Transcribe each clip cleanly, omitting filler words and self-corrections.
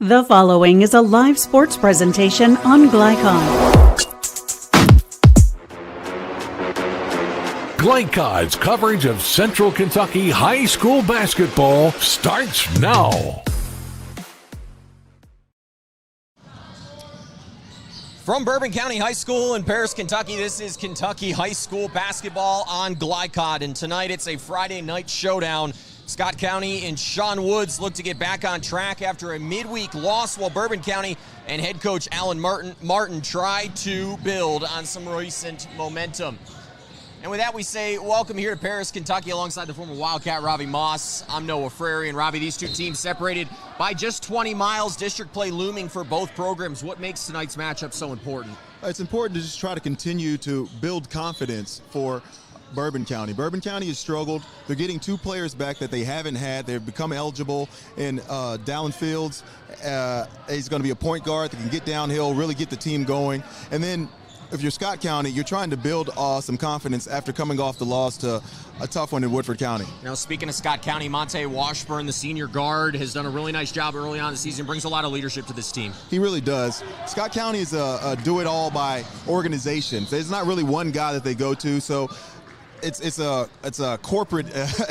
The following is a live sports presentation on Glycon. Glycon's coverage of Central Kentucky high school basketball starts now. From Bourbon County High School in Paris, Kentucky, this is Kentucky High School basketball on Glycon. And tonight it's a Friday night showdown. Scott County and Sean Woods look to get back on track after a midweek loss, while Bourbon County and head coach Alan Martin try to build on some recent momentum. And with that, we say welcome here to Paris, Kentucky, alongside the former Wildcat, Robbie Moss. I'm Noah Frary, and Robbie, these two teams separated by just 20 miles. District play looming for both programs. What makes tonight's matchup so important? It's important to just try to continue to build confidence for Bourbon County. Bourbon County has struggled. They're getting two players back that they haven't had. They've become eligible in Dallin Fields. He's going to be a point guard that can get downhill, really get the team going. And then if you're Scott County, you're trying to build some confidence after coming off the loss to a tough one in Woodford County. Now, speaking of Scott County, Monte Washburn, the senior guard, has done a really nice job early on in the season, brings a lot of leadership to this team. He really does. Scott County is a do-it-all by organization. There's not really one guy that they go to, so it's a corporate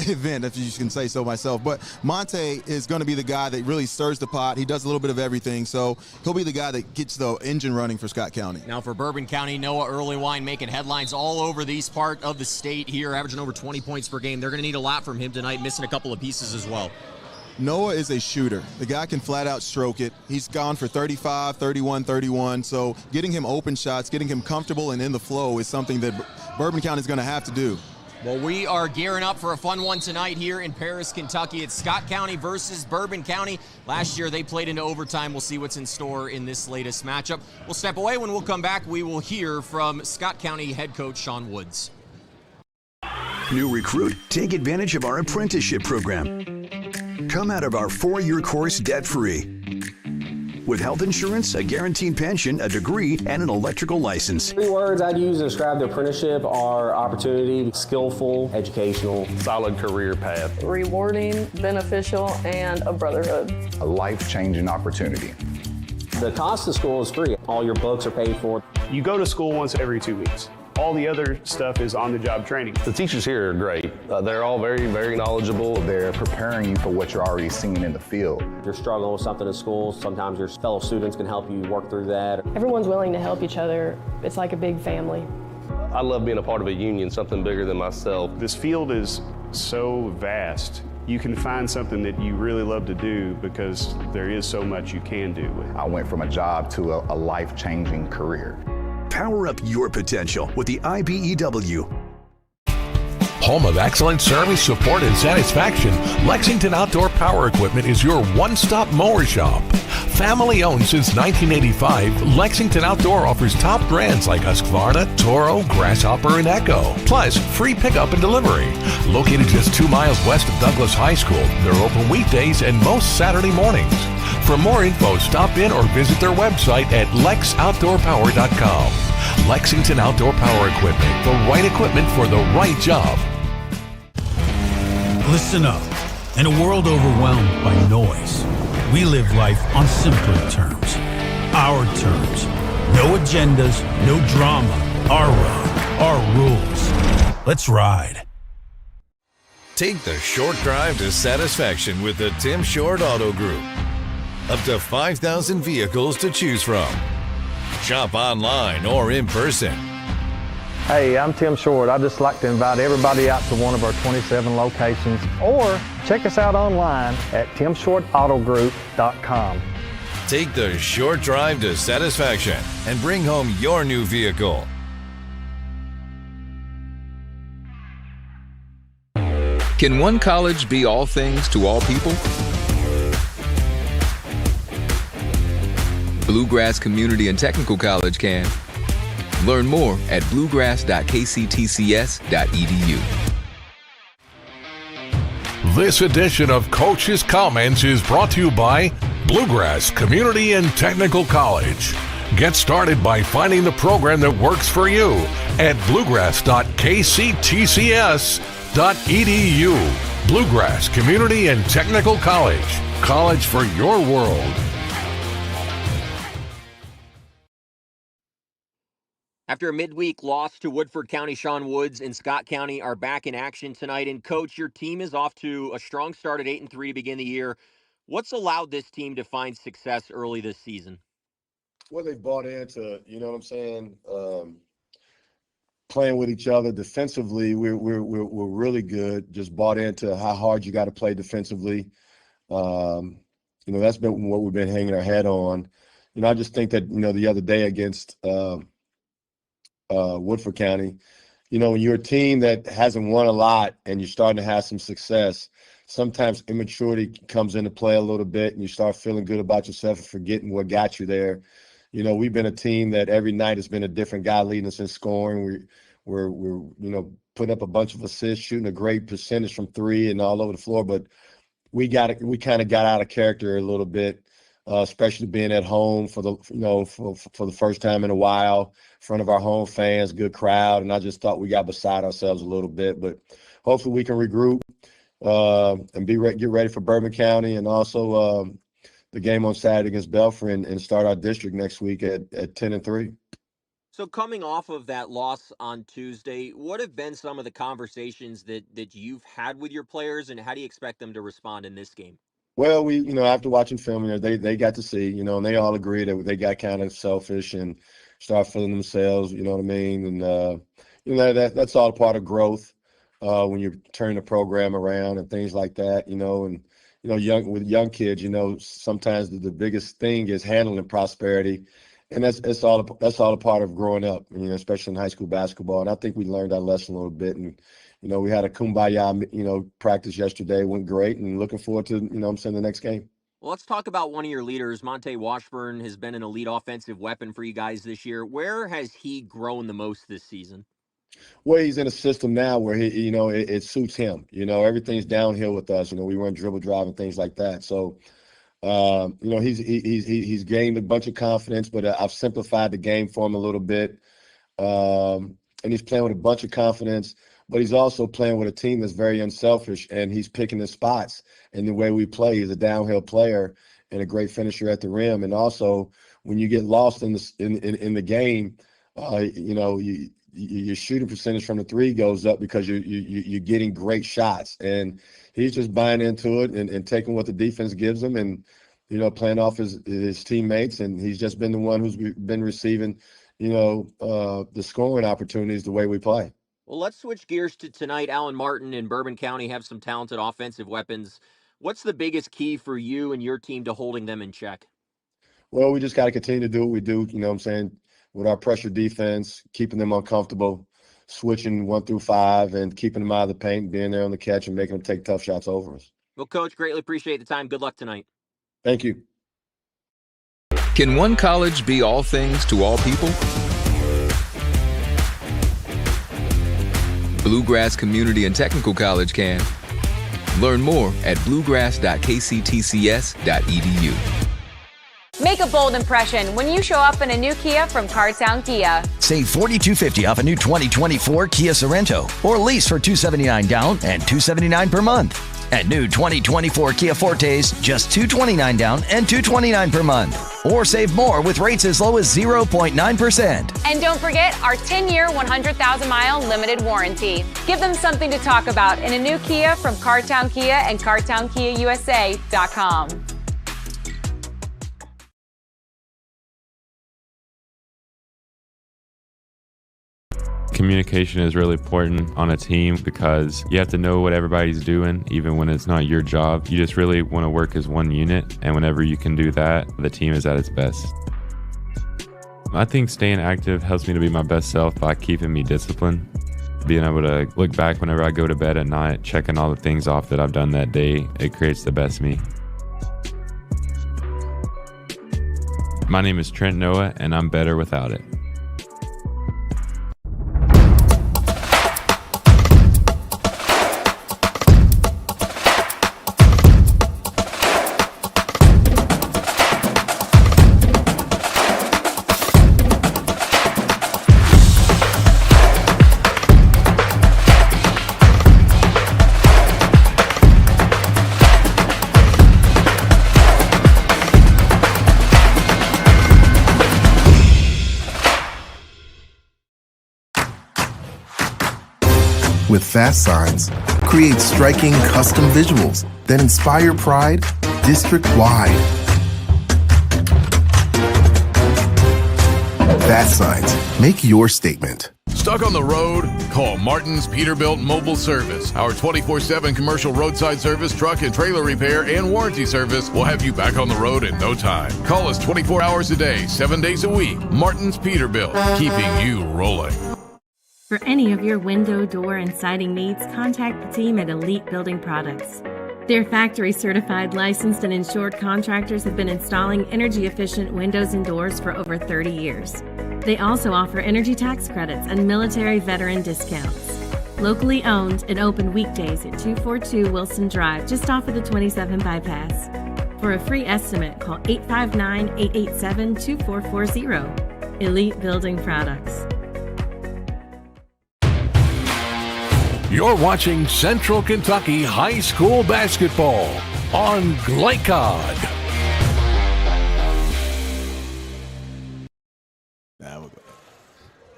event, if you can say so myself. But Monte is going to be the guy that really stirs the pot. He does a little bit of everything, so he'll be the guy that gets the engine running for Scott County. Now for Bourbon County, Noah Earlywine making headlines all over these part of the state here, averaging over 20 points per game. They're going to need a lot from him tonight, missing a couple of pieces as well. Noah is a shooter. The guy can flat out stroke it. He's gone for 35, 31, 31. So getting him open shots, getting him comfortable and in the flow is something that Bourbon County is going to have to do. Well, we are gearing up for a fun one tonight here in Paris, Kentucky. It's Scott County versus Bourbon County. Last year, they played into overtime. We'll see what's in store in this latest matchup. We'll step away. When we'll come back, we will hear from Scott County head coach Sean Woods. New recruit, take advantage of our apprenticeship program. Come out of our 4-year course debt-free. With health insurance, a guaranteed pension, a degree, and an electrical license. 3 words I'd use to describe the apprenticeship are opportunity, skillful, educational, solid career path, rewarding, beneficial, and a brotherhood. A life-changing opportunity. The cost of school is free. All your books are paid for. You go to school once every 2 weeks. All the other stuff is on-the-job training. The teachers here are great. They're all very, very knowledgeable. They're preparing you for what you're already seeing in the field. If you're struggling with something in school, sometimes your fellow students can help you work through that. Everyone's willing to help each other. It's like a big family. I love being a part of a union, something bigger than myself. This field is so vast. You can find something that you really love to do because there is so much you can do. I went from a job to a life-changing career. Power up your potential with the IBEW. Home of excellent service, support, and satisfaction, Lexington Outdoor Power Equipment is your one-stop mower shop. Family owned since 1985, Lexington Outdoor offers top brands like Husqvarna, Toro, Grasshopper, and Echo. Plus, free pickup and delivery. Located just 2 miles west of Douglas High School, they're open weekdays and most Saturday mornings. For more info, stop in or visit their website at lexoutdoorpower.com. Lexington Outdoor Power Equipment, the right equipment for the right job. Listen up. In a world overwhelmed by noise, we live life on simpler terms. Our terms. No agendas, no drama. Our road, our rules. Let's ride. Take the short drive to satisfaction with the Tim Short Auto Group. Up to 5,000 vehicles to choose from. Shop online or in person. Hey, I'm Tim Short. I'd just like to invite everybody out to one of our 27 locations, or check us out online at timshortautogroup.com. Take the short drive to satisfaction and bring home your new vehicle. Can one college be all things to all people? Bluegrass Community and Technical College can. Learn more at bluegrass.kctcs.edu. This edition of Coach's Comments is brought to you by Bluegrass Community and Technical College. Get started by finding the program that works for you at bluegrass.kctcs.edu. Bluegrass Community and Technical College. College for your world. After a midweek loss to Woodford County, Sean Woods and Scott County are back in action tonight. And, Coach, your team is off to a strong start at 8-3 to begin the year. What's allowed this team to find success early this season? Well, they bought into, you know what I'm saying, playing with each other defensively. We're really good. Just bought into how hard you got to play defensively. That's been what we've been hanging our head on. I just think that the other day against Woodford County, when you're a team that hasn't won a lot and you're starting to have some success, sometimes immaturity comes into play a little bit, and you start feeling good about yourself and forgetting what got you there. We've been a team that every night has been a different guy leading us in scoring. We're putting up a bunch of assists, shooting a great percentage from three and all over the floor. But we kind of got out of character a little bit, especially being at home for the first time in a while, in front of our home fans, good crowd. And I just thought we got beside ourselves a little bit. But hopefully we can regroup and get ready for Bourbon County, and also the game on Saturday against Belfry, and start our district next week at 10-3. So coming off of that loss on Tuesday, what have been some of the conversations that you've had with your players, and how do you expect them to respond in this game? Well, after watching film, they got to see, and they all agree that they got kind of selfish and start feeling themselves, you know what I mean? And, that's all part of growth when you turn the program around and things like that, and with young kids, sometimes the biggest thing is handling prosperity, and that's all a part of growing up, especially in high school basketball. And I think we learned that lesson a little bit. And we had a kumbaya, practice yesterday, went great, and looking forward to the next game. Well, let's talk about one of your leaders. Monte Washburn has been an elite offensive weapon for you guys this year. Where has he grown the most this season? Well, he's in a system now where he, it suits him. Everything's downhill with us. We run dribble drive and things like that. So, he's gained a bunch of confidence, but I've simplified the game for him a little bit. And he's playing with a bunch of confidence, but he's also playing with a team that's very unselfish, and he's picking his spots in the way we play. He's a downhill player and a great finisher at the rim. And also, when you get lost in the game, your shooting percentage from the three goes up because you're getting great shots, and he's just buying into it and taking what the defense gives him, and playing off his teammates, and he's just been the one who's been receiving the scoring opportunities the way we play. Well, let's switch gears to tonight. Allen Martin and Bourbon County have some talented offensive weapons. What's the biggest key for you and your team to holding them in check? Well, we just got to continue to do what we do, with our pressure defense, keeping them uncomfortable, switching 1 through 5, and keeping them out of the paint, being there on the catch, and making them take tough shots over us. Well, Coach, greatly appreciate the time. Good luck tonight. Thank you. Can one college be all things to all people? Bluegrass Community and Technical College can. Learn more at bluegrass.kctcs.edu. Make a bold impression when you show up in a new Kia from Cartown Kia. Save $4,250 off a new 2024 Kia Sorento, or lease for $279 down and $279 per month. And new 2024 Kia Fortes, just $229 down and $229 per month. Or save more with rates as low as 0.9%. And don't forget our 10-year, 100,000-mile limited warranty. Give them something to talk about in a new Kia from Cartown Kia and CartownKiaUSA.com. Communication is really important on a team because you have to know what everybody's doing, even when it's not your job. You just really want to work as one unit, and whenever you can do that, the team is at its best. I think staying active helps me to be my best self by keeping me disciplined. Being able to look back whenever I go to bed at night, checking all the things off that I've done that day, it creates the best me. My name is Trent Noah, and I'm better without it. with fast signs, create striking custom visuals that inspire pride district-wide. Fast signs, make your statement. Stuck on the road? Call Martin's Peterbilt Mobile Service. Our 24/7 commercial roadside service, truck and trailer repair, and warranty service will have you back on the road in no time. Call us 24 hours a day, 7 days a week. Martin's Peterbilt, keeping you rolling. For any of your window, door, and siding needs, contact the team at Elite Building Products. Their factory-certified, licensed, and insured contractors have been installing energy-efficient windows and doors for over 30 years. They also offer energy tax credits and military veteran discounts. Locally owned and open weekdays at 242 Wilson Drive, just off of the 27 bypass. For a free estimate, call 859-887-2440. Elite Building Products. You're watching Central Kentucky High School basketball on Glycod.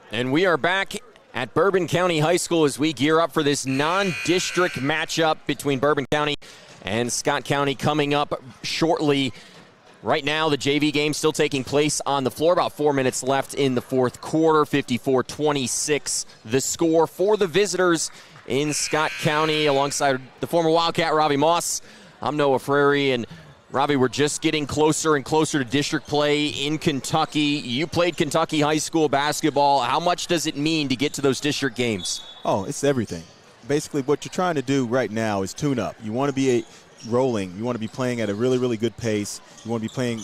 And we are back at Bourbon County High School as we gear up for this non-district matchup between Bourbon County and Scott County coming up shortly. Right now, the JV game still taking place on the floor. About 4 minutes left in the fourth quarter. 54-26 the score for the visitors in Scott County. Alongside the former Wildcat, Robbie Moss, I'm Noah Frary, and Robbie, we're just getting closer and closer to district play in Kentucky. You played Kentucky high school basketball. How much does it mean to get to those district games? Oh, it's everything. Basically, what you're trying to do right now is tune up. You want to be rolling. You want to be playing at a really, really good pace. You want to be playing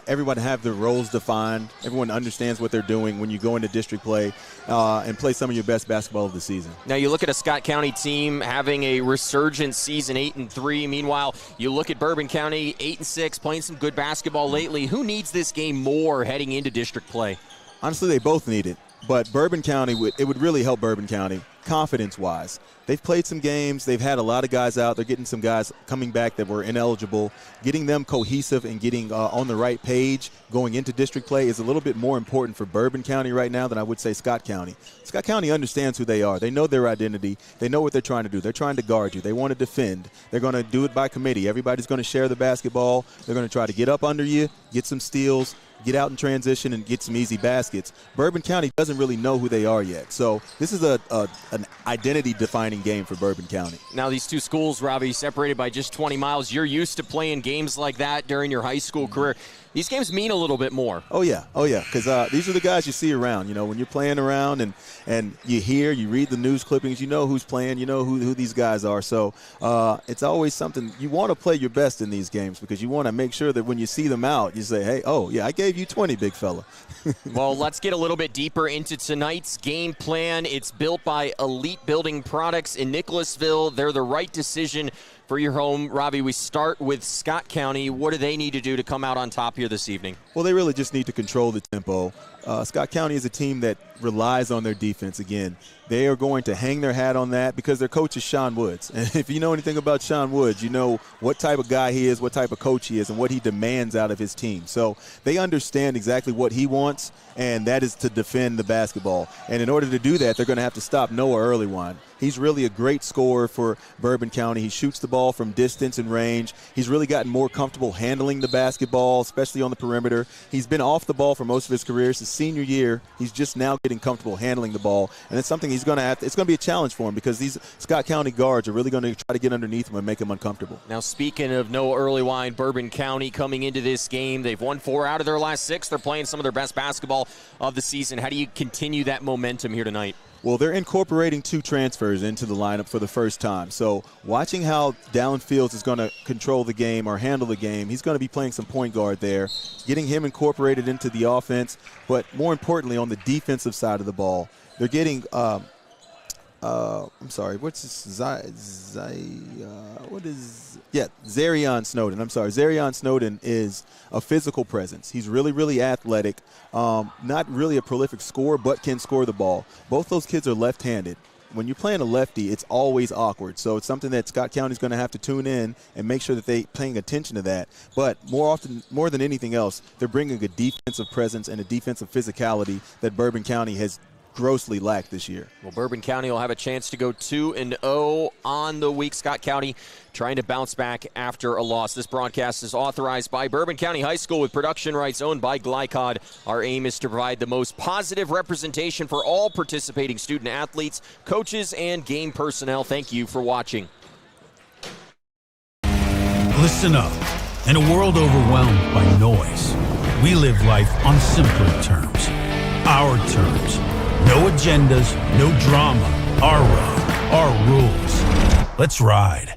everyone have their roles defined. Everyone understands what they're doing when you go into district play and play some of your best basketball of the season. Now you look at a Scott County team having a resurgent season, 8-3. Meanwhile, you look at Bourbon County, 8-6, playing some good basketball lately. Who needs this game more heading into district play? Honestly, they both need it. But Bourbon County, it would really help Bourbon County confidence-wise. They've played some games. They've had a lot of guys out. They're getting some guys coming back that were ineligible. Getting them cohesive and getting on the right page going into district play is a little bit more important for Bourbon County right now than I would say Scott County. Scott County understands who they are. They know their identity. They know what they're trying to do. They're trying to guard you. They want to defend. They're going to do it by committee. Everybody's going to share the basketball. They're going to try to get up under you, get some steals, get out in transition, and get some easy baskets. Bourbon County doesn't really know who they are yet. So this is an identity-defining game for Bourbon County. Now these two schools, Robbie, separated by just 20 miles. You're used to playing games like that during your high school career. These games mean a little bit more. Oh, yeah, because these are the guys you see around. You know, when you're playing around and you read the news clippings, you know who's playing, you know who these guys are. So it's always something. You want to play your best in these games because you want to make sure that when you see them out, you say, hey, oh, yeah, I gave you 20, big fella. Well, let's get a little bit deeper into tonight's game plan. It's built by Elite Building Products in Nicholasville. They're the right decision for your home. Robbie, we start with Scott County. What do they need to do to come out on top here this evening? Well, they really just need to control the tempo. Scott County is a team that relies on their defense. Again, they are going to hang their hat on that because their coach is Sean Woods. And if you know anything about Sean Woods, you know what type of guy he is, what type of coach he is, and what he demands out of his team. So they understand exactly what he wants, and that is to defend the basketball. And in order to do that, they're going to have to stop Noah Earlywine. He's really a great scorer for Bourbon County. He shoots the ball from distance and range. He's really gotten more comfortable handling the basketball, especially on the perimeter. He's been off the ball for most of his career. His senior year, he's just now getting comfortable handling the ball. And it's something he's going to have to, it's going to be a challenge for him because these Scott County guards are really going to try to get underneath him and make him uncomfortable. Now, speaking of Noah Earlywine, Bourbon County coming into this game, they've won 4 out of their last 6. They're playing some of their best basketball of the season. How do you continue that momentum here tonight? Well, they're incorporating 2 transfers into the lineup for the first time. So watching how Dallin Fields is going to control the game or handle the game, he's going to be playing some point guard there, getting him incorporated into the offense. But more importantly, on the defensive side of the ball, they're getting Zarion Snowden. Zarion Snowden is a physical presence. He's really, really athletic, not really a prolific scorer, but can score the ball. Both those kids are left-handed. When you're playing a lefty, it's always awkward. So it's something that Scott County is going to have to tune in and make sure that they're paying attention to that. But more than anything else, they're bringing a defensive presence and a defensive physicality that Bourbon County has grossly lacked this year. Well, Bourbon County will have a chance to go 2-0 on the week. Scott County trying to bounce back after a loss. This broadcast is authorized by Bourbon County High School with production rights owned by Glycod. Our aim is to provide the most positive representation for all participating student athletes, coaches, and game personnel. Thank you for watching. Listen up. In a world overwhelmed by noise, we live life on simpler terms. Our terms. No agendas, no drama. Our road, our rules. Let's ride.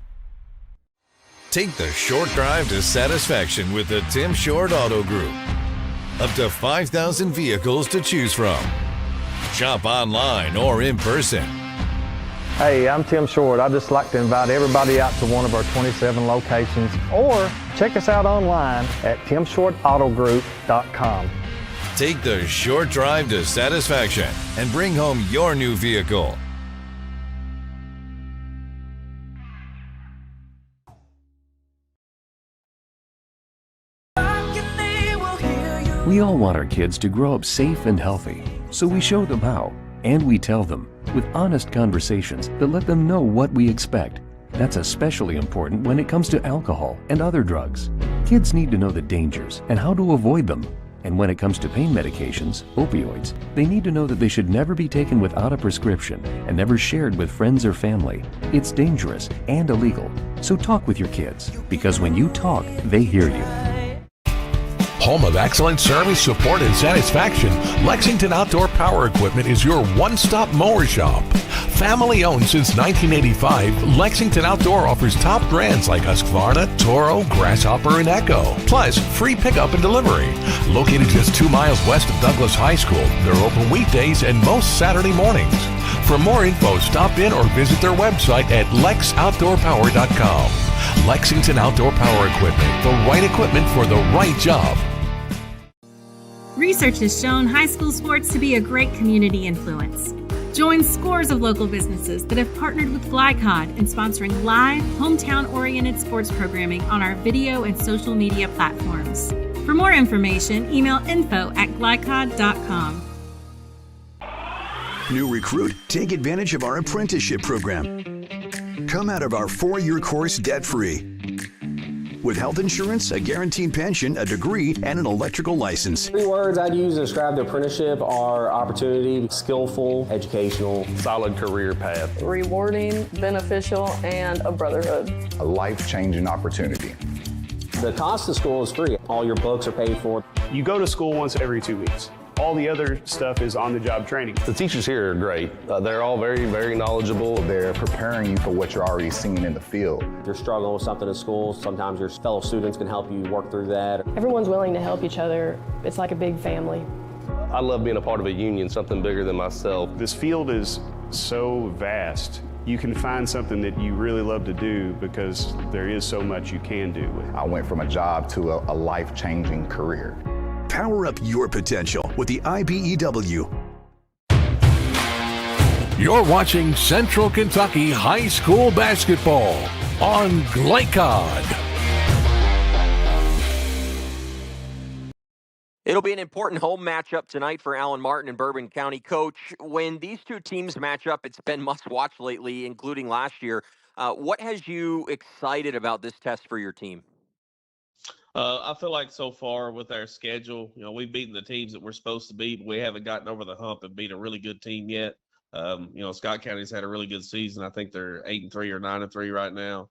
Take the short drive to satisfaction with the Tim Short Auto Group. Up to 5,000 vehicles to choose from. Shop online or in person. Hey, I'm Tim Short. I'd just like to invite everybody out to one of our 27 locations or check us out online at timshortautogroup.com. Take the short drive to satisfaction and bring home your new vehicle. We all want our kids to grow up safe and healthy, so we show them how, and we tell them with honest conversations that let them know what we expect. That's especially important when it comes to alcohol and other drugs. Kids need to know the dangers and how to avoid them. And when it comes to pain medications, opioids, they need to know that they should never be taken without a prescription and never shared with friends or family. It's dangerous and illegal. So talk with your kids, because when you talk, they hear you. Home of excellent service, support, and satisfaction, Lexington Outdoor Power Equipment is your one-stop mower shop. Family owned since 1985, Lexington Outdoor offers top brands like Husqvarna, Toro, Grasshopper, and Echo. Plus, free pickup and delivery. Located just 2 miles west of Douglas High School, they're open weekdays and most Saturday mornings. For more info, stop in or visit their website at lexoutdoorpower.com. Lexington Outdoor Power Equipment, the right equipment for the right job. Research has shown high school sports to be a great community influence. Join scores of local businesses that have partnered with Glycod in sponsoring live, hometown-oriented sports programming on our video and social media platforms. For more information, email info@glycod.com. New recruit, take advantage of our apprenticeship program. Come out of our 4-year course debt-free. With health insurance, a guaranteed pension, a degree, and an electrical license. 3 words I'd use to describe the apprenticeship are opportunity, skillful, educational, solid career path, rewarding, beneficial, and a brotherhood. A life-changing opportunity. The cost of school is free. All your books are paid for. You go to school once every 2 weeks. All the other stuff is on-the-job training. The teachers here are great. They're all very, very knowledgeable. They're preparing you for what you're already seeing in the field. If you're struggling with something at school, sometimes your fellow students can help you work through that. Everyone's willing to help each other. It's like a big family. I love being a part of a union, something bigger than myself. This field is so vast. You can find something that you really love to do because there is so much you can do with it. I went from a job to a life-changing career. Power up your potential with the IBEW. You're watching Central Kentucky High School Basketball on Glycod. It'll be an important home matchup tonight for Allen Martin and Bourbon County. Coach, when these two teams match up, it's been must-watch lately, including last year. What has you excited about this test for your team? I feel like so far with our schedule, we've beaten the teams that we're supposed to beat. We haven't gotten over the hump and beat a really good team yet. Scott County's had a really good season. I think they're 8-3 or 9-3 right now.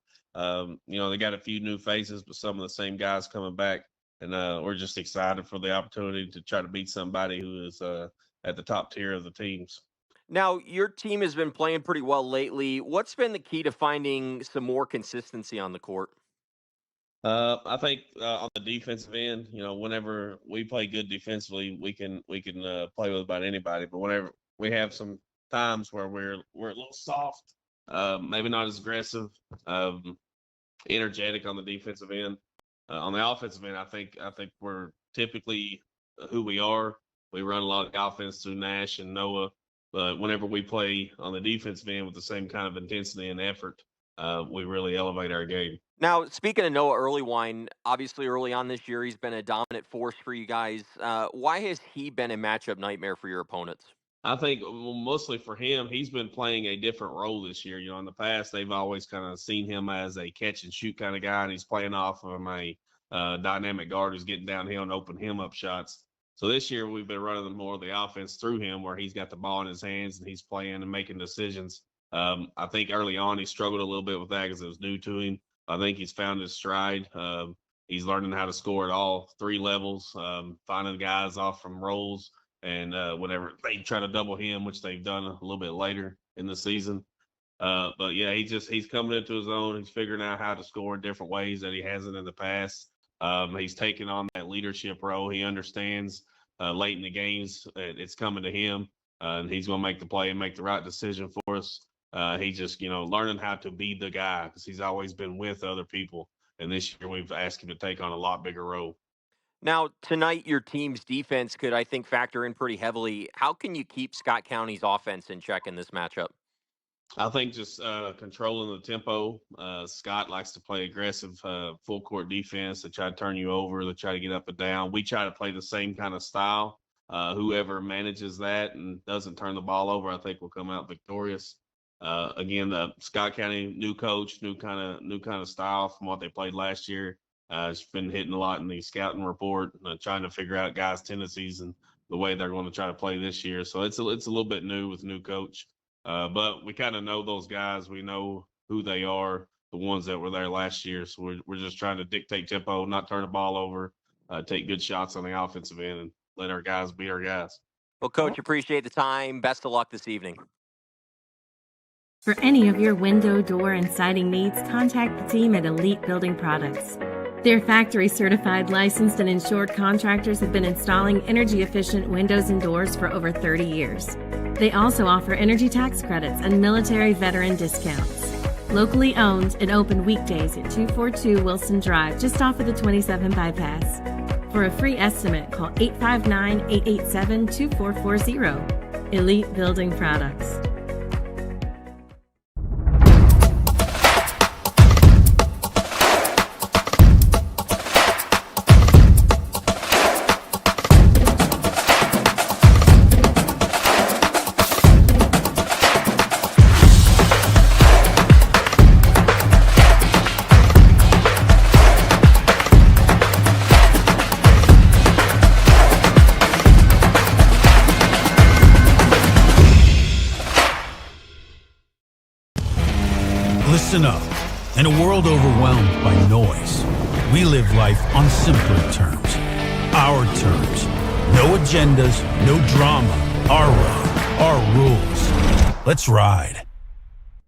They got a few new faces, but some of the same guys coming back. And we're just excited for the opportunity to try to beat somebody who is at the top tier of the teams. Now, your team has been playing pretty well lately. What's been the key to finding some more consistency on the court? I think on the defensive end, whenever we play good defensively, we can play with about anybody. But whenever we have some times where we're a little soft, maybe not as aggressive, energetic on the defensive end. On the offensive end, I think we're typically who we are. We run a lot of offense through Nash and Noah. But whenever we play on the defensive end with the same kind of intensity and effort, we really elevate our game. Now, speaking of Noah Earlywine, obviously early on this year, he's been a dominant force for you guys. Why has he been a matchup nightmare for your opponents? I think mostly for him, he's been playing a different role this year. In the past, they've always kind of seen him as a catch and shoot kind of guy, and he's playing off of a dynamic guard who's getting downhill and open him up shots. So this year, we've been running more of the offense through him, where he's got the ball in his hands and he's playing and making decisions. I think early on he struggled a little bit with that because it was new to him. I think he's found his stride. He's learning how to score at all three levels, finding guys off from rolls. And whenever they try to double him, which they've done a little bit later in the season. But yeah, he's coming into his own. He's figuring out how to score in different ways that he hasn't in the past. He's taking on that leadership role. He understands late in the games it's coming to him, and he's going to make the play and make the right decision for us. He's just, learning how to be the guy because he's always been with other people. And this year we've asked him to take on a lot bigger role. Now, tonight, your team's defense could, I think, factor in pretty heavily. How can you keep Scott County's offense in check in this matchup? I think just controlling the tempo. Scott likes to play aggressive full court defense. They try to turn you over. They try to get up and down. We try to play the same kind of style. Whoever manages that and doesn't turn the ball over, I think will come out victorious. Again, Scott County, new coach, new kind of style from what they played last year. It's been hitting a lot in the scouting report, trying to figure out guys' tendencies and the way they're going to try to play this year. So it's a little bit new with new coach, but we kind of know those guys. We know who they are, the ones that were there last year. So we're just trying to dictate tempo, not turn the ball over, take good shots on the offensive end, and let our guys be our guys. Well, Coach, appreciate the time. Best of luck this evening. For any of your window, door, and siding needs, contact the team at Elite Building Products. Their factory-certified, licensed, and insured contractors have been installing energy-efficient windows and doors for over 30 years. They also offer energy tax credits and military veteran discounts. Locally owned and open weekdays at 242 Wilson Drive, just off of the 27 bypass. For a free estimate, call 859-887-2440. Elite Building Products. Listen up. In a world overwhelmed by noise, we live life on simpler terms. Our terms. No agendas, no drama. Our road, our rules. Let's ride.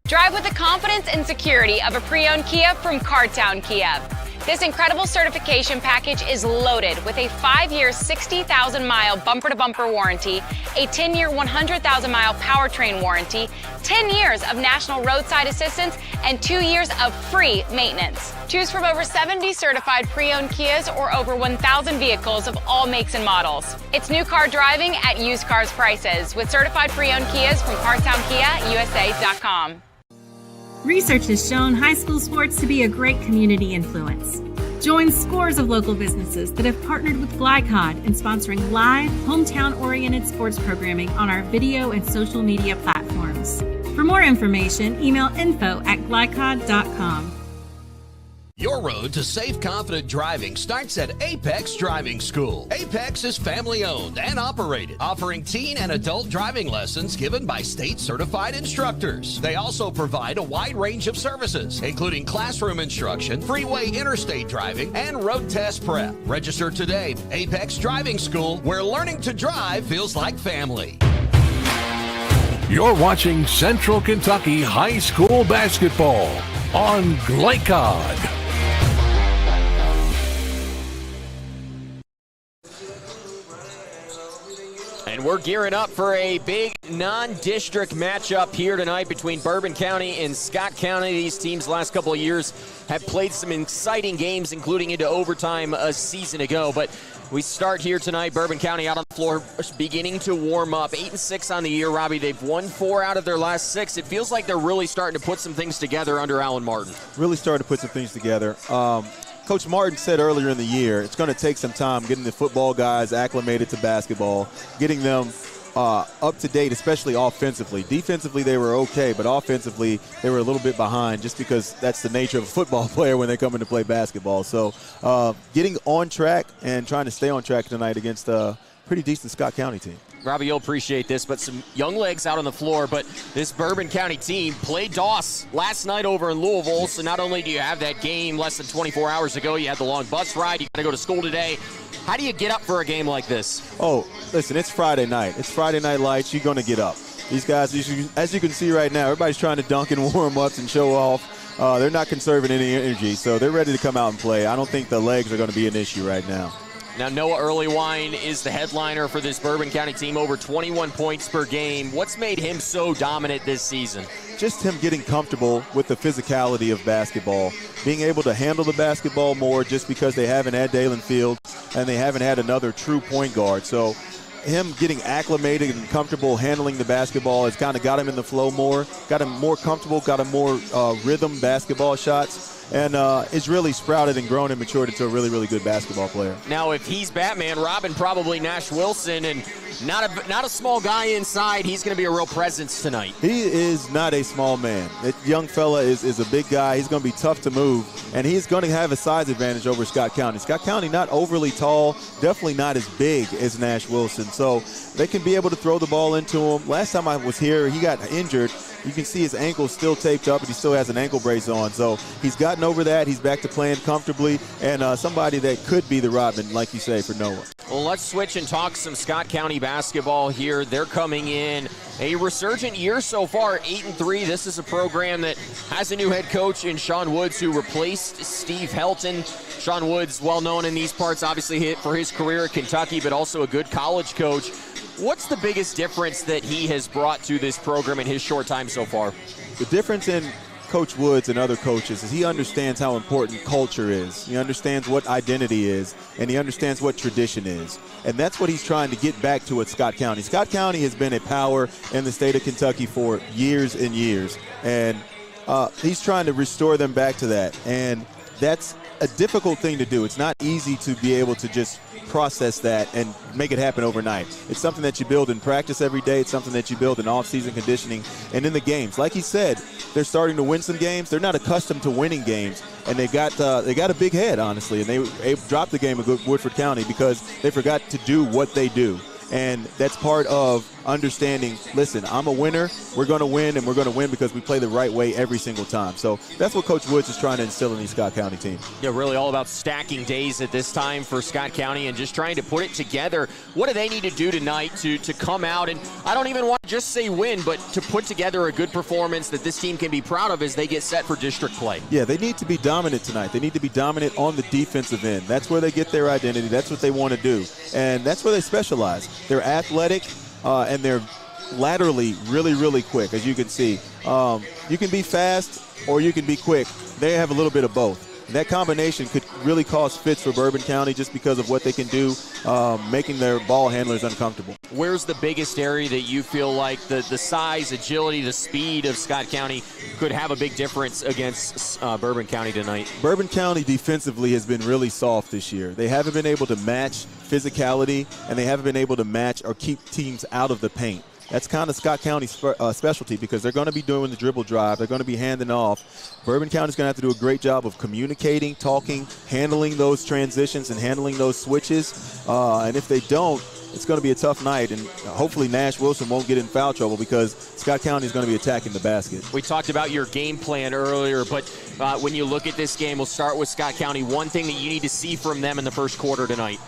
Drive with the confidence and security of a pre-owned Kia from Cartown Kia. This incredible certification package is loaded with a 5-year, 60,000-mile bumper-to-bumper warranty, a 10-year, 100,000-mile powertrain warranty, 10 years of national roadside assistance, and 2 years of free maintenance. Choose from over 70 certified pre-owned Kias or over 1,000 vehicles of all makes and models. It's new car driving at used cars prices with certified pre-owned Kias from CartownKiaUSA.com. Research has shown high school sports to be a great community influence. Join scores of local businesses that have partnered with Glycod in sponsoring live, hometown-oriented sports programming on our video and social media platforms. For more information, email info@glycod.com. Your road to safe, confident driving starts at Apex Driving School. Apex is family-owned and operated, offering teen and adult driving lessons given by state-certified instructors. They also provide a wide range of services, including classroom instruction, freeway interstate driving, and road test prep. Register today. Apex Driving School, where learning to drive feels like family. You're watching Central Kentucky High School Basketball on Glycod. And we're gearing up for a big non-district matchup here tonight between Bourbon County and Scott County. These teams last couple of years have played some exciting games, including into overtime a season ago. But we start here tonight. Bourbon County out on the floor, beginning to warm up. 8-6 on the year, Robbie. They've won 4 out of their last 6. It feels like they're really starting to put some things together under Alan Martin. Really starting to put some things together. Coach Martin said earlier in the year it's going to take some time getting the football guys acclimated to basketball, getting them up to date, especially offensively. Defensively, they were okay, but offensively, they were a little bit behind just because that's the nature of a football player when they come in to play basketball. So getting on track and trying to stay on track tonight against a pretty decent Scott County team. Robbie, you'll appreciate this, but some young legs out on the floor. But this Bourbon County team played Doss last night over in Louisville. So not only do you have that game less than 24 hours ago, you had the long bus ride, you got to go to school today. How do you get up for a game like this? Oh, listen, it's Friday night. It's Friday Night Lights. You're going to get up. These guys, as you can see right now, everybody's trying to dunk and warm-ups and show off. They're not conserving any energy, so they're ready to come out and play. I don't think the legs are going to be an issue right now. Now, Noah Earlywine is the headliner for this Bourbon County team, over 21 points per game. What's made him so dominant this season? Just him getting comfortable with the physicality of basketball, being able to handle the basketball more just because they haven't had Dalen Field and they haven't had another true point guard. So him getting acclimated and comfortable handling the basketball has kind of got him in the flow more, got him more comfortable, got him more rhythm basketball shots. And it's really sprouted and grown and matured into a really, really good basketball player. Now, if he's Batman, Robin probably Nash Wilson, and not a small guy inside. He's going to be a real presence tonight. He is not a small man. That young fella is a big guy. He's going to be tough to move, and he's going to have a size advantage over Scott County. Scott County not overly tall, definitely not as big as Nash Wilson, so they can be able to throw the ball into him. Last time I was here, he got injured. You can see his ankle still taped up, and he still has an ankle brace on. So he's gotten over that. He's back to playing comfortably, and somebody that could be the Rodman, like you say, for Noah. Well, let's switch and talk some Scott County basketball here. They're coming in a resurgent year so far, 8-3. This is a program that has a new head coach in Sean Woods, who replaced Steve Helton. Sean Woods, well known in these parts, obviously for his career at Kentucky, but also a good college coach. What's the biggest difference that he has brought to this program in his short time so far? The difference in Coach Woods and other coaches is he understands how important culture is. He understands what identity is, and he understands what tradition is. And that's what he's trying to get back to at Scott County. Scott County has been a power in the state of Kentucky for years and years, and he's trying to restore them back to that. And that's a difficult thing to do. It's not easy to be able to just process that and make it happen overnight. It's something that you build in practice every day. It's something that you build in off-season conditioning and in the games. Like he said, they're starting to win some games. They're not accustomed to winning games, and they got a big head, honestly, and they dropped the game at Woodford County because they forgot to do what they do. And that's part of understanding, listen, I'm a winner, we're going to win, and we're going to win because we play the right way every single time. So that's what Coach Woods is trying to instill in these Scott County teams. Yeah, really all about stacking days at this time for Scott County and just trying to put it together. What do they need to do tonight to come out, and I don't even want to just say win, but to put together a good performance that this team can be proud of as they get set for district play? Yeah, they need to be dominant tonight. They need to be dominant on the defensive end. That's where they get their identity. That's what they want to do, and that's where they specialize. They're athletic, and they're laterally really, really quick, as you can see. You can be fast or you can be quick. They have a little bit of both. And that combination could really cause fits for Bourbon County just because of what they can do, making their ball handlers uncomfortable. Where's the biggest area that you feel like the size, agility, the speed of Scott County could have a big difference against Bourbon County tonight? Bourbon County defensively has been really soft this year. They haven't been able to match physicality, and they haven't been able to match or keep teams out of the paint. That's kind of Scott County's specialty because they're going to be doing the dribble drive. They're going to be handing off. Bourbon County's going to have to do a great job of communicating, talking, handling those transitions and handling those switches. And if they don't, it's going to be a tough night, and hopefully Nash Wilson won't get in foul trouble because Scott County is going to be attacking the basket. We talked about your game plan earlier, but when you look at this game, we'll start with Scott County. One thing that you need to see from them in the first quarter tonight?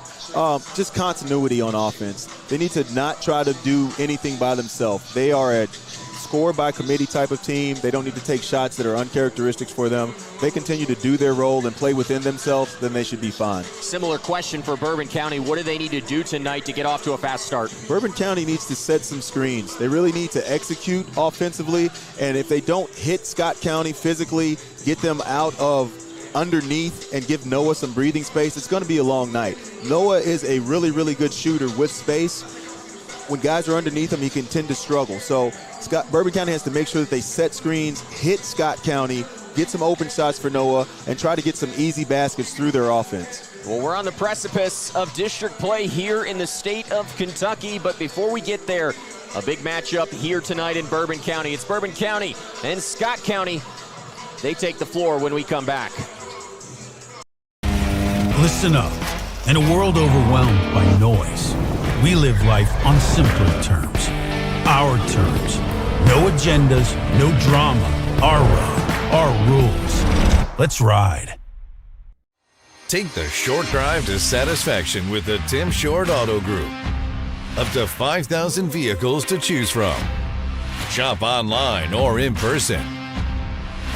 Just continuity on offense. They need to not try to do anything by themselves. They are a score-by-committee type of team. They don't need to take shots that are uncharacteristic for them. They continue to do their role and play within themselves, then they should be fine. Similar question for Bourbon County. What do they need to do tonight to get off to a fast start? Bourbon County needs to set some screens. They really need to execute offensively, and if they don't hit Scott County physically, get them out of underneath and give Noah some breathing space, it's going to be a long night. Noah is a really, really good shooter with space. When guys are underneath him, he can tend to struggle. So Bourbon County has to make sure that they set screens, hit Scott County, get some open shots for Noah, and try to get some easy baskets through their offense. Well, we're on the precipice of district play here in the state of Kentucky, but before we get there, a big matchup here tonight in Bourbon County. It's Bourbon County and Scott County. They take the floor when we come back. Listen up. In a world overwhelmed by noise, we live life on simpler terms. Our terms. No agendas, no drama. Our road, our rules. Let's ride. Take the short drive to satisfaction with the Tim Short Auto Group. Up to 5,000 vehicles to choose from. Shop online or in person.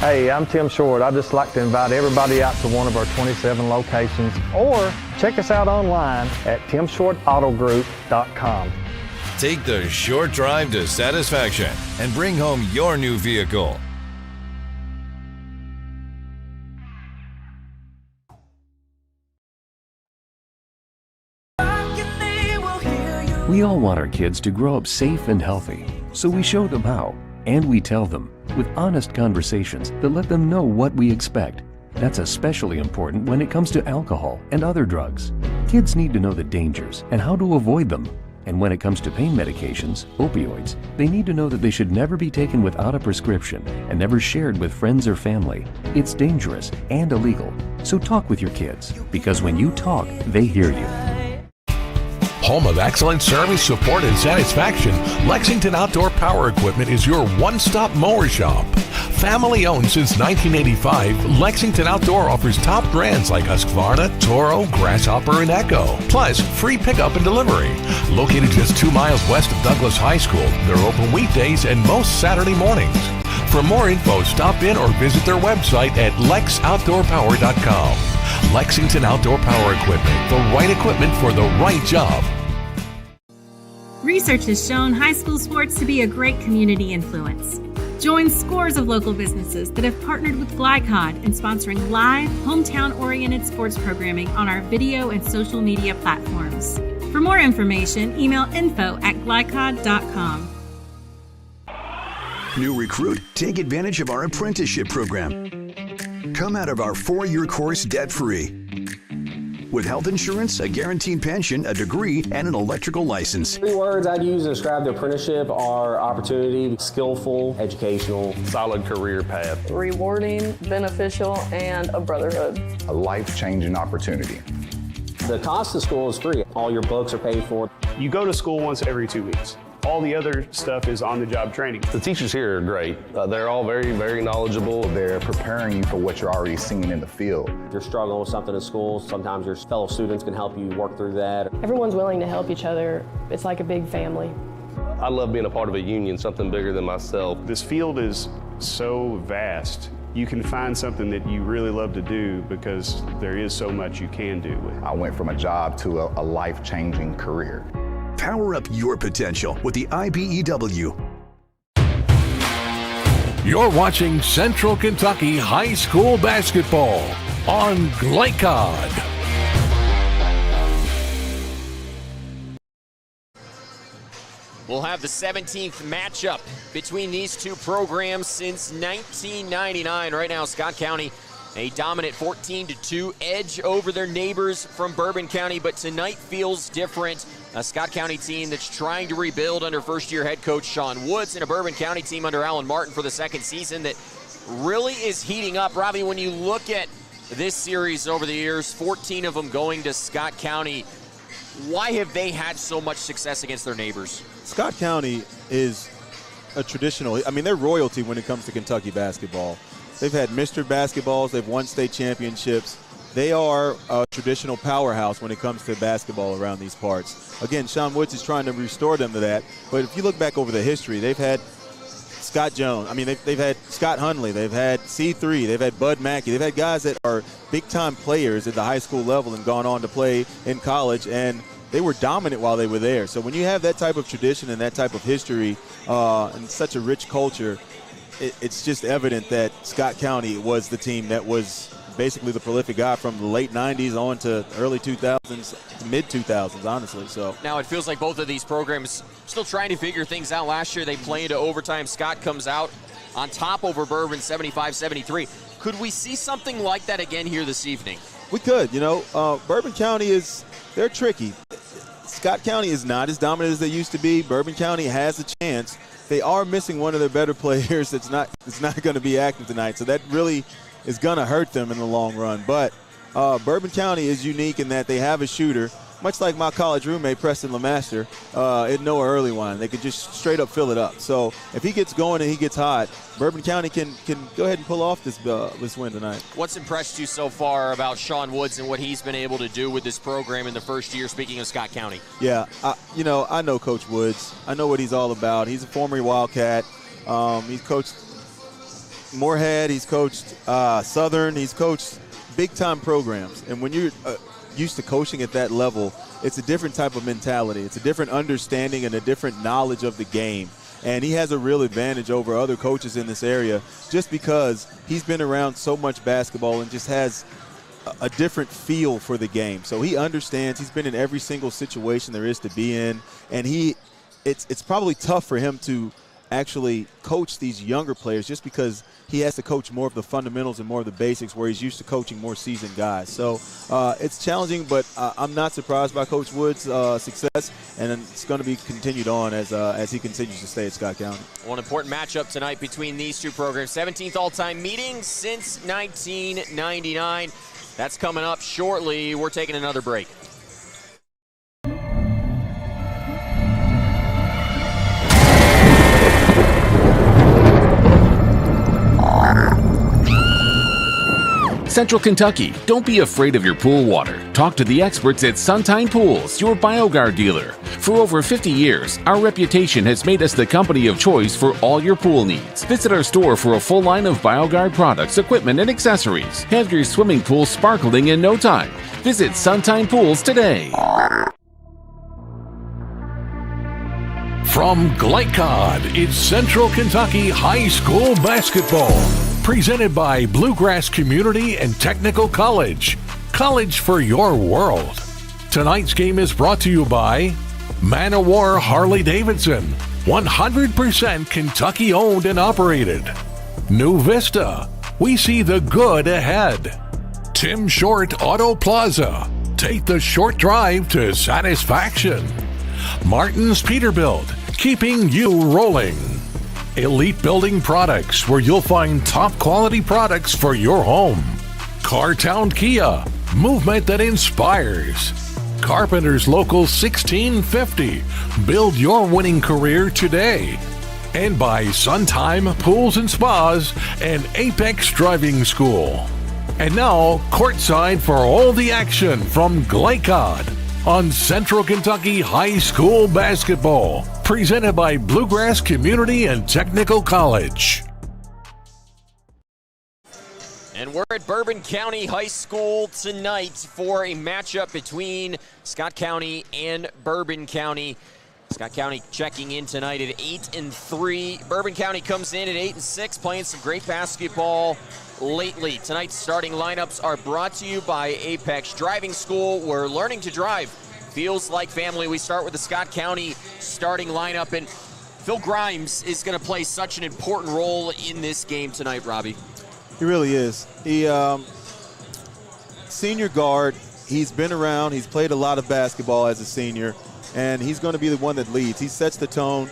Hey, I'm Tim Short. I'd just like to invite everybody out to one of our 27 locations, or check us out online at timshortautogroup.com. Take the short drive to satisfaction and bring home your new vehicle. We all want our kids to grow up safe and healthy, so we show them how, and we tell them with honest conversations that let them know what we expect. That's especially important when it comes to alcohol and other drugs. Kids need to know the dangers and how to avoid them. And when it comes to pain medications, opioids, they need to know that they should never be taken without a prescription and never shared with friends or family. It's dangerous and illegal. So talk with your kids, because when you talk, they hear you. Home of excellent service, support, and satisfaction, Lexington Outdoor Power Equipment is your one-stop mower shop. Family owned since 1985, Lexington Outdoor offers top brands like Husqvarna, Toro, Grasshopper, and Echo. Plus, free pickup and delivery. Located just 2 miles west of Douglas High School, they're open weekdays and most Saturday mornings. For more info, stop in or visit their website at lexoutdoorpower.com. Lexington Outdoor Power Equipment, the right equipment for the right job. Research has shown high school sports to be a great community influence. Join scores of local businesses that have partnered with Glycod in sponsoring live, hometown-oriented sports programming on our video and social media platforms. For more information, email info@glycod.com. New recruit, take advantage of our apprenticeship program. Come out of our 4-year course debt-free. With health insurance, a guaranteed pension, a degree, and an electrical license. 3 words I'd use to describe the apprenticeship are opportunity, skillful, educational, solid career path, rewarding, beneficial, and a brotherhood. A life-changing opportunity. The cost of school is free. All your books are paid for. You go to school once every 2 weeks. All the other stuff is on-the-job training. The teachers here are great. They're all very, very knowledgeable. They're preparing you for what you're already seeing in the field. If you're struggling with something in school, sometimes your fellow students can help you work through that. Everyone's willing to help each other. It's like a big family. I love being a part of a union, something bigger than myself. This field is so vast. You can find something that you really love to do because there is so much you can do with it. I went from a job to a life-changing career. Power up your potential with the IBEW. You're watching Central Kentucky High School Basketball on Glycod. We'll have the 17th matchup between these two programs since 1999. Right now, Scott County, a dominant 14-2 edge over their neighbors from Bourbon County, but tonight feels different. A Scott County team that's trying to rebuild under first-year head coach Sean Woods, and a Bourbon County team under Alan Martin for the second season that really is heating up. Robbie, when you look at this series over the years, 14 of them going to Scott County, why have they had so much success against their neighbors? Scott County is a traditional, they're royalty when it comes to Kentucky basketball. They've had Mr. Basketballs, they've won state championships. They are a traditional powerhouse when it comes to basketball around these parts. Again, Sean Woods is trying to restore them to that. But if you look back over the history, they've had Scott Jones. They've had Scott Hunley. They've had C3. They've had Bud Mackey. They've had guys that are big-time players at the high school level and gone on to play in college, and they were dominant while they were there. So when you have that type of tradition and that type of history and such a rich culture, it's just evident that Scott County was the team that was basically the prolific guy from the late 90s on to early 2000s, to mid-2000s, honestly. So now it feels like both of these programs still trying to figure things out. Last year they play into overtime. Scott comes out on top over Bourbon 75-73. Could we see something like that again here this evening? We could. Bourbon County they're tricky. Scott County is not as dominant as they used to be. Bourbon County has a chance. They are missing one of their better players that's not going to be active tonight, so that really is going to hurt them in the long run. But Bourbon County is unique in that they have a shooter, much like my college roommate, Preston LeMaster, at Noah Early Wine. They could just straight up fill it up. So if he gets going and he gets hot, Bourbon County can go ahead and pull off this win tonight. What's impressed you so far about Sean Woods and what he's been able to do with this program in the first year, speaking of Scott County? Yeah, I know Coach Woods. I know what he's all about. He's a former Wildcat. He's coached Moorhead. He's coached Southern. He's coached big-time programs. And when you're used to coaching at that level, it's a different type of mentality. It's a different understanding and a different knowledge of the game. And he has a real advantage over other coaches in this area just because he's been around so much basketball and just has a different feel for the game. So he understands. He's been in every single situation there is to be in. And it's probably tough for him to actually coach these younger players just because he has to coach more of the fundamentals and more of the basics where he's used to coaching more seasoned guys. So it's challenging, but I'm not surprised by Coach Woods' success, and it's going to be continued on as he continues to stay at Scott County. One important matchup tonight between these two programs. 17th all-time meeting since 1999. That's coming up shortly. We're taking another break. Central Kentucky, don't be afraid of your pool water. Talk to the experts at Suntine Pools, your BioGuard dealer. For over 50 years, our reputation has made us the company of choice for all your pool needs. Visit our store for a full line of BioGuard products, equipment, and accessories. Have your swimming pool sparkling in no time. Visit Suntine Pools today. From Glycod, it's Central Kentucky High School basketball. Presented by Bluegrass Community and Technical College. College for your world. Tonight's game is brought to you by Man O' War Harley-Davidson. 100% Kentucky owned and operated. New Vista. We see the good ahead. Tim Short Auto Plaza. Take the short drive to satisfaction. Martin's Peterbilt. Keeping you rolling. Elite Building Products, where you'll find top quality products for your home. Cartown Kia, movement that inspires. Carpenter's Local 1650, build your winning career today. And by Suntime Pools and Spas and Apex Driving School. And now, courtside for all the action from Glycod on Central Kentucky High School basketball. Presented by Bluegrass Community and Technical College. And we're at Bourbon County High School tonight for a matchup between Scott County and Bourbon County. Scott County checking in tonight at 8-3. Bourbon County comes in at 8-6, playing some great basketball lately. Tonight's starting lineups are brought to you by Apex Driving School, where learning to drive feels like family. We start with the Scott County starting lineup, and Phil Grimes is going to play such an important role in this game tonight, Robbie. He really is. He senior guard. He's been around. He's played a lot of basketball as a senior, and he's going to be the one that leads. He sets the tone.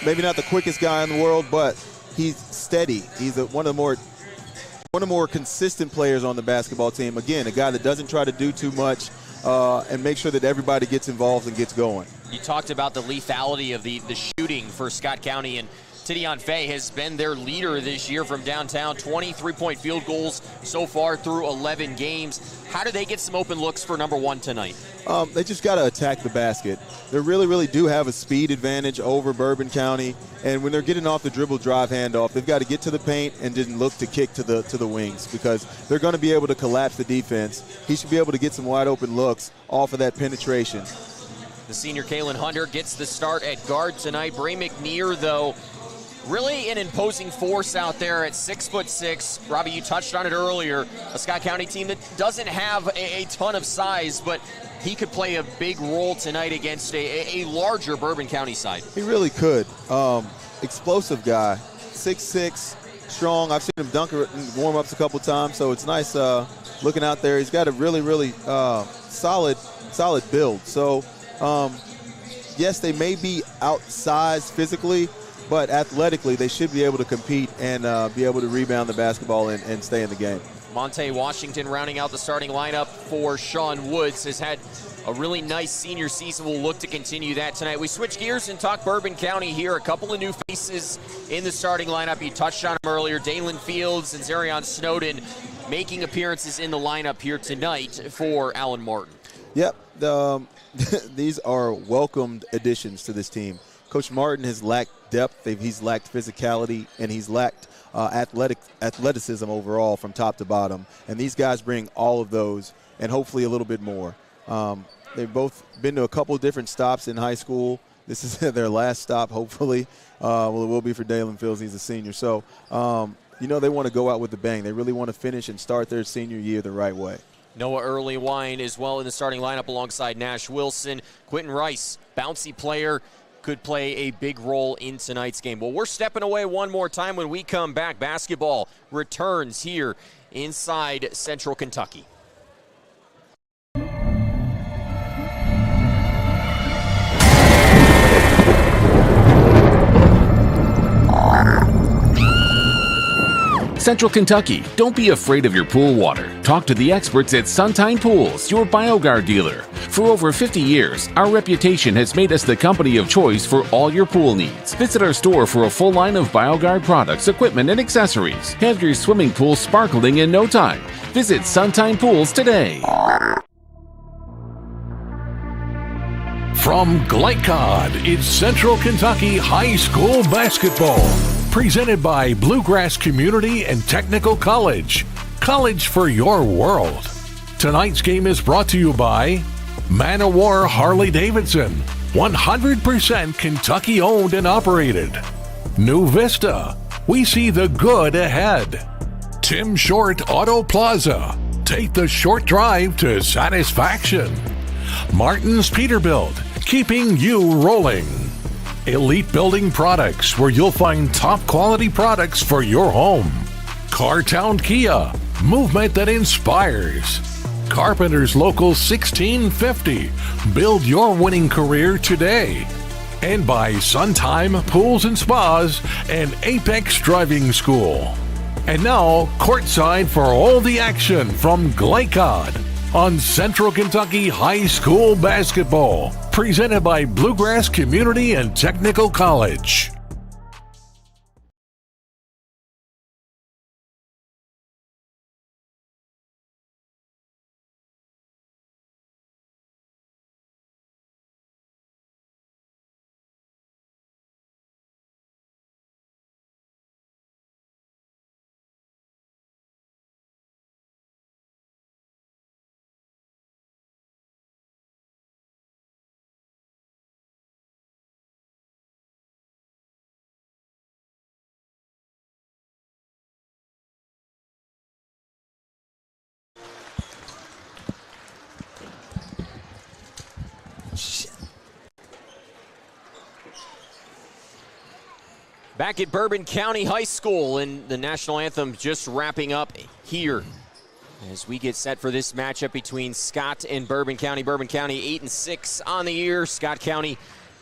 Maybe not the quickest guy in the world, but he's steady. He's one of the more consistent players on the basketball team. Again, a guy that doesn't try to do too much and make sure that everybody gets involved and gets going. You talked about the lethality of the shooting for Scott County, and Tidion Fay has been their leader this year from downtown. 23-point field goals so far through 11 games. How do they get some open looks for number one tonight? They just got to attack the basket. They really, really do have a speed advantage over Bourbon County. And when they're getting off the dribble drive handoff, they've got to get to the paint and then look to kick to the wings, because they're going to be able to collapse the defense. He should be able to get some wide open looks off of that penetration. The senior Kalen Hunter gets the start at guard tonight. Bray McNear, though, really an imposing force out there at 6'6". Robbie, you touched on it earlier. A Scott County team that doesn't have a ton of size, but he could play a big role tonight against a larger Bourbon County side. He really could. Explosive guy, 6'6", strong. I've seen him dunk in warm-ups a couple times, so it's nice looking out there. He's got a really, really solid build. So, yes, they may be outsized physically, but athletically they should be able to compete and be able to rebound the basketball and stay in the game. Monte Washington rounding out the starting lineup for Sean Woods has had a really nice senior season. We'll look to continue that tonight. We switch gears and talk Bourbon County here. A couple of new faces in the starting lineup. You touched on them earlier. Dalen Fields and Zarion Snowden making appearances in the lineup here tonight for Allen Martin. Yep. These are welcomed additions to this team. Coach Martin has lacked depth. He's lacked physicality, and he's lacked athleticism overall from top to bottom. And these guys bring all of those and hopefully a little bit more. They've both been to a couple different stops in high school. This is their last stop, hopefully. Well, it will be for Dalen Fields. He's a senior. So, they want to go out with a bang. They really want to finish and start their senior year the right way. Noah Earlywine as well in the starting lineup alongside Nash Wilson. Quentin Rice, bouncy player, could play a big role in tonight's game. Well, we're stepping away one more time. When we come back, basketball returns here inside Central Kentucky. Central Kentucky, don't be afraid of your pool water. Talk to the experts at Suntine Pools, your BioGuard dealer. For over 50 years, our reputation has made us the company of choice for all your pool needs. Visit our store for a full line of BioGuard products, equipment, and accessories. Have your swimming pool sparkling in no time. Visit Suntine Pools today. From Glycod, it's Central Kentucky High School basketball. Presented by Bluegrass Community and Technical College. College for your world. Tonight's game is brought to you by Man O' War Harley-Davidson. 100% Kentucky owned and operated. New Vista. We see the good ahead. Tim Short Auto Plaza. Take the short drive to satisfaction. Martin's Peterbilt. Keeping you rolling. Elite Building Products, where you'll find top quality products for your home. Cartown Kia, movement that inspires. Carpenter's Local 1650, build your winning career today. And by Suntime Pools and Spas and Apex Driving School. And now, courtside for all the action from Glycod on Central Kentucky High School basketball. Presented by Bluegrass Community and Technical College. Back at Bourbon County High School, and the national anthem just wrapping up here as we get set for this matchup between Scott and Bourbon County. Bourbon County 8-6 on the year. Scott County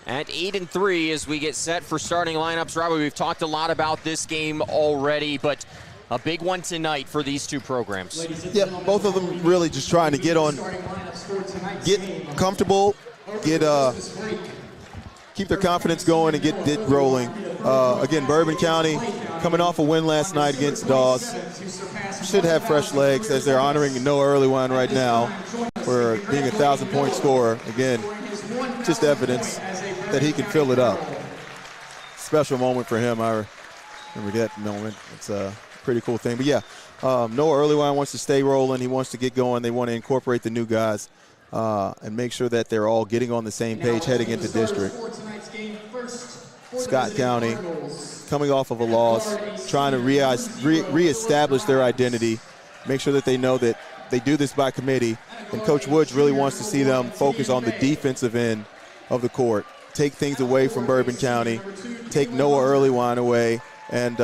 at 8-3 as we get set for starting lineups. Robbie, we've talked a lot about this game already, but a big one tonight for these two programs. Yeah, both of them really just trying to get comfortable, keep their confidence going and get it rolling. Again, Bourbon County coming off a win last night against Dawes. Should have fresh legs as they're honoring Noah Earlywine right now for being a 1,000-point scorer. Again, just evidence that he can fill it up. Special moment for him. I remember that moment. It's a pretty cool thing. But yeah, Noah Earlywine wants to stay rolling. He wants to get going. They want to incorporate the new guys and make sure that they're all getting on the same page heading into district. Scott County coming off of a loss, trying to reestablish their identity, make sure that they know that they do this by committee. And Coach Woods really wants to see them focus on the defensive end of the court, take things away from Bourbon County, take Noah Earlywine away, and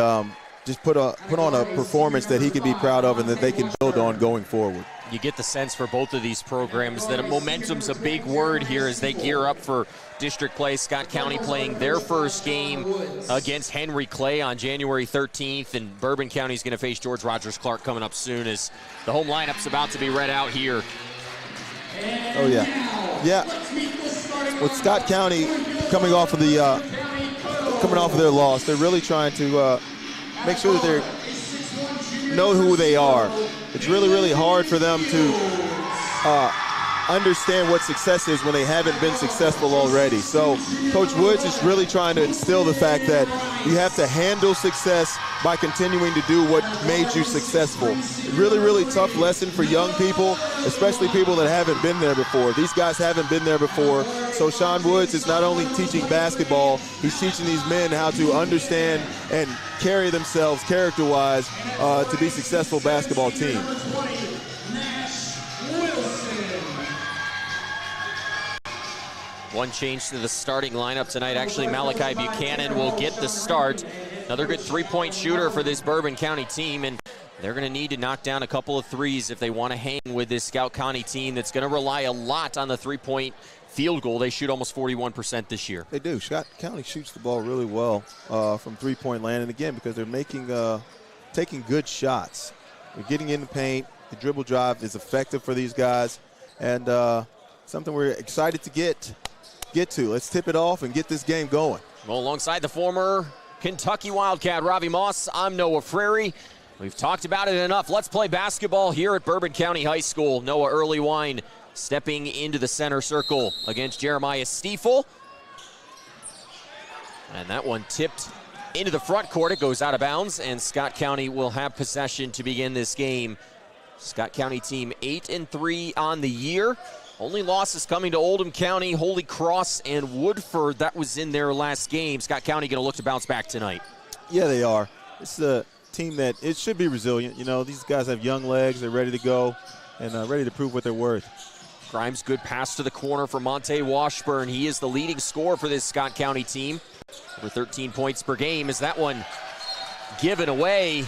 just put on a performance that he can be proud of and that they can build on going forward. You get the sense for both of these programs that momentum's a big word here as they gear up for district play. Scott County playing their first game against Henry Clay on January 13th, and Bourbon County's going to face George Rogers Clark coming up soon as the home lineup's about to be read out here. Oh, yeah. Yeah. With Scott County coming off of their loss, they're really trying to make sure that they know who they are. It's really, really hard for them to understand what success is when they haven't been successful already. So Coach Woods is really trying to instill the fact that you have to handle success by continuing to do what made you successful. Really, really tough lesson for young people, especially people that haven't been there before. These guys haven't been there before. So Sean Woods is not only teaching basketball, he's teaching these men how to understand and carry themselves character-wise to be successful basketball teams. One change to the starting lineup tonight. Actually, Malachi Buchanan will get the start. Another good three-point shooter for this Bourbon County team, and they're going to need to knock down a couple of threes if they want to hang with this Scout County team that's going to rely a lot on the three-point field goal. They shoot almost 41% this year. They do. Scott County shoots the ball really well from three-point land, and again, because they're taking good shots. They're getting in the paint. The dribble drive is effective for these guys, and something we're excited to get to. Let's tip it off and get this game going. Well, alongside the former Kentucky Wildcat, Ravi Moss, I'm Noah Frary. We've talked about it enough. Let's play basketball here at Bourbon County High School. Noah Earlywine stepping into the center circle against Jeremiah Stiefel. And that one tipped into the front court. It goes out of bounds, and Scott County will have possession to begin this game. Scott County team 8-3 on the year. Only losses coming to Oldham County, Holy Cross, and Woodford. That was in their last game. Scott County going to look to bounce back tonight. Yeah, they are. It's a team that it should be resilient. You know, these guys have young legs. They're ready to go and ready to prove what they're worth. Grimes, good pass to the corner for Monte Washburn. He is the leading scorer for this Scott County team. Over 13 points per game. Is that one given away?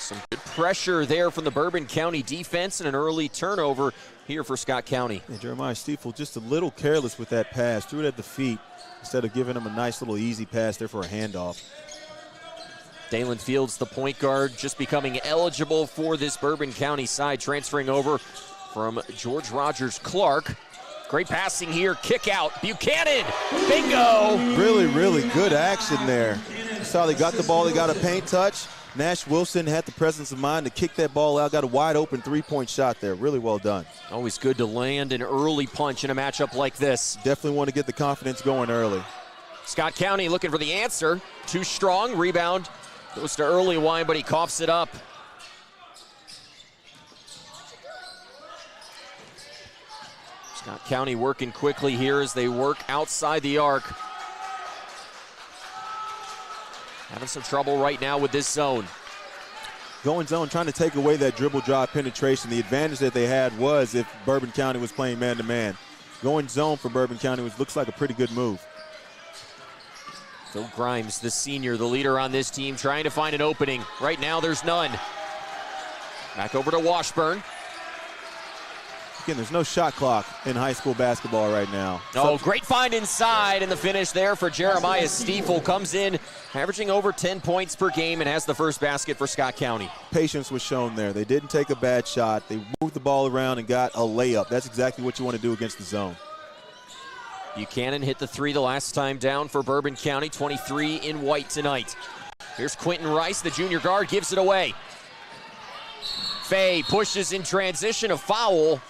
Some good pressure there from the Bourbon County defense and an early turnover here for Scott County. Yeah, Jeremiah Stiefel just a little careless with that pass. Threw it at the feet instead of giving him a nice little easy pass there for a handoff. Dalen Fields, the point guard, just becoming eligible for this Bourbon County side, transferring over from George Rogers Clark. Great passing here, kick out, Buchanan, bingo! Really, really good action there. You saw they got the ball, they got a paint touch. Nash Wilson had the presence of mind to kick that ball out, got a wide open three-point shot there. Really well done. Always good to land an early punch in a matchup like this. Definitely want to get the confidence going early. Scott County looking for the answer. Too strong, rebound goes to Earlywine, but he coughs it up. Scott County working quickly here as they work outside the arc. Having some trouble right now with this zone. Going zone, trying to take away that dribble drive penetration. The advantage that they had was if Bourbon County was playing man-to-man. Going zone for Bourbon County looks like a pretty good move. Phil Grimes, the senior, the leader on this team, trying to find an opening. Right now, there's none. Back over to Washburn. Again, there's no shot clock in high school basketball right now. Oh, great find inside, and the finish there for Jeremiah Stiefel. Comes in averaging over 10 points per game and has the first basket for Scott County. Patience was shown there. They didn't take a bad shot. They moved the ball around and got a layup. That's exactly what you want to do against the zone. Buchanan hit the three the last time down for Bourbon County, 23 in white tonight. Here's Quentin Rice, the junior guard, gives it away. Fay pushes in transition, a foul.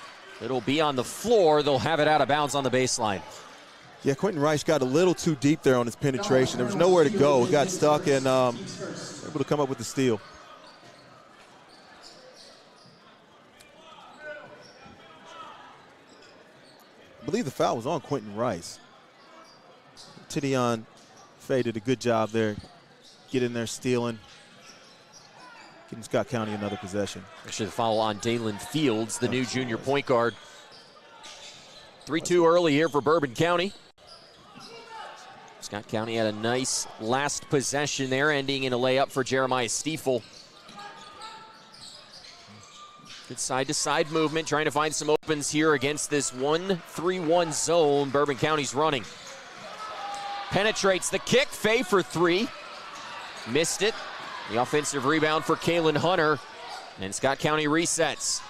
It'll be on the floor. They'll have it out of bounds on the baseline. Yeah, Quentin Rice got a little too deep there on his penetration. There was nowhere to go. He got stuck and able to come up with the steal. I believe the foul was on Quentin Rice. Tidion Fay did a good job there. Get in there stealing. Getting Scott County another possession. Actually, the foul on Dalen Fields, the new junior point guard. 3-2 early here for Bourbon County. Scott County had a nice last possession there, ending in a layup for Jeremiah Stiefel. Good side-to-side movement, trying to find some opens here against this 1-3-1 zone Bourbon County's running. Penetrates the kick, Fay for three. Missed it. The offensive rebound for Kalen Hunter. And Scott County resets.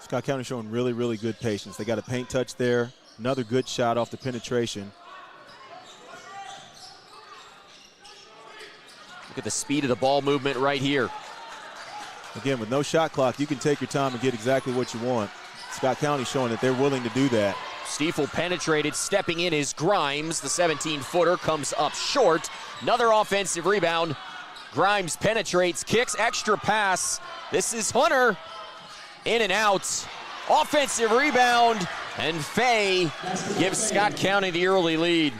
Scott County showing really, really good patience. They got a paint touch there. Another good shot off the penetration. Look at the speed of the ball movement right here. Again, with no shot clock, you can take your time and get exactly what you want. Scott County showing that they're willing to do that. Stiefel penetrated, stepping in is Grimes. The 17-footer comes up short. Another offensive rebound. Grimes penetrates, kicks, extra pass. This is Hunter. In and out. Offensive rebound, and Fay gives Scott County the early lead.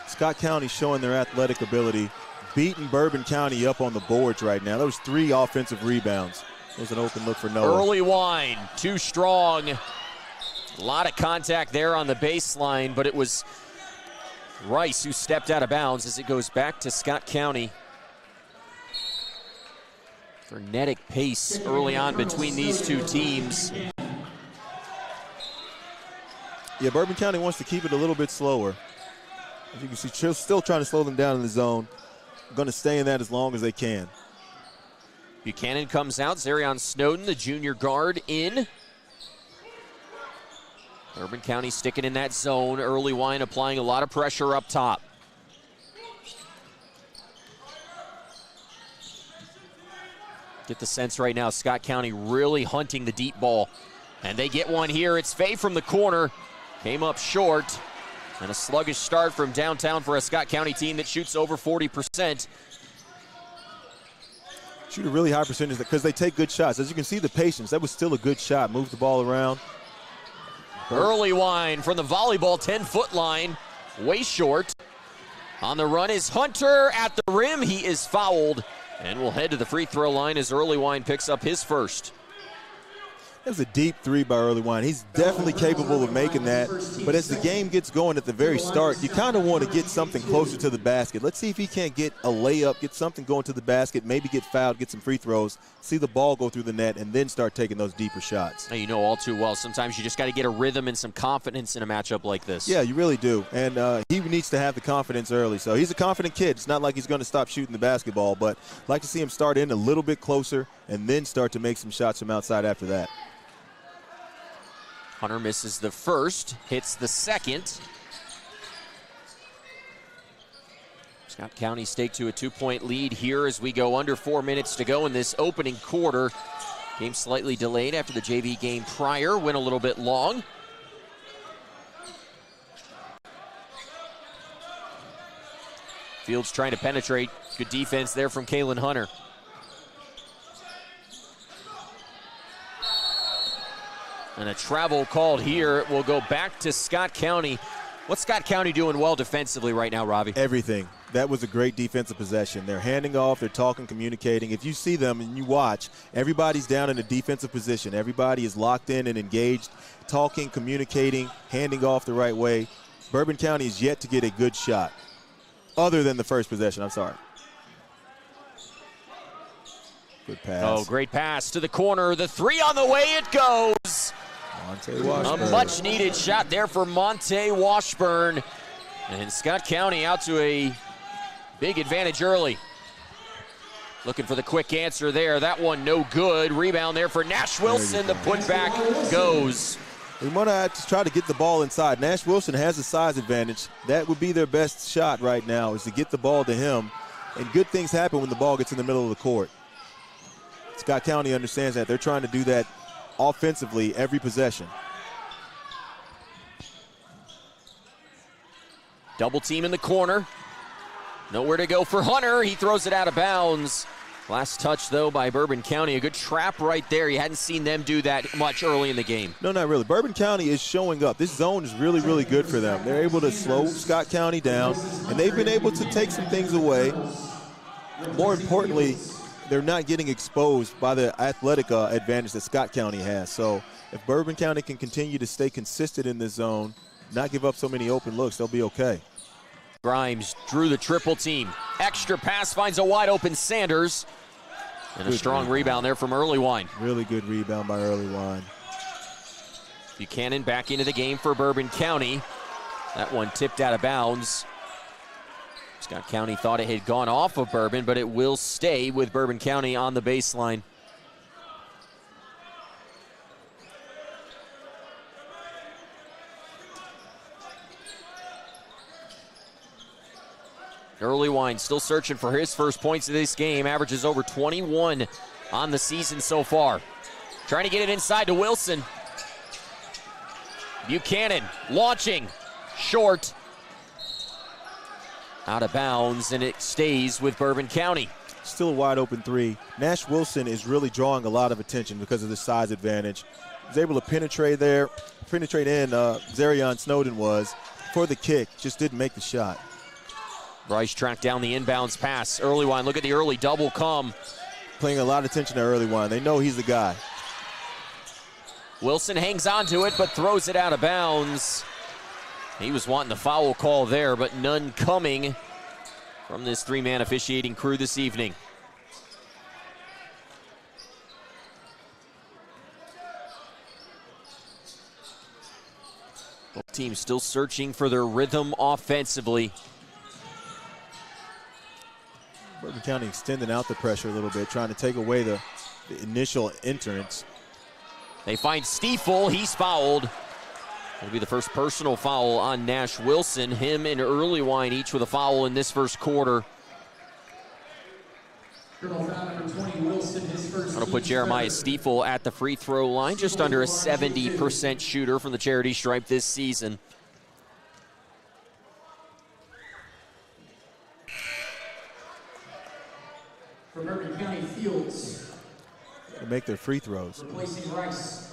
Scott County showing their athletic ability, beating Bourbon County up on the boards right now. Those 3 offensive rebounds. There's an open look for Noah. Early wine, too strong. A lot of contact there on the baseline, but it was Rice who stepped out of bounds as it goes back to Scott County. Frenetic pace early on between these two teams. Yeah, Bourbon County wants to keep it a little bit slower. As you can see, still trying to slow them down in the zone. Going to stay in that as long as they can. Buchanan comes out. Zarion Snowden, the junior guard, in. Bourbon County sticking in that zone. Early wine applying a lot of pressure up top. Get the sense right now, Scott County really hunting the deep ball. And they get one here. It's Fay from the corner. Came up short. And a sluggish start from downtown for a Scott County team that shoots over 40%. Shoot a really high percentage because they take good shots. As you can see, the patience. That was still a good shot. Move the ball around. Early wine from the volleyball 10-foot line. Way short. On the run is Hunter at the rim. He is fouled. And we'll head to the free throw line as Early Wine picks up his first. That was a deep 3 by Early Wine. He's definitely capable of making that. But as the game gets going at the very start, you kind of want to get something closer to the basket. Let's see if he can't get a layup, get something going to the basket, maybe get fouled, get some free throws, see the ball go through the net, and then start taking those deeper shots. You know all too well, sometimes you just got to get a rhythm and some confidence in a matchup like this. Yeah, you really do. And he needs to have the confidence early. So he's a confident kid. It's not like he's going to stop shooting the basketball, but I'd like to see him start in a little bit closer and then start to make some shots from outside after that. Hunter misses the first, hits the second. Scott County staked to a 2-point lead here as we go under 4 minutes to go in this opening quarter. Game slightly delayed after the JV game prior, went a little bit long. Fields trying to penetrate. Good defense there from Kalen Hunter. And a travel called here. It will go back to Scott County. What's Scott County doing well defensively right now, Robbie? Everything. That was a great defensive possession. They're handing off, they're talking, communicating. If you see them and you watch, everybody's down in a defensive position. Everybody is locked in and engaged, talking, communicating, handing off the right way. Bourbon County is yet to get a good shot, other than the first possession. I'm sorry. Good pass. Oh, great pass to the corner. The 3 on the way, it goes. A much-needed shot there for Monte Washburn. And Scott County out to a big advantage early. Looking for the quick answer there. That one no good. Rebound there for Nash Wilson. The putback goes. We want to try to get the ball inside. Nash Wilson has a size advantage. That would be their best shot right now, is to get the ball to him. And good things happen when the ball gets in the middle of the court. Scott County understands that. They're trying to do that offensively every possession. Double team in the corner. Nowhere to go for Hunter. He throws it out of bounds. Last touch, though, by Bourbon County. A good trap right there. You hadn't seen them do that much early in the game. No, not really. Bourbon County is showing up. This zone is really, really good for them. They're able to slow Scott County down, and they've been able to take some things away. More importantly, they're not getting exposed by the athletic advantage that Scott County has. So if Bourbon County can continue to stay consistent in this zone, not give up so many open looks, they'll be okay. Grimes drew the triple team. Extra pass finds a wide open Sanders. And a strong rebound there from Earlywine. Really good rebound by Earlywine. Buchanan back into the game for Bourbon County. That one tipped out of bounds. Scott County thought it had gone off of Bourbon, but it will stay with Bourbon County on the baseline. Earlywine still searching for his first points of this game. Averages over 21 on the season so far. Trying to get it inside to Wilson. Buchanan launching. Short. Out of bounds, and it stays with Bourbon County. Still a wide open three. Nash Wilson is really drawing a lot of attention because of the size advantage. Was able to penetrate in. Zarion Snowden was for the kick, just didn't make the shot. Bryce tracked down the inbounds pass. Earlywine, look at the early double come. Paying a lot of attention to Earlywine. They know he's the guy. Wilson hangs on to it, but throws it out of bounds. He was wanting the foul call there, but none coming from this three-man officiating crew this evening. Both teams still searching for their rhythm offensively. Bourbon County extending out the pressure a little bit, trying to take away the initial entrance. They find Stiefel, he's fouled. It'll be the first personal foul on Nash Wilson. Him and Earlywine each with a foul in this first quarter. That'll put Jeremiah Stiefel at the free throw line, just under a 70% shooter from the charity stripe this season. For Bourbon County, Fields. To make their free throws. Replacing Rice.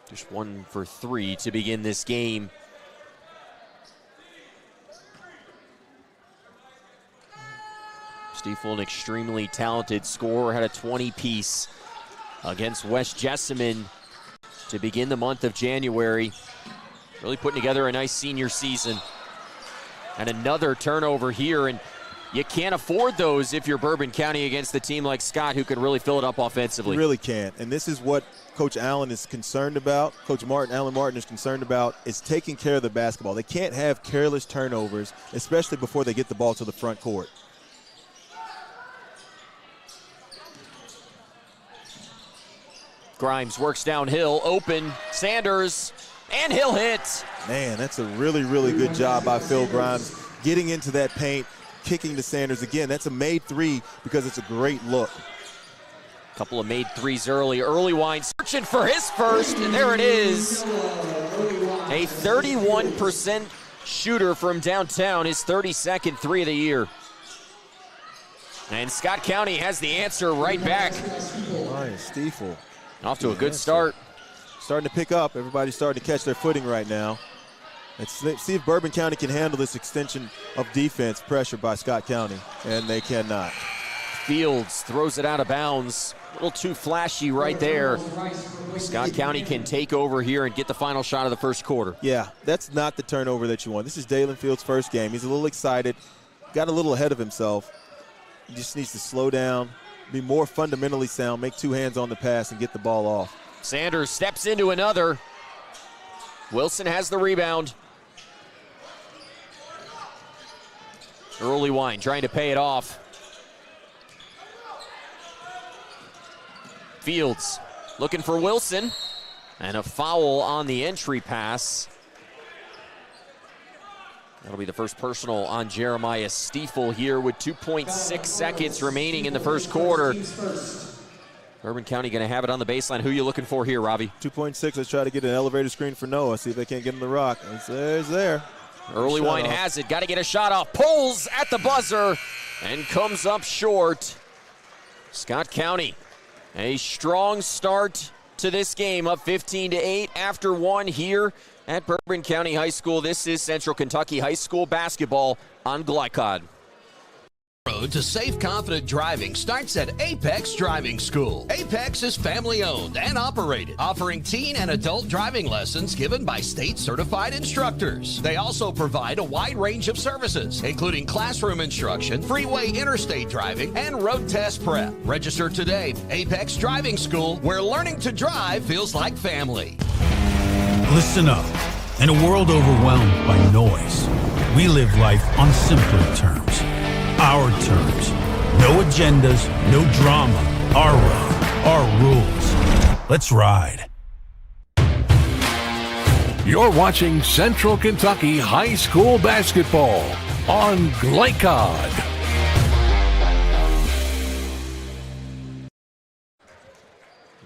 Just 1 for 3 to begin this game. Stiefel, an extremely talented scorer, had a 20-piece against West Jessamine to begin the month of January. Really putting together a nice senior season. And another turnover here, and you can't afford those if you're Bourbon County against a team like Scott who can really fill it up offensively. You really can't, and this is what Coach Allen is concerned about. Coach Allen Martin is concerned about is taking care of the basketball. They can't have careless turnovers, especially before they get the ball to the front court. Grimes works downhill, open, Sanders, and he'll hit. Man, that's a really, really good job by Phil Grimes getting into that paint, kicking to Sanders. Again, that's a made three because it's a great look. Couple of made threes early. Earlywine searching for his first, and there it is. A 31% shooter from downtown, his 32nd three of the year. And Scott County has the answer right back. Ryan Stiefel. Off to a good start. Starting to pick up. Everybody's starting to catch their footing right now. Let's see if Bourbon County can handle this extension of defense pressure by Scott County, and they cannot. Fields throws it out of bounds. A little too flashy right there. Scott County can take over here and get the final shot of the first quarter. Yeah, that's not the turnover that you want. This is Dalen Fields' first game. He's a little excited, got a little ahead of himself. He just needs to slow down, be more fundamentally sound, make two hands on the pass, and get the ball off. Sanders steps into another. Wilson has the rebound. Earlywine trying to pay it off. Fields looking for Wilson, and a foul on the entry pass. That'll be the first personal on Jeremiah Stiefel here with 2.6 seconds remaining in the first quarter. Bourbon County going to have it on the baseline. Who are you looking for here, Robbie? 2.6. Let's try to get an elevator screen for Noah. See if they can't get him the rock. There's there. Earlywine has it. Got to get a shot off. Pulls at the buzzer and comes up short. Scott County, a strong start to this game, up 15-8 after one here at Bourbon County High School. This is Central Kentucky High School basketball on Glycod. Road to safe, confident driving starts at Apex Driving School. Apex is family-owned and operated, offering teen and adult driving lessons given by state-certified instructors. They also provide a wide range of services, including classroom instruction, freeway interstate driving, and road test prep. Register today. Apex Driving School, where learning to drive feels like family. Listen up. In a world overwhelmed by noise, we live life on simpler terms. Our terms. No agendas, no drama. Our road, our rules. Let's ride. You're watching Central Kentucky High School basketball on Glycod.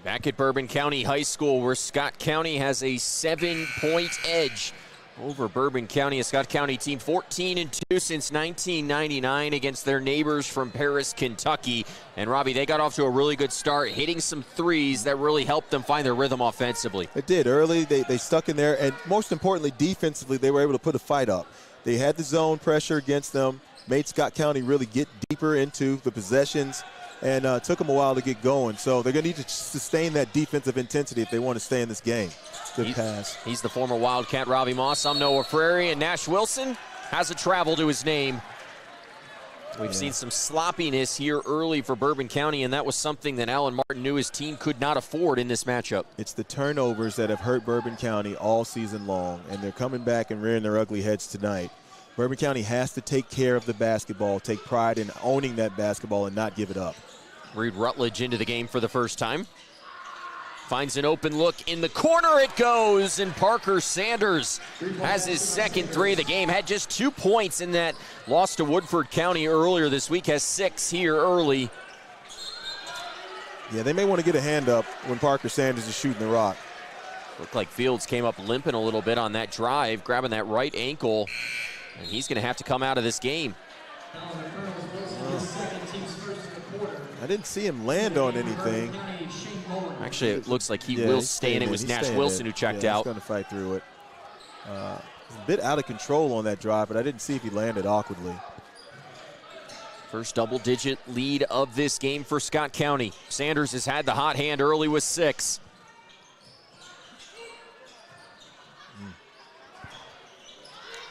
Back at Bourbon County High School, where Scott County has a 7-point edge over Bourbon County. A Scott County team 14-2 since 1999 against their neighbors from Paris, Kentucky. And Robbie, they got off to a really good start, hitting some threes that really helped them find their rhythm offensively. It did. Early, they stuck in there, and most importantly, defensively, they were able to put a fight up. They had the zone pressure against them, made Scott County really get deeper into the possessions, and took them a while to get going. So they're going to need to sustain that defensive intensity if they want to stay in this game. Good pass. He's the former Wildcat Robbie Moss. I'm Noah Frary, and Nash Wilson has a travel to his name. We've seen some sloppiness here early for Bourbon County, and that was something that Alan Martin knew his team could not afford in this matchup. It's the turnovers that have hurt Bourbon County all season long, and they're coming back and rearing their ugly heads tonight. Bourbon County has to take care of the basketball, take pride in owning that basketball, and not give it up. Reed Rutledge into the game for the first time. Finds an open look in the corner, it goes, and Parker Sanders has his second three of the game. Had just 2 points in that loss to Woodford County earlier this week, has 6 here early. Yeah, they may want to get a hand up when Parker Sanders is shooting the rock. Looked like Fields came up limping a little bit on that drive, grabbing that right ankle, and he's going to have to come out of this game. I didn't see him land on anything. Actually, it looks like he will stay in. It was Nash Wilson who checked out. He's going to fight through it. He's a bit out of control on that drive, but I didn't see if he landed awkwardly. First double-digit lead of this game for Scott County. Sanders has had the hot hand early with 6.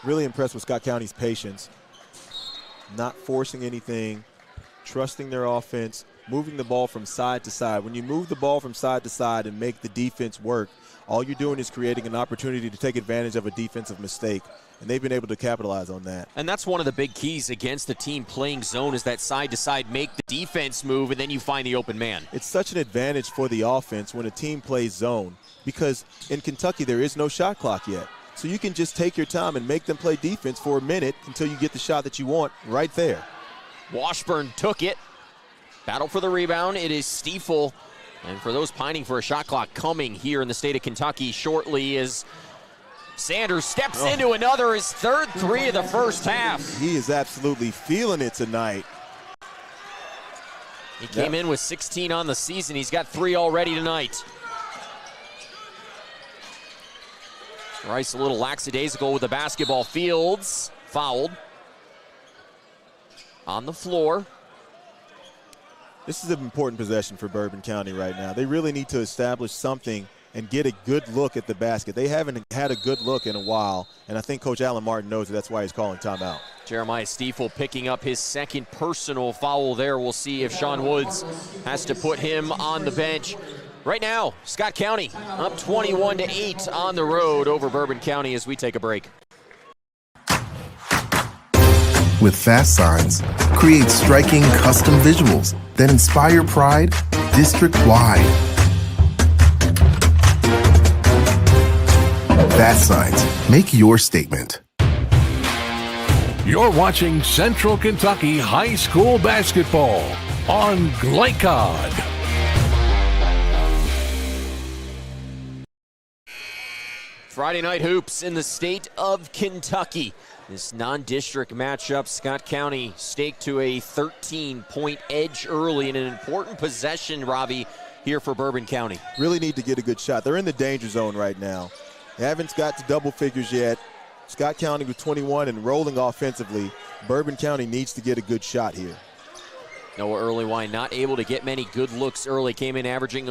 Really impressed with Scott County's patience. Not forcing anything, trusting their offense, moving the ball from side to side. When you move the ball from side to side and make the defense work, all you're doing is creating an opportunity to take advantage of a defensive mistake, and they've been able to capitalize on that. And that's one of the big keys against the team playing zone is that side-to-side, make the defense move, and then you find the open man. It's such an advantage for the offense when a team plays zone because in Kentucky there is no shot clock yet. So you can just take your time and make them play defense for a minute until you get the shot that you want right there. Washburn took it. Battle for the rebound. It is Stiefel. And for those pining for a shot clock coming here in the state of Kentucky shortly as Sanders steps into another, his third three of the first half. He is absolutely feeling it tonight. He came in with 16 on the season. He's got 3 already tonight. Rice a little lackadaisical with the basketball. Fields fouled on the floor. This is an important possession for Bourbon County right now. They really need to establish something and get a good look at the basket. They haven't had a good look in a while, and I think Coach Alan Martin knows that's why he's calling timeout. Jeremiah Stiefel picking up his second personal foul there. We'll see if Sean Woods has to put him on the bench. Right now, Scott County up 21-8 on the road over Bourbon County as we take a break. With Fast Signs, create striking custom visuals that inspire pride district-wide. Fast Signs, make your statement. You're watching Central Kentucky High School basketball on Glycod. Friday night hoops in the state of Kentucky. This non-district matchup, Scott County staked to a 13-point edge early in an important possession, Robbie, here for Bourbon County. Really need to get a good shot. They're in the danger zone right now. They haven't got to double figures yet. Scott County with 21 and rolling offensively. Bourbon County needs to get a good shot here. Noah Earlywine not able to get many good looks early. Came in averaging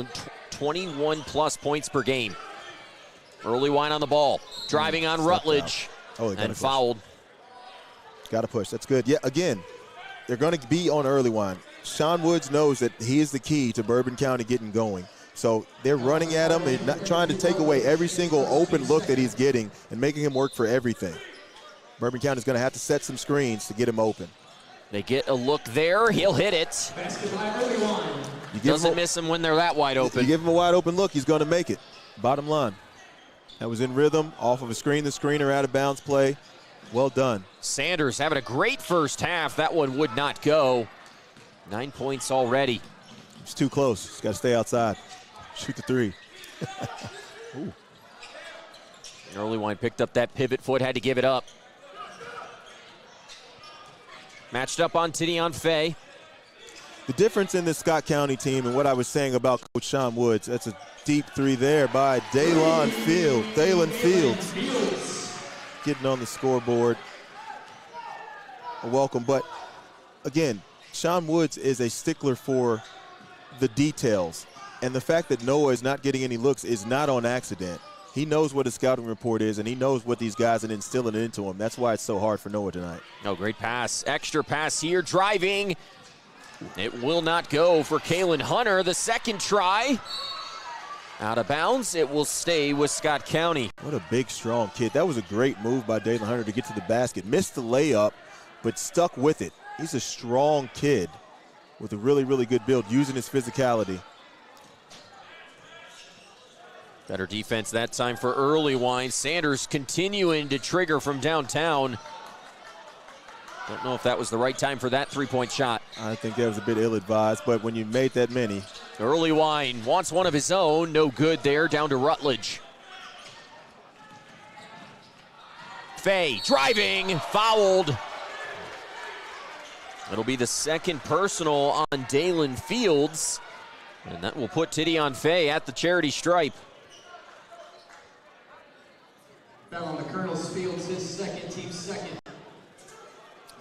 21-plus points per game. Earlywine on the ball. Driving on Rutledge. And fouled. Got to push. That's good. Yeah, again, they're going to be on Earlywine. Sean Woods knows that he is the key to Bourbon County getting going. So they're running at him. They're not trying to take away every single open look that he's getting and making him work for everything. Bourbon County's going to have to set some screens to get him open. They get a look there. He'll hit it. Doesn't miss him when they're that wide open. You give him a wide open look, he's going to make it. Bottom line. That was in rhythm, off of a screen, the screener, out of bounds play. Well done. Sanders having a great first half. That one would not go. 9 points already. It's too close. He's got to stay outside. Shoot the three. Ooh. Earlywine picked up that pivot foot, had to give it up. Matched up on Tidion Fay. The difference in this Scott County team and what I was saying about Coach Sean Woods, that's a deep three there by Dalen Fields. Getting on the scoreboard. A welcome, but again, Sean Woods is a stickler for the details. And the fact that Noah is not getting any looks is not on accident. He knows what his scouting report is, and he knows what these guys are instilling into him. That's why it's so hard for Noah tonight. Oh, great pass. Extra pass here, driving. It will not go for Kalen Hunter. The second try. Out of bounds. It will stay with Scott County. What a big, strong kid. That was a great move by Dalen Hunter to get to the basket. Missed the layup, but stuck with it. He's a strong kid with a really, really good build, using his physicality. Better defense that time for Earlywine. Sanders continuing to trigger from downtown. Don't know if that was the right time for that three-point shot. I think that was a bit ill-advised, but when you made that many. Earlywine wants one of his own. No good there, down to Rutledge. Fay driving, fouled. It'll be the second personal on Dalen Fields, and that will put Tidion Fay at the charity stripe. Foul on the Colonel's Fields, his second, team second.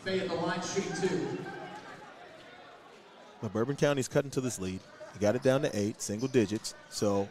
Fay at the line, shooting two. Well, Bourbon County's cutting to this lead. They got it down to 8, single digits, so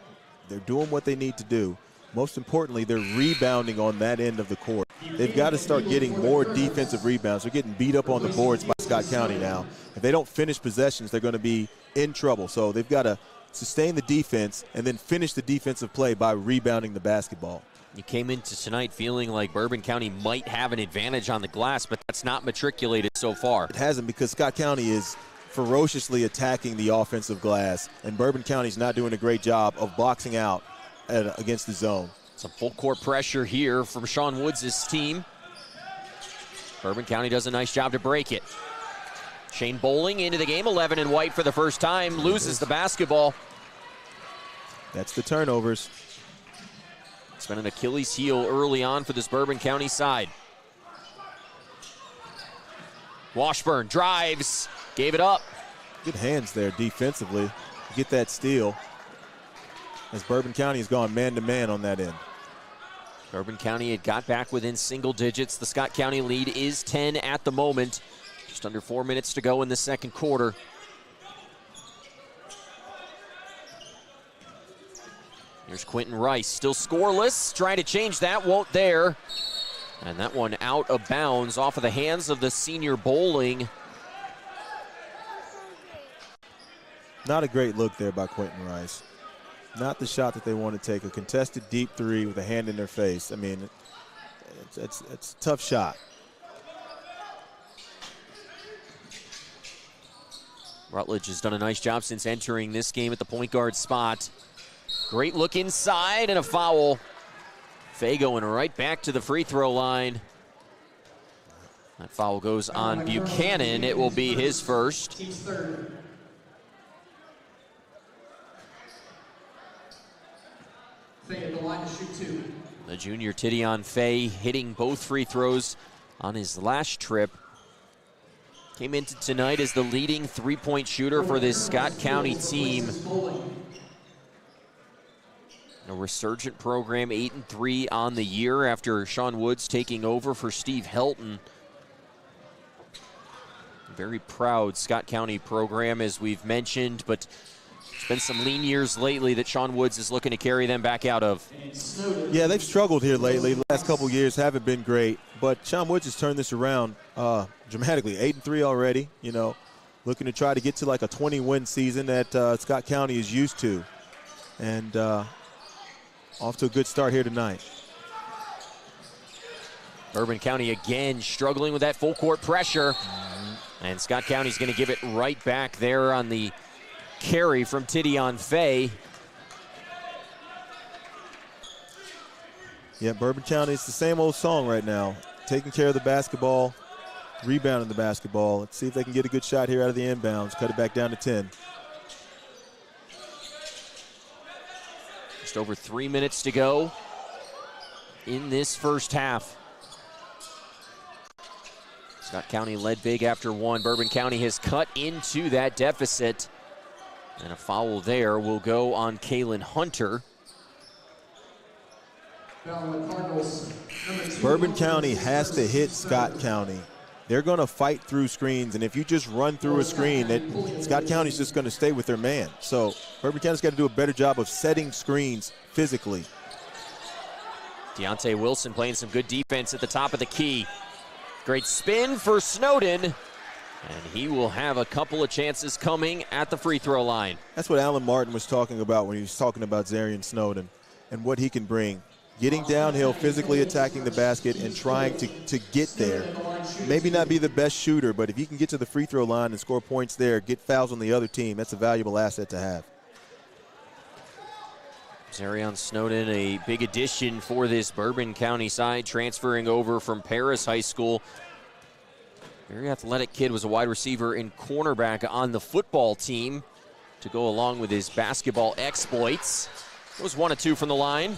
they're doing what they need to do. Most importantly, they're rebounding on that end of the court. They've got to start getting more defensive rebounds. They're getting beat up on the boards by Scott County now. If they don't finish possessions, they're going to be in trouble. So they've got to sustain the defense and then finish the defensive play by rebounding the basketball. You came into tonight feeling like Bourbon County might have an advantage on the glass, but that's not matriculated so far. It hasn't, because Scott County is ferociously attacking the offensive glass, and Bourbon County's not doing a great job of boxing out against the zone. Some full court pressure here from Sean Woods' team. Bourbon County does a nice job to break it. Shane Bowling into the game, 11 in white for the first time, loses the basketball. That's the turnovers. It's been an Achilles heel early on for this Bourbon County side. Washburn drives, gave it up. Good hands there defensively. Get that steal, as Bourbon County has gone man-to-man on that end. Bourbon County had got back within single digits. The Scott County lead is 10 at the moment. Just under 4 minutes to go in the second quarter. Here's Quentin Rice, still scoreless, trying to change that, won't there. And that one out of bounds off of the hands of the senior Bowling. Not a great look there by Quentin Rice. Not the shot that they want to take, a contested deep three with a hand in their face. I mean, it's a tough shot. Rutledge has done a nice job since entering this game at the point guard spot. Great look inside and a foul. Fay going right back to the free throw line. That foul goes on Buchanan. It will be his first. Team's third. Fay at the line to shoot two. The junior Tidion Fay hitting both free throws on his last trip. Came into tonight as the leading three-point shooter for this Scott County team. A resurgent program, 8-3 on the year after Sean Woods taking over for Steve Helton. Very proud Scott County program, as we've mentioned, but it's been some lean years lately that Sean Woods is looking to carry them back out of. Yeah, they've struggled here lately. The last couple years haven't been great, but Sean Woods has turned this around dramatically. 8-3 already, you know, looking to try to get to like a 20-win season that Scott County is used to. And off to a good start here tonight. Bourbon County again struggling with that full court pressure. And Scott County's going to give it right back there on the carry from Tidion Fay. Yeah, Bourbon County, it's the same old song right now. Taking care of the basketball, rebounding the basketball. Let's see if they can get a good shot here out of the inbounds. Cut it back down to 10. Just over 3 minutes to go in this first half. Scott County led big after one. Bourbon County has cut into that deficit. And a foul there will go on Kalen Hunter. Bourbon County has to hit Scott County. They're going to fight through screens, and if you just run through a screen, Scott County's just going to stay with their man. So Bourbon County's got to do a better job of setting screens physically. Deontay Wilson playing some good defense at the top of the key. Great spin for Snowden, and he will have a couple of chances coming at the free throw line. That's what Alan Martin was talking about when he was talking about Zarian Snowden and what he can bring. Getting downhill, physically attacking the basket, and trying to get there. Maybe not be the best shooter, but if you can get to the free throw line and score points there, get fouls on the other team, that's a valuable asset to have. Zarian Snowden, a big addition for this Bourbon County side, transferring over from Paris High School. Very athletic kid, was a wide receiver and cornerback on the football team to go along with his basketball exploits. It was 1 of 2 from the line.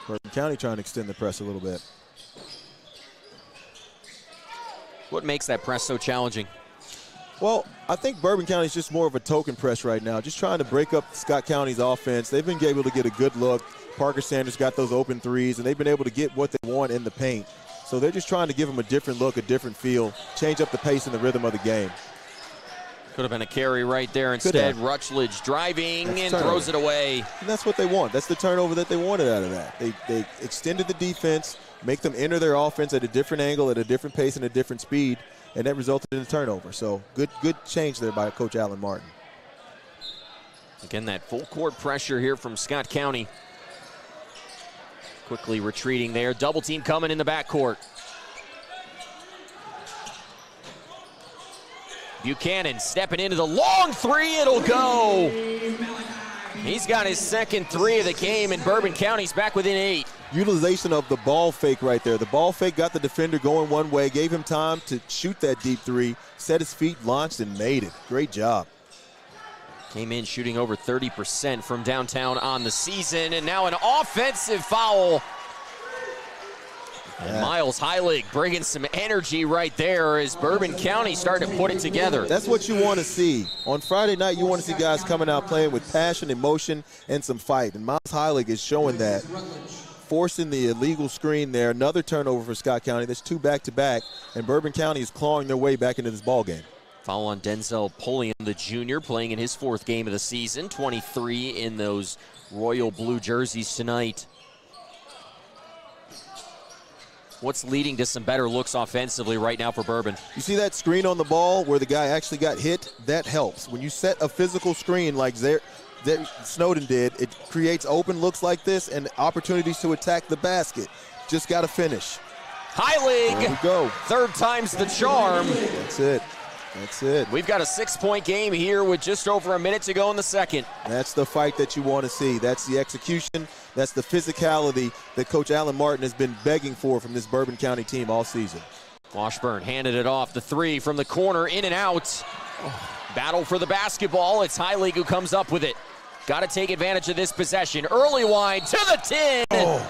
Bourbon County trying to extend the press a little bit. What makes that press so challenging? Well, I think Bourbon County is just more of a token press right now, just trying to break up Scott County's offense. They've been able to get a good look. Parker Sanders got those open threes, and they've been able to get what they want in the paint. So they're just trying to give them a different look, a different feel, change up the pace and the rhythm of the game. Could have been a carry right there. Instead, Rutledge driving and throws it away. And that's what they want. That's the turnover that they wanted out of that. They extended the defense, make them enter their offense at a different angle, at a different pace, and a different speed, and that resulted in a turnover. So good change there by Coach Alan Martin. Again, that full court pressure here from Scott County. Quickly retreating there. Double team coming in the backcourt. Buchanan stepping into the long three. It'll go. He's got his second three of the game, and Bourbon County's back within 8. Utilization of the ball fake right there. The ball fake got the defender going one way, gave him time to shoot that deep three, set his feet, launched, and made it. Great job. Came in shooting over 30% from downtown on the season, and now an offensive foul. And Miles Heilig bringing some energy right there as Bourbon County starting to put it together. That's what you want to see. On Friday night, you want to see guys coming out playing with passion, emotion, and some fight. And Miles Heilig is showing that. Forcing the illegal screen there. Another turnover for Scott County. That's 2 back-to-back. And Bourbon County is clawing their way back into this ball game. Foul on Denzel Pulliam, the junior, playing in his 4th game of the season. 23 in those royal blue jerseys tonight. What's leading to some better looks offensively right now for Bourbon? You see that screen on the ball where the guy actually got hit? That helps. When you set a physical screen like Snowden did, it creates open looks like this and opportunities to attack the basket. Just got to finish. Heilig. There we go. 3rd time's the charm. That's it. That's it. We've got a 6-point game here with just over a minute to go in the second. That's the fight that you want to see. That's the execution. That's the physicality that Coach Alan Martin has been begging for from this Bourbon County team all season. Washburn handed it off. The 3 from the corner, in and out. Battle for the basketball. It's Heilig who comes up with it. Got to take advantage of this possession. Early wide to the 10.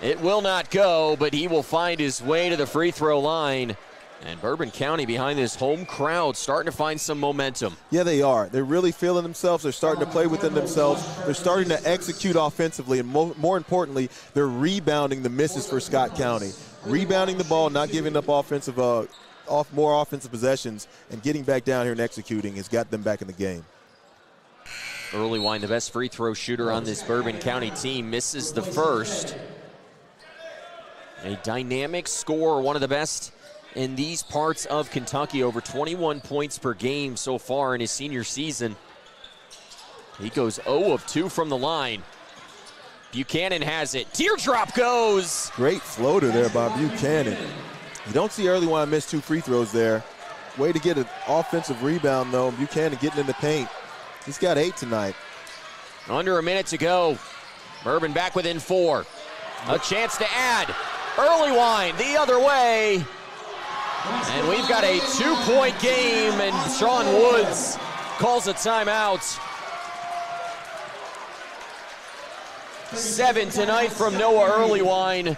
It will not go, but he will find his way to the free throw line. And Bourbon County behind this home crowd starting to find some momentum. Yeah, they are. They're really feeling themselves. They're starting to play within themselves. They're starting to execute offensively, and more importantly, they're rebounding the misses for Scott County. Rebounding the ball, not giving up more offensive possessions, and getting back down here and executing has got them back in the game. Early Wine, the best free throw shooter on this Bourbon County team, misses the first. A dynamic scorer, one of the best in these parts of Kentucky, over 21 points per game so far in his senior season. He goes 0 of 2 from the line. Buchanan has it. Teardrop goes. Great floater there by Buchanan. You don't see Early Wine miss 2 free throws there. Way to get an offensive rebound, though. Buchanan getting in the paint. He's got 8 tonight. Under a minute to go. Bourbon back within 4. A chance to add. Early Wine the other way. And we've got a 2-point game, and Sean Woods calls a timeout. 7 tonight from Noah Early Wine.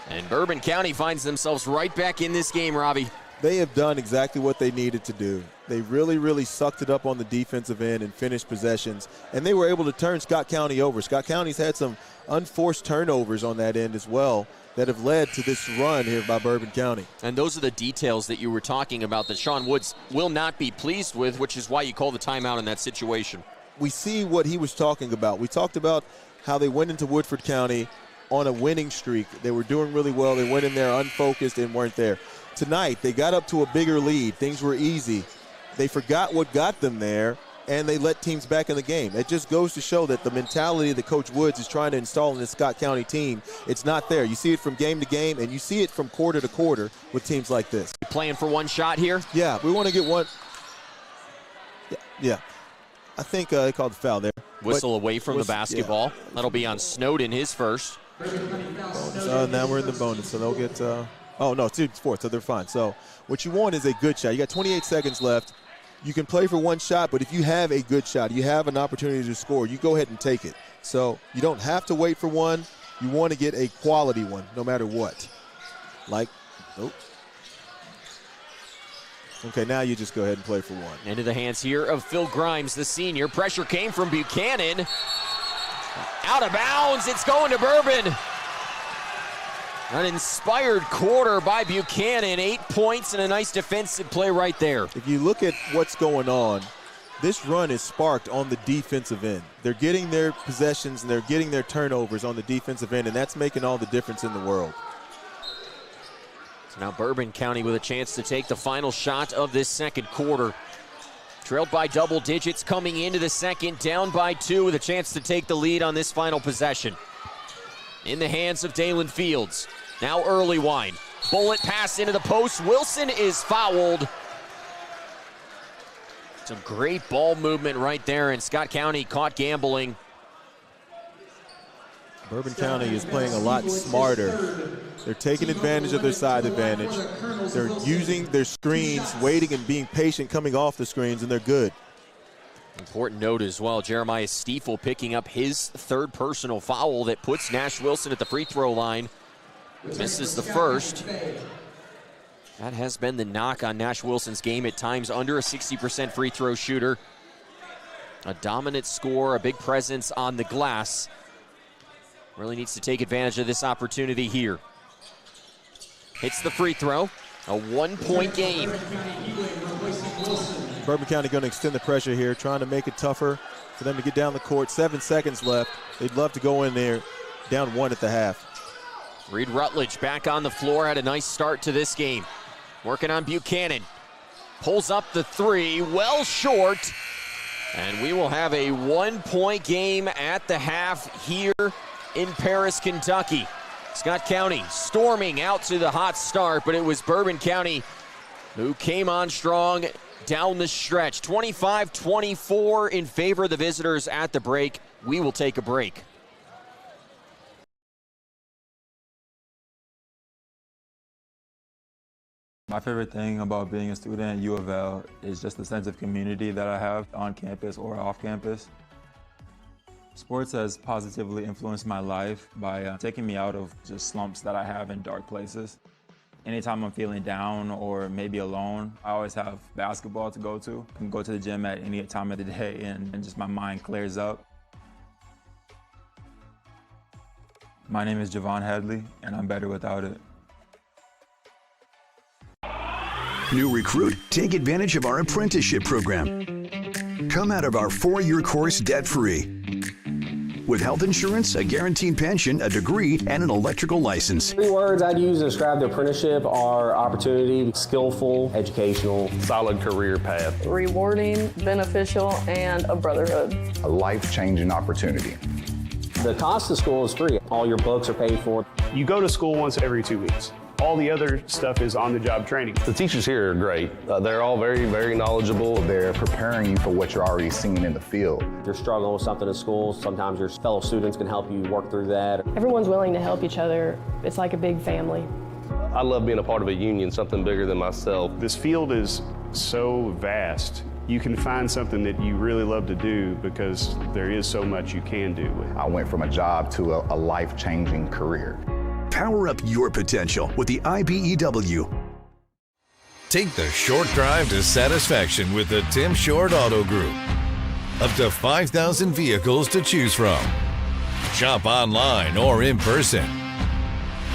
And Bourbon County finds themselves right back in this game, Robbie. They have done exactly what they needed to do. They really, really sucked it up on the defensive end and finished possessions, and they were able to turn Scott County over. Scott County's had some unforced turnovers on that end as well that have led to this run here by Bourbon County. And those are the details that you were talking about that Sean Woods will not be pleased with, which is why you call the timeout in that situation. We see what he was talking about. We talked about how they went into Woodford County on a winning streak. They were doing really well. They went in there unfocused and weren't there. Tonight, they got up to a bigger lead. Things were easy. They forgot what got them there, and they let teams back in the game. It just goes to show that the mentality that Coach Woods is trying to install in this Scott County team, it's not there. You see it from game to game, and you see it from quarter to quarter with teams like this. Playing for one shot here? Yeah, we want to get one. Yeah. I think they called the foul there. Whistle away from the basketball. Yeah. That'll be on Snowden, his first. Now we're in the bonus, so they'll get oh, no, it's 4, so they're fine. So what you want is a good shot. You got 28 seconds left. You can play for one shot, but if you have a good shot, you have an opportunity to score, you go ahead and take it. So you don't have to wait for one. You want to get a quality one no matter what. Okay, now you just go ahead and play for one. Into the hands here of Phil Grimes, the senior. Pressure came from Buchanan. Out of bounds, it's going to Bourbon. An inspired quarter by Buchanan, 8 points and a nice defensive play right there. If you look at what's going on, this run is sparked on the defensive end. They're getting their possessions and they're getting their turnovers on the defensive end, and that's making all the difference in the world. So now Bourbon County with a chance to take the final shot of this second quarter. Trailed by double digits coming into the second, down by 2 with a chance to take the lead on this final possession. In the hands of Dalen Fields. Now Early Wine. Bullet pass into the post. Wilson is fouled. Some great ball movement right there, and Scott County caught gambling. Bourbon County is playing a lot smarter. They're taking advantage of their side advantage. They're using their screens, waiting and being patient coming off the screens, and they're good. Important note as well, Jeremiah Stiefel picking up his 3rd personal foul that puts Nash Wilson at the free throw line. Misses the first. That has been the knock on Nash Wilson's game at times, under a 60% free throw shooter. A dominant scorer, a big presence on the glass. Really needs to take advantage of this opportunity here. Hits the free throw, a 1-point game. Bourbon County going to extend the pressure here, trying to make it tougher for them to get down the court. 7 seconds left. They'd love to go in there down 1 at the half. Reed Rutledge back on the floor, had a nice start to this game. Working on Buchanan. Pulls up the 3, well short. And we will have a 1-point game at the half here in Paris, Kentucky. Scott County storming out to the hot start, but it was Bourbon County who came on strong down the stretch. 25-24 in favor of the visitors at the break. We will take a break. My favorite thing about being a student at U of L is just the sense of community that I have on campus or off campus. Sports has positively influenced my life by taking me out of just slumps that I have in dark places. Anytime I'm feeling down or maybe alone, I always have basketball to go to. I can go to the gym at any time of the day and just my mind clears up. My name is Javon Hadley, and I'm better without it. New recruit, take advantage of our apprenticeship program. Come out of our 4-year course debt-free. With health insurance, a guaranteed pension, a degree, and an electrical license. 3 words I'd use to describe the apprenticeship are opportunity, skillful, educational, solid career path, rewarding, beneficial, and a brotherhood. A life-changing opportunity. The cost of school is free. All your books are paid for. You go to school once every 2 weeks. All the other stuff is on-the-job training. The teachers here are great. They're all very, very knowledgeable. They're preparing you for what you're already seeing in the field. If you're struggling with something in school, sometimes your fellow students can help you work through that. Everyone's willing to help each other. It's like a big family. I love being a part of a union, something bigger than myself. This field is so vast. You can find something that you really love to do because there is so much you can do. I went from a job to a life-changing career. Power up your potential with the IBEW. Take the short drive to satisfaction with the Tim Short Auto Group. Up to 5,000 vehicles to choose from. Shop online or in person.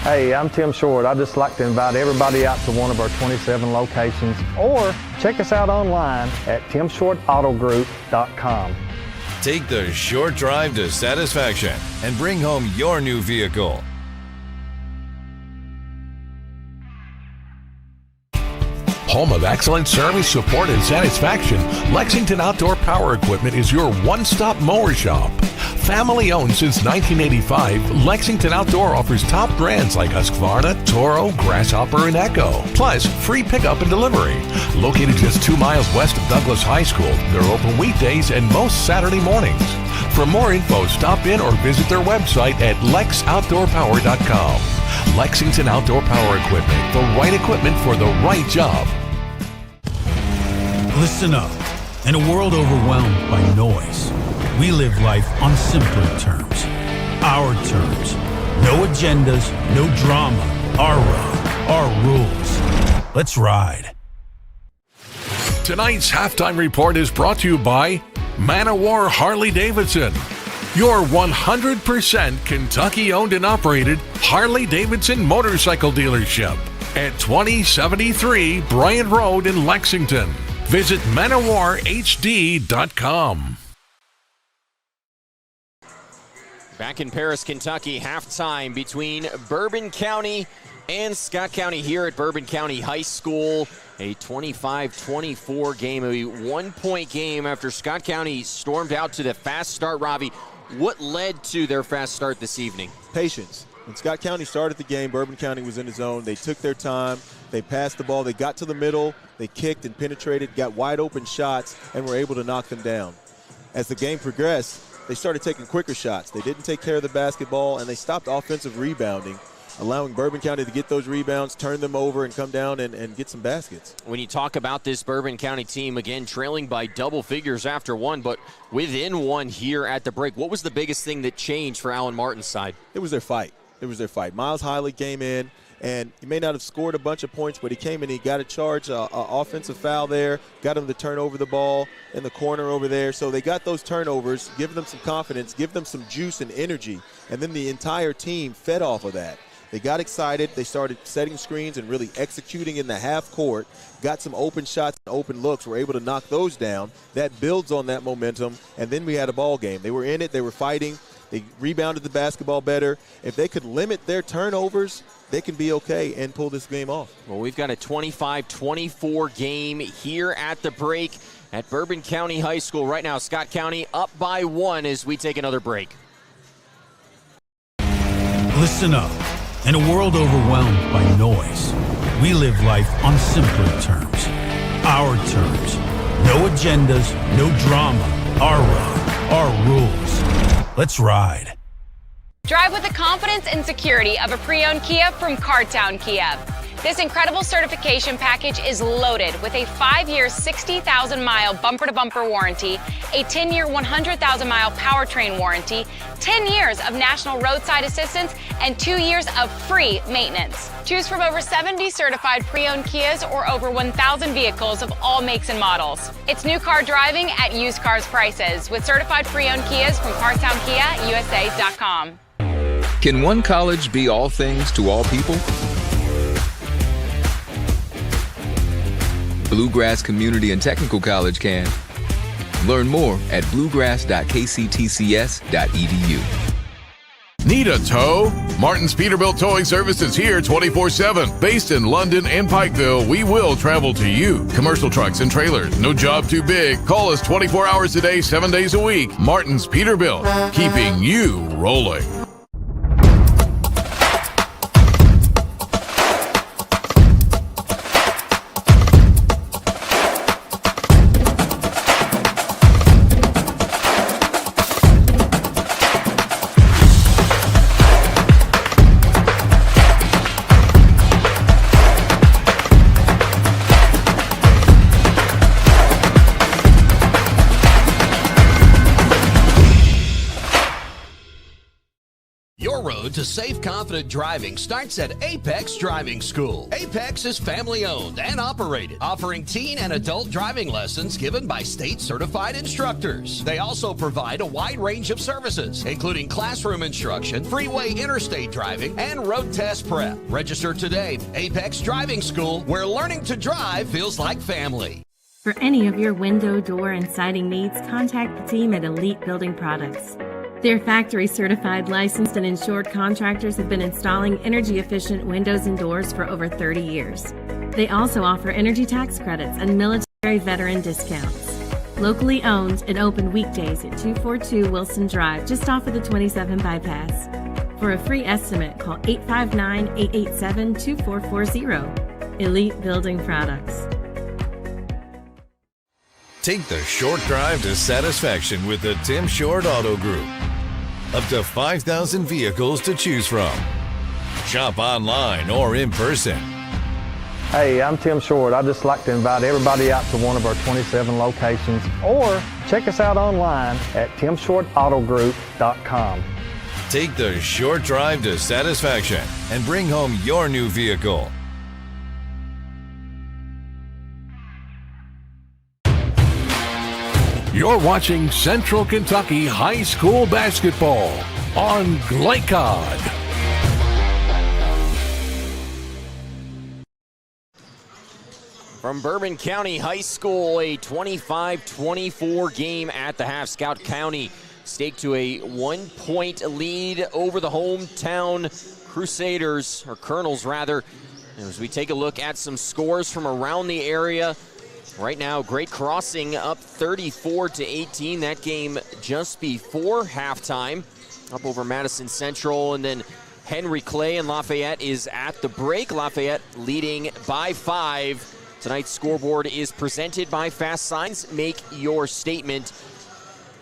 Hey, I'm Tim Short. I'd just like to invite everybody out to one of our 27 locations, or check us out online at timshortautogroup.com. Take the short drive to satisfaction and bring home your new vehicle. Home of excellent service, support, and satisfaction, Lexington Outdoor Power Equipment is your one-stop mower shop. Family owned since 1985, Lexington Outdoor offers top brands like Husqvarna, Toro, Grasshopper, and Echo. Plus, free pickup and delivery. Located just 2 miles west of Douglas High School, they're open weekdays and most Saturday mornings. For more info, stop in or visit their website at lexoutdoorpower.com. Lexington Outdoor Power Equipment, the right equipment for the right job. Listen up. In a world overwhelmed by noise, we live life on simpler terms. Our terms. No agendas, no drama. Our road, our rules. Let's ride. Tonight's halftime report is brought to you by Man O' War Harley-Davidson, your 100% Kentucky-owned and operated Harley-Davidson motorcycle dealership at 2073 Bryant Road in Lexington. Visit manowarhd.com. Back in Paris, Kentucky, halftime between Bourbon County and Scott County here at Bourbon County High School. A 25-24 game, a 1-point game after Scott County stormed out to the fast start. Ravi, what led to their fast start this evening? Patience. When Scott County started the game, Bourbon County was in the zone. They took their time. They passed the ball. They got to the middle. They kicked and penetrated, got wide open shots, and were able to knock them down. As the game progressed, they started taking quicker shots. They didn't take care of the basketball, and they stopped offensive rebounding, allowing Bourbon County to get those rebounds, turn them over, and come down and get some baskets. When you talk about this Bourbon County team, again, trailing by double figures after one, but within one here at the break, what was the biggest thing that changed for Alan Martin's side? It was their fight. Miles Hiley came in, and he may not have scored a bunch of points, but he came in, he got a charge, an offensive foul there, got him to turn over the ball in the corner over there. So they got those turnovers, give them some confidence, give them some juice and energy, and then the entire team fed off of that. They got excited. They started setting screens and really executing in the half court, got some open shots and open looks, were able to knock those down. That builds on that momentum, and then we had a ball game. They were in it. They were fighting. They rebounded the basketball better. If they could limit their turnovers, they can be okay and pull this game off. Well, we've got a 25-24 game here at the break at Bourbon County High School. Right now, Scott County up by 1 as we take another break. Listen up. In a world overwhelmed by noise, we live life on simpler terms. Our terms. No agendas, no drama. Our road, our rules. Let's ride. Drive with the confidence and security of a pre-owned Kia from Cartown Kia. This incredible certification package is loaded with a 5-year, 60,000-mile bumper-to-bumper warranty, a 10-year, 100,000-mile powertrain warranty, 10 years of national roadside assistance, and 2 years of free maintenance. Choose from over 70 certified pre-owned Kias or over 1,000 vehicles of all makes and models. It's new car driving at used cars prices with certified pre-owned Kias from CartownKiaUSA.com. Can one college be all things to all people? Bluegrass Community and Technical College can. Learn more at bluegrass.kctcs.edu. Need a tow? Martin's Peterbilt Towing Service is here 24/7. Based in London and Pikeville, we will travel to you. Commercial trucks and trailers, no job too big. Call us 24 hours a day, 7 days a week. Martin's Peterbilt, keeping you rolling. Your road to safe, confident driving starts at Apex Driving School. Apex is family-owned and operated, offering teen and adult driving lessons given by state-certified instructors. They also provide a wide range of services, including classroom instruction, freeway interstate driving, and road test prep. Register today. Apex Driving School, where learning to drive feels like family. For any of your window, door, and siding needs, contact the team at Elite Building Products. Their factory-certified, licensed, and insured contractors have been installing energy-efficient windows and doors for over 30 years. They also offer energy tax credits and military veteran discounts. Locally owned and open weekdays at 242 Wilson Drive, just off of the 27 bypass. For a free estimate, call 859-887-2440. Elite Building Products. Take the short drive to satisfaction with the Tim Short Auto Group. Up to 5,000 vehicles to choose from. Shop online or in person. Hey, I'm Tim Short. I'd just like to invite everybody out to one of our 27 locations, or check us out online at timshortautogroup.com. Take the short drive to satisfaction and bring home your new vehicle. You're watching Central Kentucky High School Basketball on Glycod. From Bourbon County High School, a 25-24 game at the half. Scott County staked to a 1-point lead over the hometown Crusaders, or Colonels rather. As we take a look at some scores from around the area. Right now, Great Crossing up 34-18. That game just before halftime, up over Madison Central. And then Henry Clay and Lafayette is at the break. Lafayette leading by 5. Tonight's scoreboard is presented by Fast Signs. Make your statement.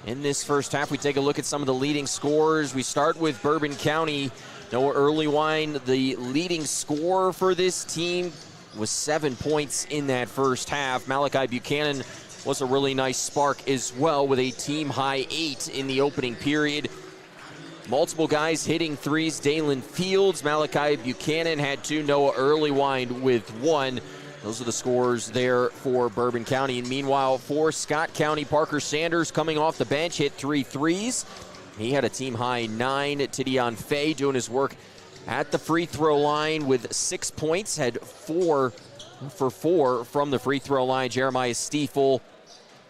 In this first half, we take a look at some of the leading scorers. We start with Bourbon County. Noah Earlywine, the leading scorer for this team, was 7 points in that first half. Malachi Buchanan was a really nice spark as well with a team-high 8 in the opening period. Multiple guys hitting threes. Dalen Fields, Malachi Buchanan had 2, Noah Earlywine with 1. Those are the scores there for Bourbon County. And meanwhile, for Scott County, Parker Sanders coming off the bench, hit 3 threes. He had a team-high 9. Tidion Fay doing his work at the free throw line with 6 points, had 4 for 4 from the free throw line. Jeremiah Stiefel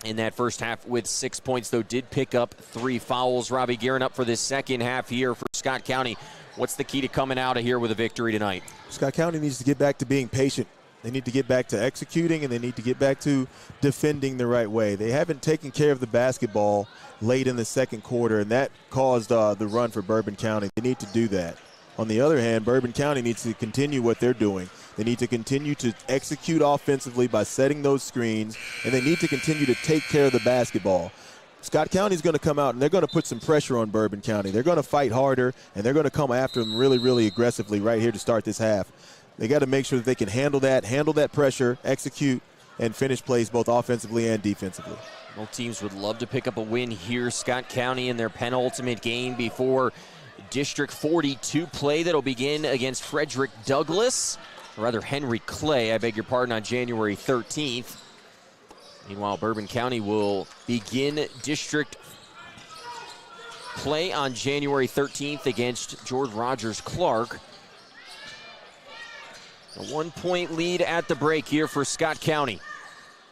in that first half with 6 points, though did pick up 3 fouls. Robbie, gearing up for this second half here for Scott County. What's the key to coming out of here with a victory tonight? Scott County needs to get back to being patient. They need to get back to executing, and they need to get back to defending the right way. They haven't taken care of the basketball late in the second quarter, and that caused the run for Bourbon County. They need to do that. On the other hand, Bourbon County needs to continue what they're doing. They need to continue to execute offensively by setting those screens, and they need to continue to take care of the basketball. Scott County's going to come out, and they're going to put some pressure on Bourbon County. They're going to fight harder, and they're going to come after them really, really aggressively right here to start this half. They got to make sure that they can handle that pressure, execute, and finish plays both offensively and defensively. Both teams would love to pick up a win here. Scott County in their penultimate game before District 42 play that'll begin against Frederick Douglass, or rather Henry Clay, I beg your pardon, on January 13th. Meanwhile, Bourbon County will begin district play on January 13th against George Rogers Clark. A 1-point lead at the break here for Scott County.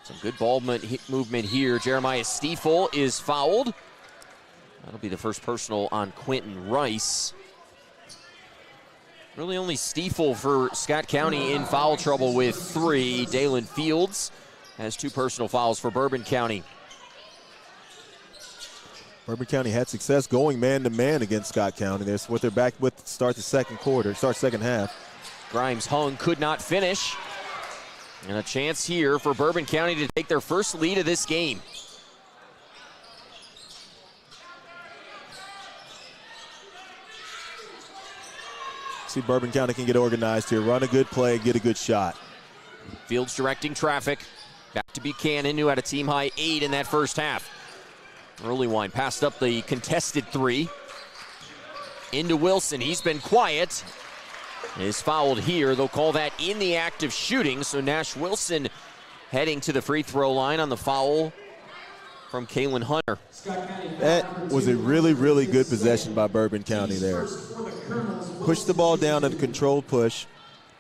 Some good ball movement here. Jeremiah Stiefel is fouled. That'll be the first personal on Quentin Rice. Really only Stiefel for Scott County in foul trouble with 3. Dalen Fields has 2 personal fouls for Bourbon County. Bourbon County had success going man-to-man against Scott County. That's what they're back with to start the second half. Grimes hung, could not finish. And a chance here for Bourbon County to take their first lead of this game. See, Bourbon County can get organized here, run a good play, get a good shot. Fields directing traffic. Back to Buchanan, who had a team-high 8 in that first half. Early wine passed up the contested 3. Into Wilson, he's been quiet. Is fouled here. They'll call that in the act of shooting. So Nash Wilson heading to the free throw line on the foul from Kalen Hunter. That was a really, really good possession by Bourbon County there. Pushed the ball down in a controlled push.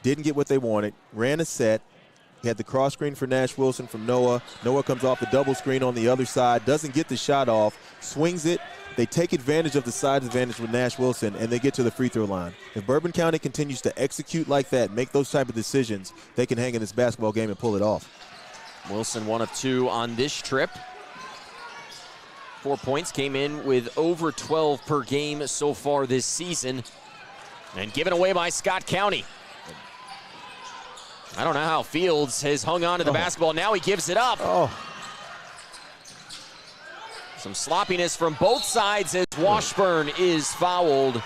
Didn't get what they wanted. Ran a set. He had the cross screen for Nash Wilson from Noah. Noah comes off the double screen on the other side. Doesn't get the shot off. Swings it. They take advantage of the side advantage with Nash Wilson, and they get to the free throw line. If Bourbon County continues to execute like that, make those type of decisions, they can hang in this basketball game and pull it off. Wilson 1 of 2 on this trip. 4 points, came in with over 12 per game so far this season. And given away by Scott County. I don't know how Fields has hung on to the basketball. Now he gives it up. Some sloppiness from both sides as Washburn is fouled.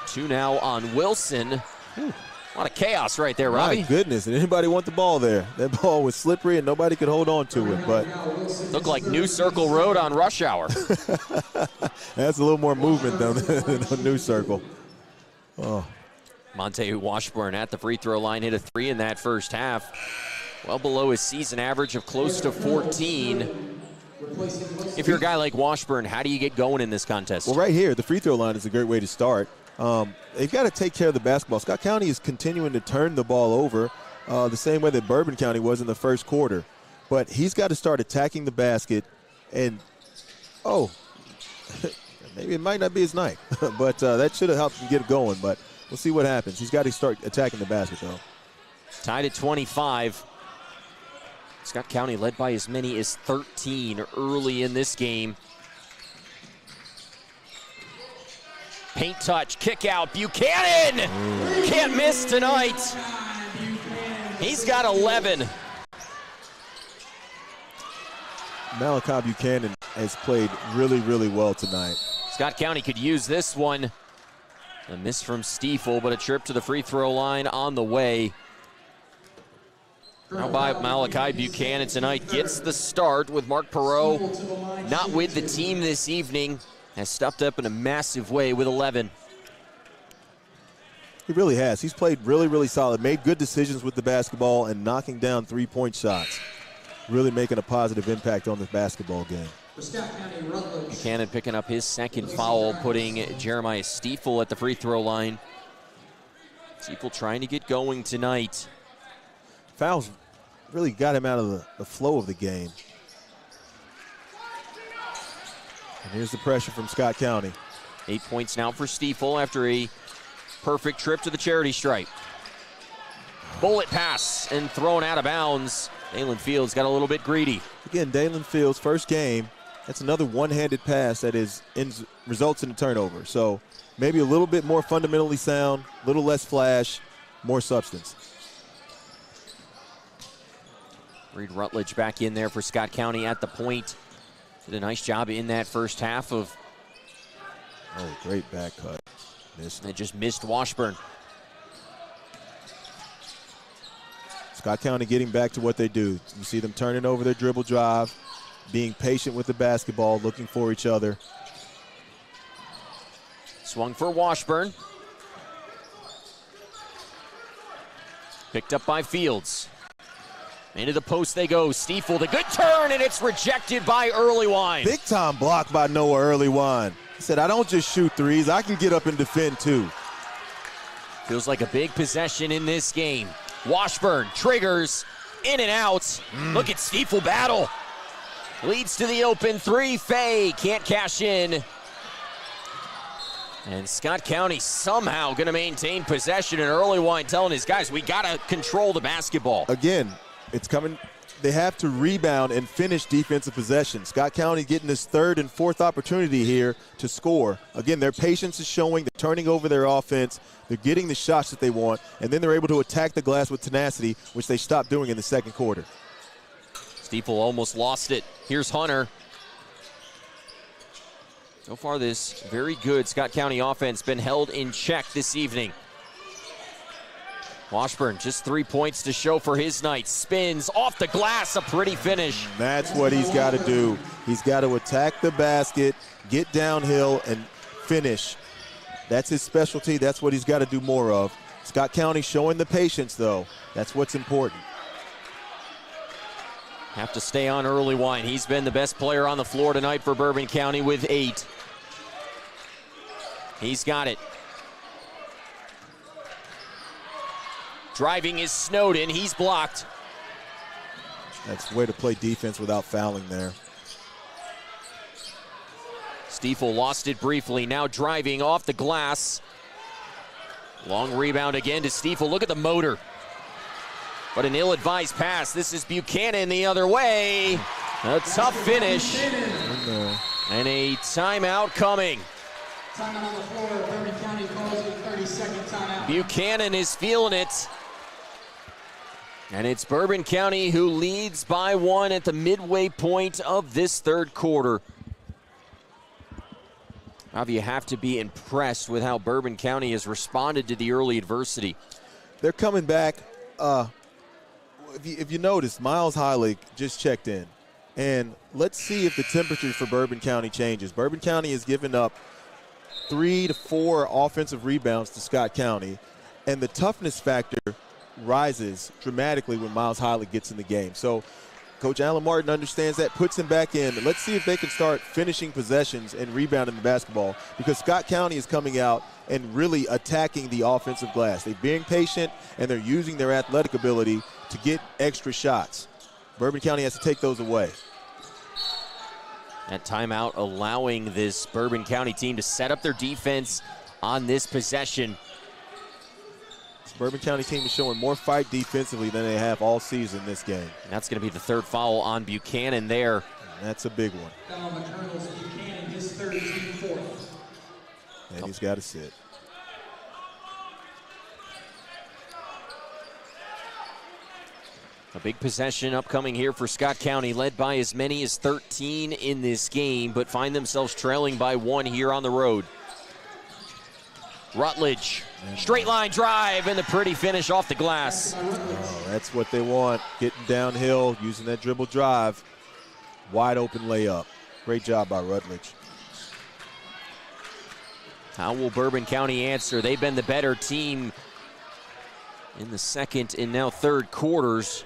2 now on Wilson. A lot of chaos right there, Robbie. My goodness, did anybody want the ball there? That ball was slippery and nobody could hold on to it, but looked like New Circle Road on rush hour. That's a little more movement than a New Circle. Monte Washburn at the free throw line hit a 3 in that first half. Well below his season average of close to 14. If you're a guy like Washburn, how do you get going in this contest? Well, right here, the free throw line is a great way to start. They've got to take care of the basketball. Scott County is continuing to turn the ball over the same way that Bourbon County was in the first quarter. But he's got to start attacking the basket. And, maybe it might not be his night. But that should have helped him get it going. But we'll see what happens. He's got to start attacking the basket, though. Tied at 25. Scott County led by as many as 13 early in this game. Paint touch, kick out, Buchanan! Can't miss tonight. He's got 11. Malachi Buchanan has played really, really well tonight. Scott County could use this one. A miss from Stiefel, but a trip to the free throw line on the way. Now by Malachi Buchanan tonight gets the start with Mark Perot not with the team this evening. Has stepped up in a massive way with 11. He really has. He's played really, really solid, made good decisions with the basketball and knocking down three-point shots. Really making a positive impact on the basketball game. Buchanan picking up his second foul, putting Jeremiah Stiefel at the free throw line. Stiefel trying to get going tonight. Fouls really got him out of the flow of the game. And here's the pressure from Scott County. 8 points now for Stiefel after a perfect trip to the charity stripe. Bullet pass and thrown out of bounds. Dalen Fields got a little bit greedy. Again, Dalen Fields, first game. That's another one-handed pass that results in a turnover. So maybe a little bit more fundamentally sound, a little less flash, more substance. Reed Rutledge back in there for Scott County at the point. Did a nice job in that first half of. Oh, great back cut. Missed. They just missed Washburn. Scott County getting back to what they do. You see them turning over their dribble drive, being patient with the basketball, looking for each other. Swung for Washburn. Picked up by Fields. Into the post they go. Stiefel, the good turn, and it's rejected by Earlywine. Big time block by Noah Earlywine. He said, I don't just shoot threes, I can get up and defend too. Feels like a big possession in this game. Washburn triggers, in and out. Look at Stiefel battle. Leads to the open three. Fay can't cash in. And Scott County somehow going to maintain possession, and Earlywine telling his guys, we got to control the basketball. Again, it's coming. They have to rebound and finish defensive possession. Scott County getting this third and fourth opportunity here to score. Again, their patience is showing. They're turning over their offense. They're getting the shots that they want, and then they're able to attack the glass with tenacity, which they stopped doing in the second quarter. Stiefel almost lost it. Here's Hunter. So far, this very good Scott County offense been held in check this evening. Washburn, just 3 points to show for his night. Spins off the glass, a pretty finish. That's what he's got to do. He's got to attack the basket, get downhill, and finish. That's his specialty. That's what he's got to do more of. Scott County showing the patience, though. That's what's important. Have to stay on Earlywine. He's been the best player on the floor tonight for Bourbon County with 8. He's got it. Driving is Snowden. He's blocked. That's a way to play defense without fouling there. Stiefel lost it briefly. Now driving off the glass. Long rebound again to Stiefel. Look at the motor. But an ill-advised pass. This is Buchanan the other way. A tough finish. And a timeout coming. Timeout on the floor. Bourbon County calls a 30-second timeout. Buchanan is feeling it. And it's Bourbon County who leads by 1 at the midway point of this third quarter. Now you have to be impressed with how Bourbon County has responded to the early adversity. They're coming back. If you notice, Miles Heilig just checked in. And let's see if the temperature for Bourbon County changes. Bourbon County has given up 3 to 4 offensive rebounds to Scott County. And the toughness factor rises dramatically when Miles Heilig gets in the game. So Coach Alan Martin understands that, puts him back in. Let's see if they can start finishing possessions and rebounding the basketball, because Scott County is coming out and really attacking the offensive glass. They're being patient, and they're using their athletic ability to get extra shots. Bourbon County has to take those away. That timeout allowing this Bourbon County team to set up their defense on this possession. This Bourbon County team is showing more fight defensively than they have all season this game. And that's going to be the third foul on Buchanan there. And that's a big one. Foul on the Colonels, Buchanan, his third, team fourth. And he's got to sit. A big possession upcoming here for Scott County, led by as many as 13 in this game, but find themselves trailing by 1 here on the road. Rutledge, straight line drive, and the pretty finish off the glass. Oh, that's what they want, getting downhill, using that dribble drive. Wide open layup. Great job by Rutledge. How will Bourbon County answer? They've been the better team in the second and now third quarters.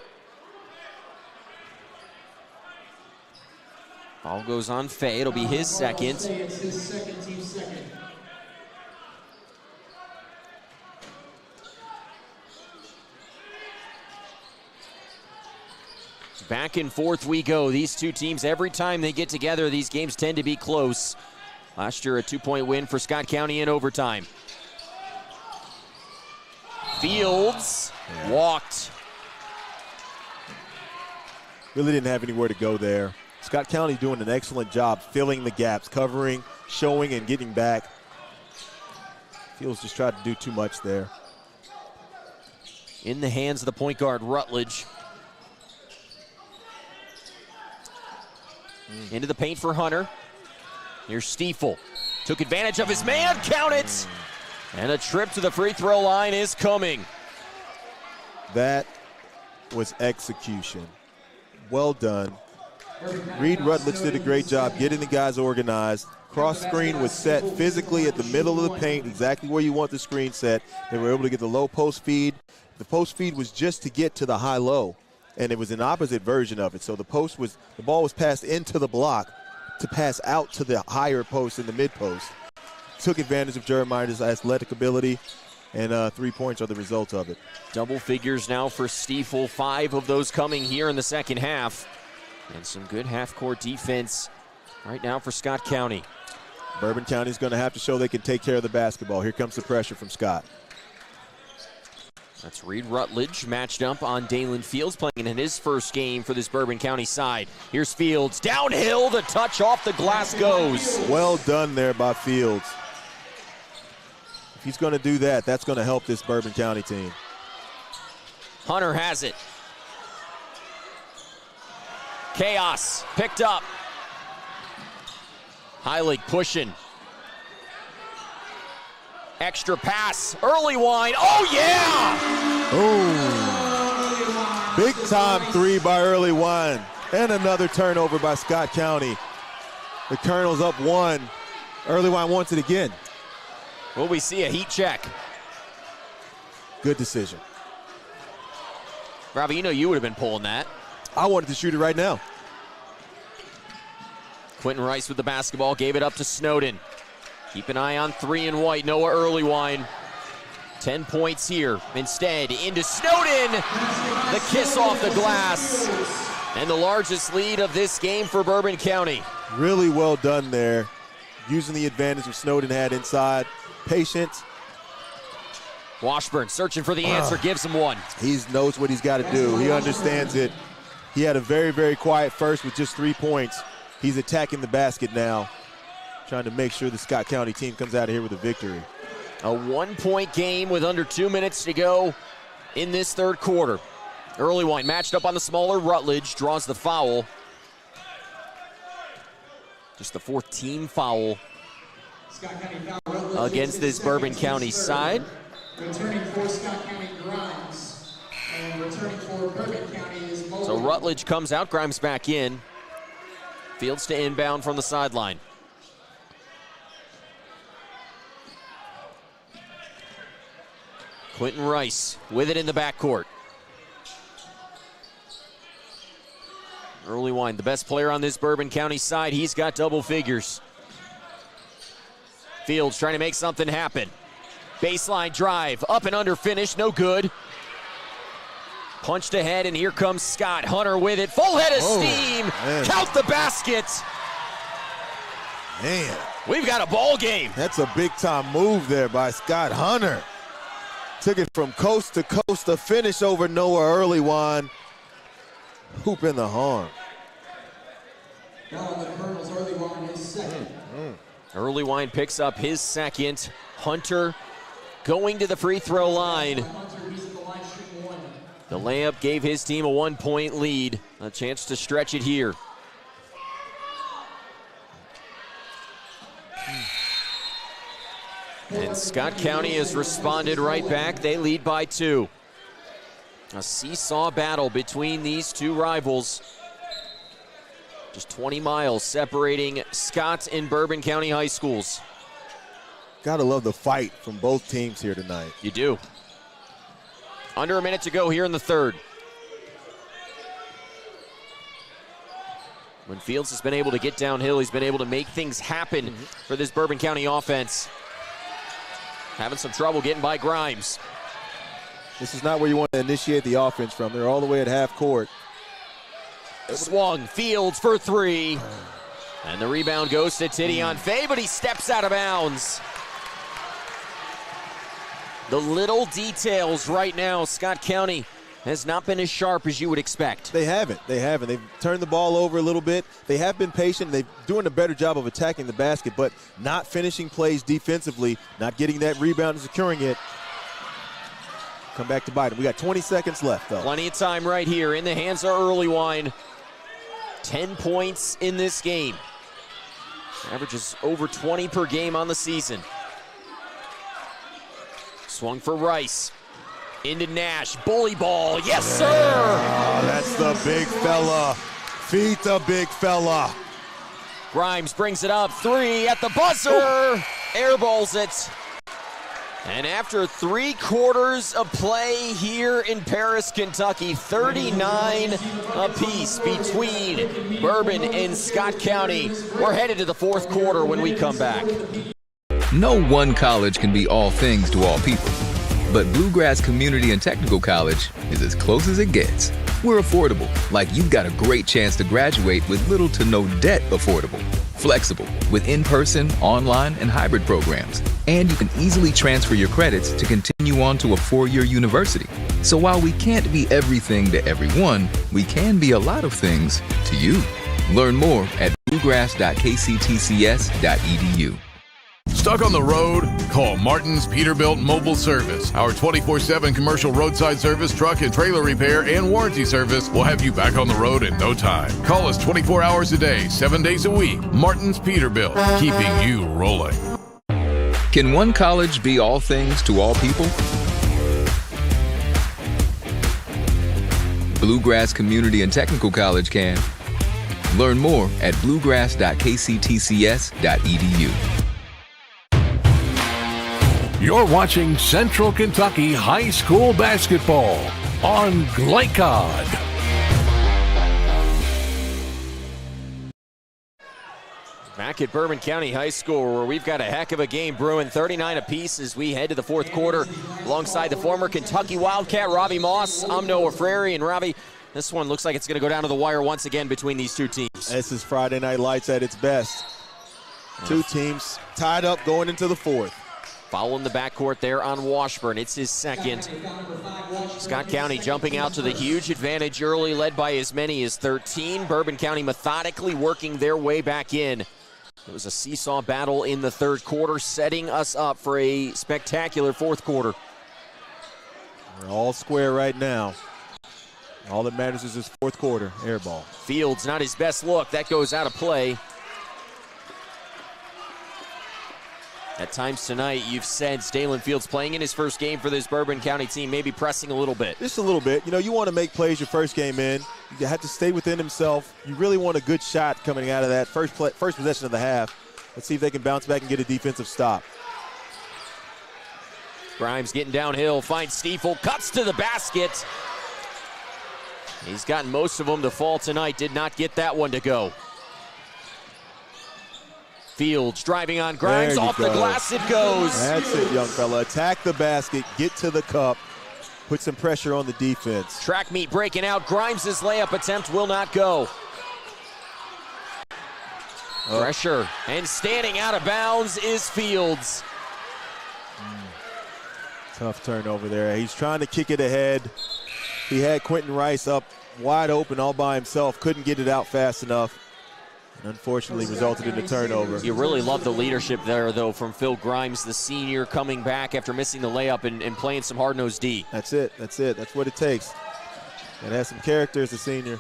Ball goes on Fay. It'll be his second. It's his second, team second. Back and forth we go. These two teams, every time they get together, these games tend to be close. Last year, a 2-point win for Scott County in overtime. Fields walked. Really didn't have anywhere to go there. Scott County doing an excellent job filling the gaps, covering, showing, and getting back. Fields just tried to do too much there. In the hands of the point guard, Rutledge. Into the paint for Hunter. Here's Stiefel. Took advantage of his man, count it! And a trip to the free throw line is coming. That was execution. Well done. Reed Rutledge did a great job getting the guys organized. Cross screen was set physically at the middle of the paint, exactly where you want the screen set. They were able to get the low post feed. The post feed was just to get to the high-low, and it was an opposite version of it. So the ball was passed into the block to pass out to the higher post and the mid post. Took advantage of Jeremiah's athletic ability, and 3 points are the result of it. Double figures now for Stiefel, 5 of those coming here in the second half. And some good half-court defense right now for Scott County. Bourbon County's going to have to show they can take care of the basketball. Here comes the pressure from Scott. That's Reed Rutledge matched up on Dalen Fields, playing in his first game for this Bourbon County side. Here's Fields, downhill, the touch off the glass goes. Well done there by Fields. If he's going to do that, that's going to help this Bourbon County team. Hunter has it. Chaos, picked up. Heilig pushing. Extra pass, early wine, oh yeah! Oh, big time 3 by Early Wine. And another turnover by Scott County. The Colonels up 1. Early Wine wants it again. Will we see a heat check? Good decision. Robbie, you know you would have been pulling that. I wanted to shoot it right now. Quentin Rice with the basketball, gave it up to Snowden. Keep an eye on 3 and white, Noah Early Wine. 10 points here. Instead, into Snowden. The kiss off the glass. And the largest lead of this game for Bourbon County. Really well done there. Using the advantage that Snowden had inside. Patience. Washburn searching for the answer, gives him one. He knows what he's got to do. He understands it. He had a very, very quiet first with just 3 points. He's attacking the basket now, trying to make sure the Scott County team comes out of here with a victory. A 1-point game with under 2 minutes to go in this third quarter. Early Wine matched up on the smaller Rutledge, draws the foul. Just the 4th team foul against this Bourbon County side. Returning for Scott County, Grimes. And returning for Bourbon County is Mullen. So Rutledge comes out, Grimes back in. Fields to inbound from the sideline. Quentin Rice with it in the backcourt. Early Wine, the best player on this Bourbon County side. He's got double figures. Fields trying to make something happen. Baseline drive, up and under finish, no good. Punched ahead, and here comes Scott. Hunter with it, full head of steam. Man. Count the basket. Man. We've got a ball game. That's a big-time move there by Scott Hunter. Took it from coast to coast, to finish over Noah Early Wine. Hoop in the harm. Now on the Colonels, Early Wine is second. Early Wine picks up his second. Hunter going to the free throw line. The layup gave his team a 1-point lead. A chance to stretch it here. And Scott County has responded right back. They lead by 2. A seesaw battle between these two rivals. Just 20 miles separating Scott and Bourbon County high schools. Gotta love the fight from both teams here tonight. You do. Under a minute to go here in the third. When Fields has been able to get downhill, he's been able to make things happen for this Bourbon County offense. Having some trouble getting by Grimes. This is not where you want to initiate the offense from. They're all the way at half court. Swung, Fields for 3. And the rebound goes to Tidion Faye, but he steps out of bounds. The little details right now, Scott County has not been as sharp as you would expect. They haven't. They've turned the ball over a little bit. They have been patient. They're doing a better job of attacking the basket, but not finishing plays defensively, not getting that rebound and securing it. Come back to bite him. We got 20 seconds left, though. Plenty of time right here in the hands of Early Wine. 10 points in this game. Averages over 20 per game on the season. Swung for Rice. Into Nash, bully ball, yes sir! Oh, that's the big fella. Feed the big fella. Grimes brings it up, 3 at the buzzer! Airballs it. And after 3 quarters of play here in Paris, Kentucky, 39 apiece between Bourbon and Scott County. We're headed to the 4th quarter when we come back. No one college can be all things to all people, but Bluegrass Community and Technical College is as close as it gets. We're affordable, like you've got a great chance to graduate with little to no debt. Affordable, flexible, with in-person, online, and hybrid programs. And you can easily transfer your credits to continue on to a 4-year university. So while we can't be everything to everyone, we can be a lot of things to you. Learn more at bluegrass.kctcs.edu. Stuck on the road? Call Martin's Peterbilt Mobile Service. Our 24/7 commercial roadside service, truck and trailer repair, and warranty service will have you back on the road in no time. Call us 24 hours a day, 7 days a week. Martin's Peterbilt, keeping you rolling. Can one college be all things to all people? Bluegrass Community and Technical College can. Learn more at bluegrass.kctcs.edu. You're watching Central Kentucky High School basketball on Glycod. Back at Bourbon County High School, where we've got a heck of a game brewing, 39 apiece as we head to the 4th quarter alongside the former Kentucky Wildcat, Robbie Moss. I'm Noah Frary, and Robbie, this one looks like it's going to go down to the wire once again between these two teams. This is Friday Night Lights at its best. Two teams tied up going into the 4th. Foul in the backcourt there on Washburn. It's his second. Scott County jumping out to the huge advantage early, led by as many as 13. Bourbon County methodically working their way back in. It was a seesaw battle in the 3rd quarter, setting us up for a spectacular 4th quarter. We're all square right now. All that matters is this 4th quarter, air ball. Fields, not his best look. That goes out of play. At times tonight, you've sensed Dalen Fields playing in his first game for this Bourbon County team, maybe pressing a little bit. Just a little bit. You know, you want to make plays your first game in. You have to stay within himself. You really want a good shot coming out of that first possession of the half. Let's see if they can bounce back and get a defensive stop. Grimes getting downhill, finds Stiefel, cuts to the basket. He's gotten most of them to fall tonight, did not get that one to go. Fields driving on Grimes, off the glass it goes. That's it, young fella. Attack the basket, get to the cup, put some pressure on the defense. Track meet breaking out. Grimes' layup attempt will not go. Pressure, and standing out of bounds is Fields. Tough turnover there. He's trying to kick it ahead. He had Quentin Rice up wide open all by himself, couldn't get it out fast enough. And unfortunately resulted in a turnover. You really love the leadership there, though, from Phil Grimes, the senior, coming back after missing the layup and playing some hard-nosed D. That's it. That's it. That's what it takes. And has some character as a senior.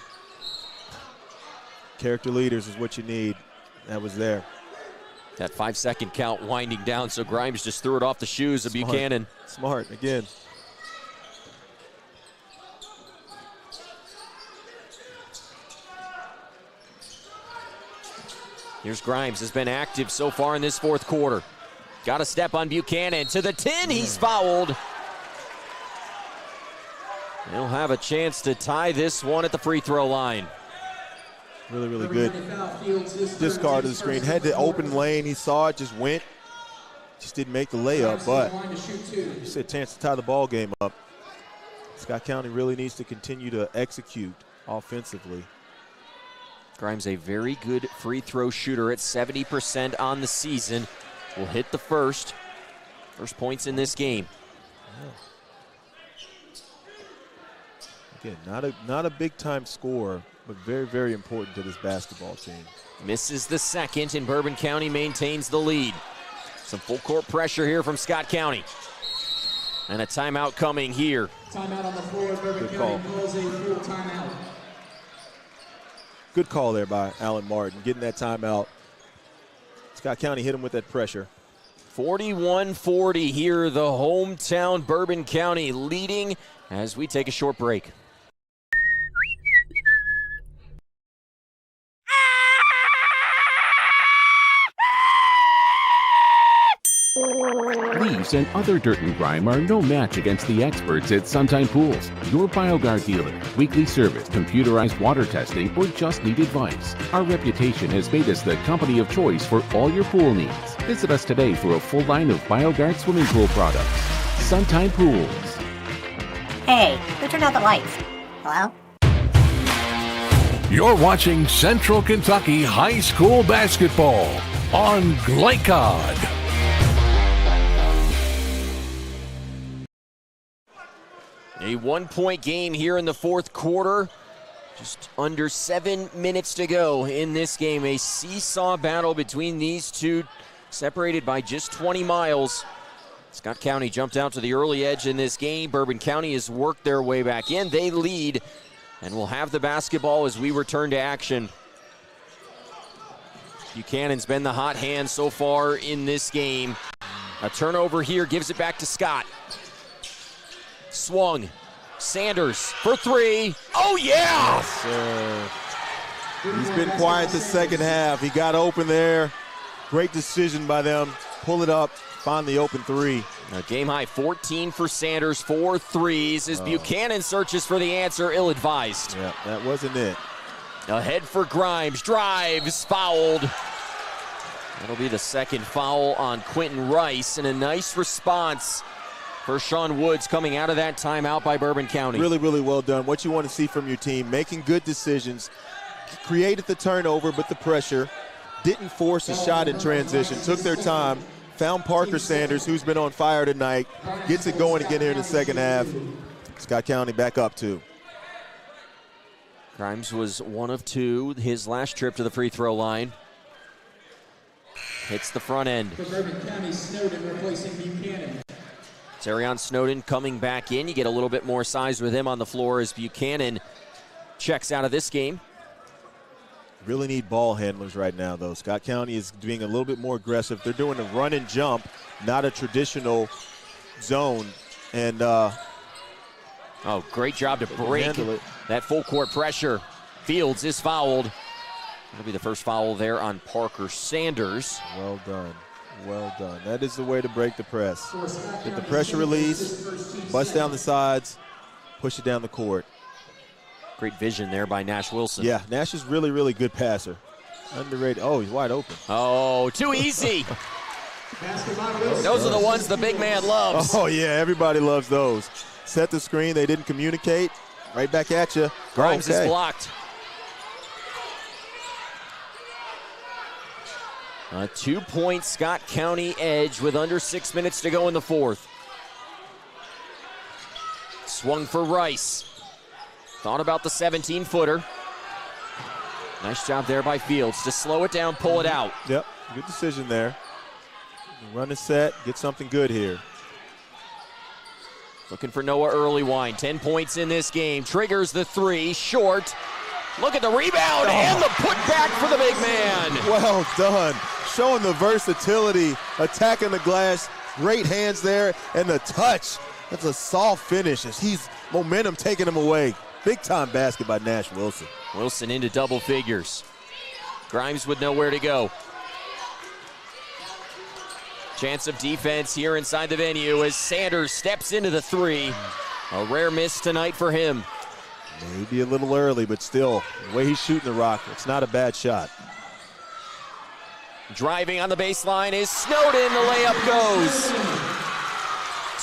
Character leaders is what you need. That was there. That 5-second count winding down, so Grimes just threw it off the shoes of Buchanan. Smart, again. Here's Grimes, has been active so far in this 4th quarter. Got a step on Buchanan to the 10, he's fouled. He'll have a chance to tie this one at the free throw line. Really, really good discard of the screen. Had the open lane, he saw it, just went. Just didn't make the layup, but it's a chance to tie the ball game up. Scott County really needs to continue to execute offensively. Grimes, a very good free throw shooter at 70% on the season. Will hit the first points in this game. Again, not a big time scorer, but very, very important to this basketball team. Misses the second, and Bourbon County maintains the lead. Some full court pressure here from Scott County. And a timeout coming here. Timeout on the floor. Bourbon County calls a full timeout. Good call there by Allen Martin, getting that timeout. Scott County hit him with that pressure. 41-40 here, the hometown Bourbon County leading as we take a short break. Leaves and other dirt and grime are no match against the experts at Suntime Pools, your BioGuard dealer. Weekly service, computerized water testing, or just need advice. Our reputation has made us the company of choice for all your pool needs. Visit us today for a full line of BioGuard swimming pool products. Suntime Pools. Hey, who turned out the lights? Hello? You're watching Central Kentucky High School basketball on Glycod. A 1-point game here in the fourth quarter. Just under 7 minutes to go in this game. A seesaw battle between these two, separated by just 20 miles. Scott County jumped out to the early edge in this game. Bourbon County has worked their way back in. They lead and will have the basketball as we return to action. Buchanan's been the hot hand so far in this game. A turnover here gives it back to Scott. Swung. Sanders for three. Oh, yeah! Yes, sir. He's been quiet the second half. He got open there. Great decision by them. Pull it up, find the open three. A game high 14 for Sanders, 4 threes as Buchanan searches for the answer, ill-advised. Yeah, that wasn't it. Ahead for Grimes, drives, fouled. That'll be the second foul on Quentin Rice, and a nice response for Sean Woods coming out of that timeout by Bourbon County. Really, really well done. What you want to see from your team, making good decisions, created the turnover, but the pressure, didn't force a shot in transition, took their time, found Parker Sanders, who's been on fire tonight, gets it going again here in the second half. Scott County back up 2. Grimes was 1 of 2, his last trip to the free throw line. Hits the front end. For Bourbon County, Snowden replacing Buchanan. Terrion Snowden coming back in. You get a little bit more size with him on the floor as Buchanan checks out of this game. Really need ball handlers right now, though. Scott County is being a little bit more aggressive. They're doing a run and jump, not a traditional zone. And great job to break that full court pressure. Fields is fouled. That'll be the first foul there on Parker Sanders. Well done. Well done. That is the way to break the press. Get the pressure release, bust down the sides, push it down the court. Great vision there by Nash Wilson. Yeah, Nash is really, really good passer. Underrated. Oh, he's wide open. Oh, too easy. Those are the ones the big man loves. Oh, yeah, everybody loves those. Set the screen. They didn't communicate. Right back at you. Grimes is blocked. A 2-point Scott County edge with under 6 minutes to go in the fourth. Swung for Rice. Thought about the 17-footer. Nice job there by Fields to slow it down, pull it out. Yep, good decision there. Run a set, get something good here. Looking for Noah Earlywine. 10 points in this game. Triggers the three, short. Look at the rebound and the putback for the big man. Well done. Showing the versatility, attacking the glass. Great hands there, and the touch. That's a soft finish as he's momentum taking him away. Big time basket by Nash Wilson. Wilson into double figures. Grimes would know where to go. Chance of defense here inside the venue as Sanders steps into the three. A rare miss tonight for him. Maybe a little early, but still, the way he's shooting the rock, it's not a bad shot. Driving on the baseline is Snowden. The layup goes.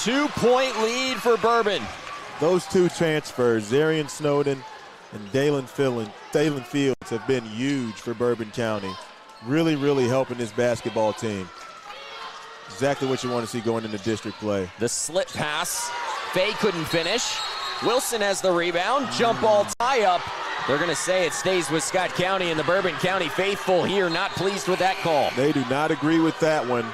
2-point lead for Bourbon. Those two transfers, Zarian Snowden and Dalen Fields, have been huge for Bourbon County. Really, really helping this basketball team. Exactly what you want to see going into district play. The slip pass. Fay couldn't finish. Wilson has the rebound. Jump ball tie-up. They're going to say it stays with Scott County, and the Bourbon County faithful here not pleased with that call. They do not agree with that one.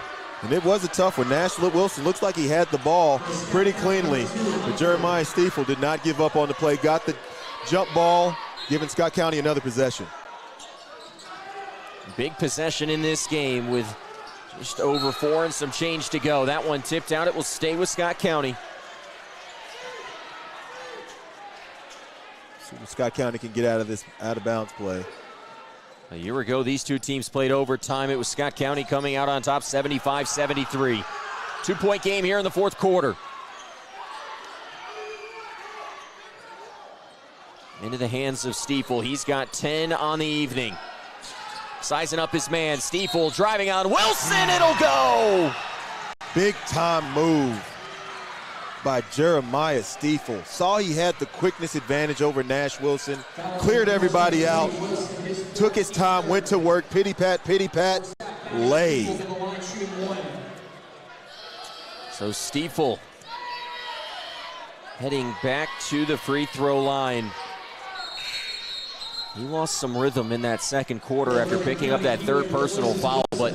And it was a tough one. Nash Wilson looks like he had the ball pretty cleanly, but Jeremiah Stiefel did not give up on the play. Got the jump ball, giving Scott County another possession. Big possession in this game with Just over 4 and some change to go. That one tipped out. It will stay with Scott County. See what Scott County can get out of this out-of-bounds play. A year ago, these two teams played overtime. It was Scott County coming out on top 75-73. 2-point game here in the fourth quarter. Into the hands of Stiefel. He's got 10 on the evening. Sizing up his man. Stiefel driving on Wilson. It'll go! Big time move by Jeremiah Stiefel. Saw he had the quickness advantage over Nash Wilson. Cleared everybody out. Took his time, went to work. Pity pat, lay. So Stiefel heading back to the free throw line. He lost some rhythm in that second quarter after picking up that third personal foul, but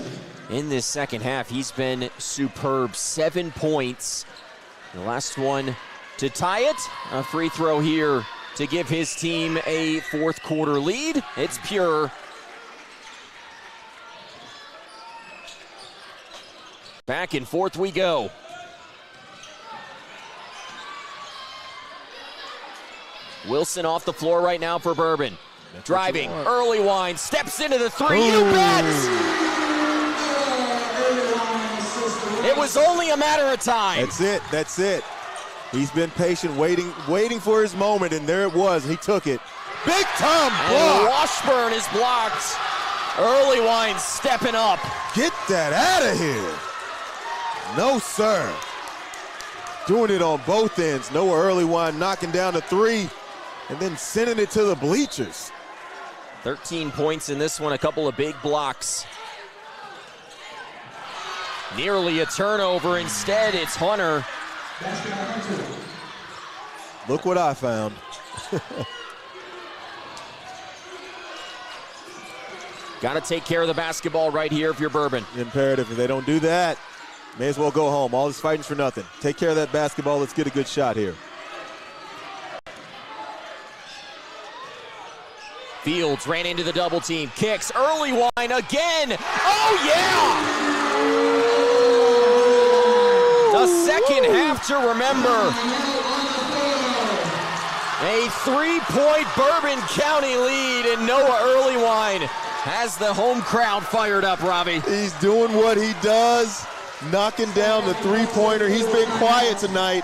in this second half, he's been superb. 7 points. The last one to tie it. A free throw here to give his team a fourth quarter lead. It's pure. Back and forth we go. Wilson off the floor right now for Bourbon. Driving, early wine, steps into the three, you bet! It was only a matter of time. That's it. He's been patient, waiting for his moment, and there it was. He took it. Big time block. And Washburn is blocked. Early wine stepping up. Get that out of here. No, sir. Doing it on both ends. Noah Early Wine knocking down the three and then sending it to the bleachers. 13 points in this one, a couple of big blocks. Nearly a turnover. Instead, it's Hunter. Look what I found. Got to take care of the basketball right here if you're Bourbon. Imperative. If they don't do that, may as well go home. All this fighting's for nothing. Take care of that basketball. Let's get a good shot here. Fields ran into the double team. Kicks. Early wine again. Oh, yeah! The second half to remember. A 3-point Bourbon County lead, and Noah Early Wine has the home crowd fired up, Robbie. He's doing what he does, knocking down the three-pointer. He's been quiet tonight,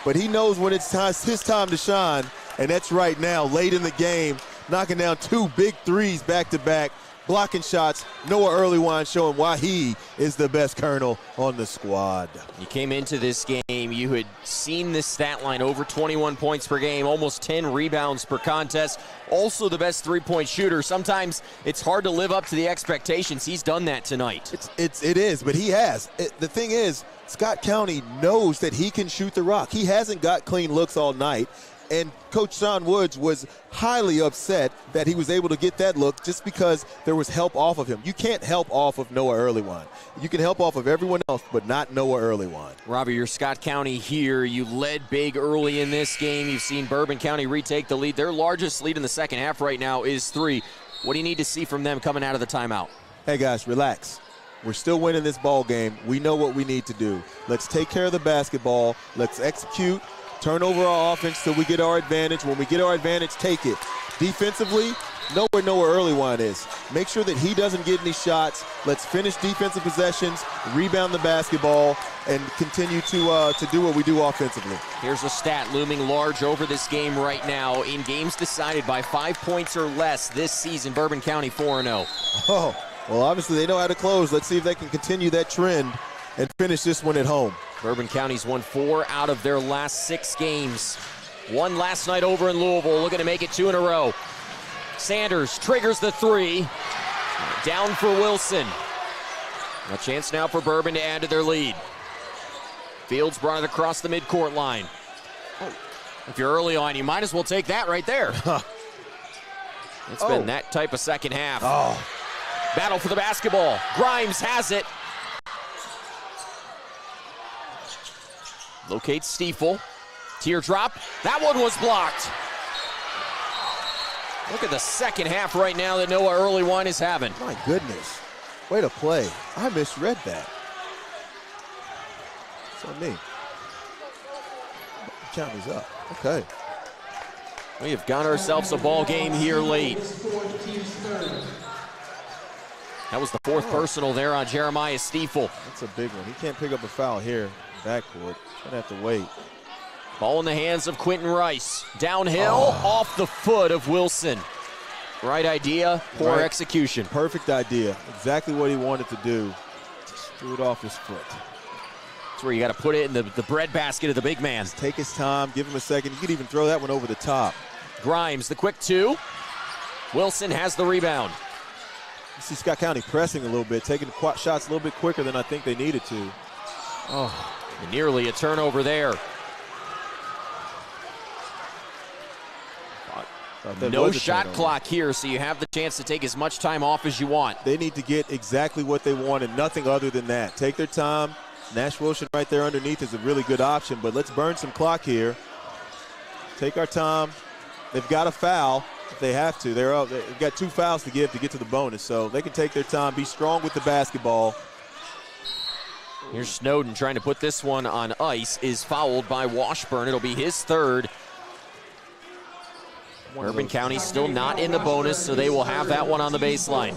but he knows when it's his time to shine, and that's right now, late in the game, knocking down 2 big threes back-to-back, blocking shots. Noah Early Wine showing why he is the best Colonel on the squad. You came into this game, you had seen this stat line, over 21 points per game, almost 10 rebounds per contest, also the best three-point shooter. Sometimes it's hard to live up to the expectations. He's done that tonight. It is, but he has. The thing is, Scott County knows that he can shoot the rock. He hasn't got clean looks all night. And Coach Sean Woods was highly upset that he was able to get that look just because there was help off of him. You can't help off of Noah Early Wine. You can help off of everyone else, but not Noah Early Wine. Robbie, you're Scott County here. You led big early in this game. You've seen Bourbon County retake the lead. Their largest lead in the second half right now is 3. What do you need to see from them coming out of the timeout? Hey, guys, relax. We're still winning this ball game. We know what we need to do. Let's take care of the basketball. Let's execute. Turn over our offense till we get our advantage. When we get our advantage, take it. Defensively, know where Noah Early Wine is. Make sure that he doesn't get any shots. Let's finish defensive possessions, rebound the basketball, and continue to do what we do offensively. Here's a stat looming large over this game right now. In games decided by 5 points or less this season, Bourbon County 4-0. Oh, well, obviously they know how to close. Let's see if they can continue that trend and finish this one at home. Bourbon County's won 4 out of their last 6 games. One last night over in Louisville, looking to make it 2 in a row. Sanders triggers the 3. Down for Wilson. A chance now for Bourbon to add to their lead. Fields brought it across the midcourt line. If you're early on, you might as well take that right there. It's been that type of second half. Battle for the basketball. Grimes has it. Locates Stiefel. Teardrop. That one was blocked. Look at the second half right now that Noah Early Wine is having. My goodness. Way to play. I misread that. It's on me. County's up. Okay. We have got ourselves a ball game here late. That was the fourth personal there on Jeremiah Stiefel. That's a big one. He can't pick up a foul here. Backcourt. He's gonna have to wait. Ball in the hands of Quentin Rice. Downhill, off the foot of Wilson. Right idea, poor execution. Perfect idea. Exactly what he wanted to do. Just threw it off his foot. That's where you got to put it in the breadbasket of the big man. Just take his time, give him a second. You could even throw that one over the top. Grimes, the quick two. Wilson has the rebound. You see Scott County pressing a little bit, taking shots a little bit quicker than I think they needed to. Oh, nearly a turnover there. No shot clock here, so you have the chance to take as much time off as you want. They need to get exactly what they want and nothing other than that. Take their time. Nash Wilson right there underneath is a really good option, but let's burn some clock here. Take our time. They've got a foul if they have to. They've got 2 fouls to give to get to the bonus, so they can take their time, be strong with the basketball. Here's Snowden trying to put this one on ice, is fouled by Washburn. It'll be his third. Bourbon County still not in the bonus, so they will have that one on the baseline.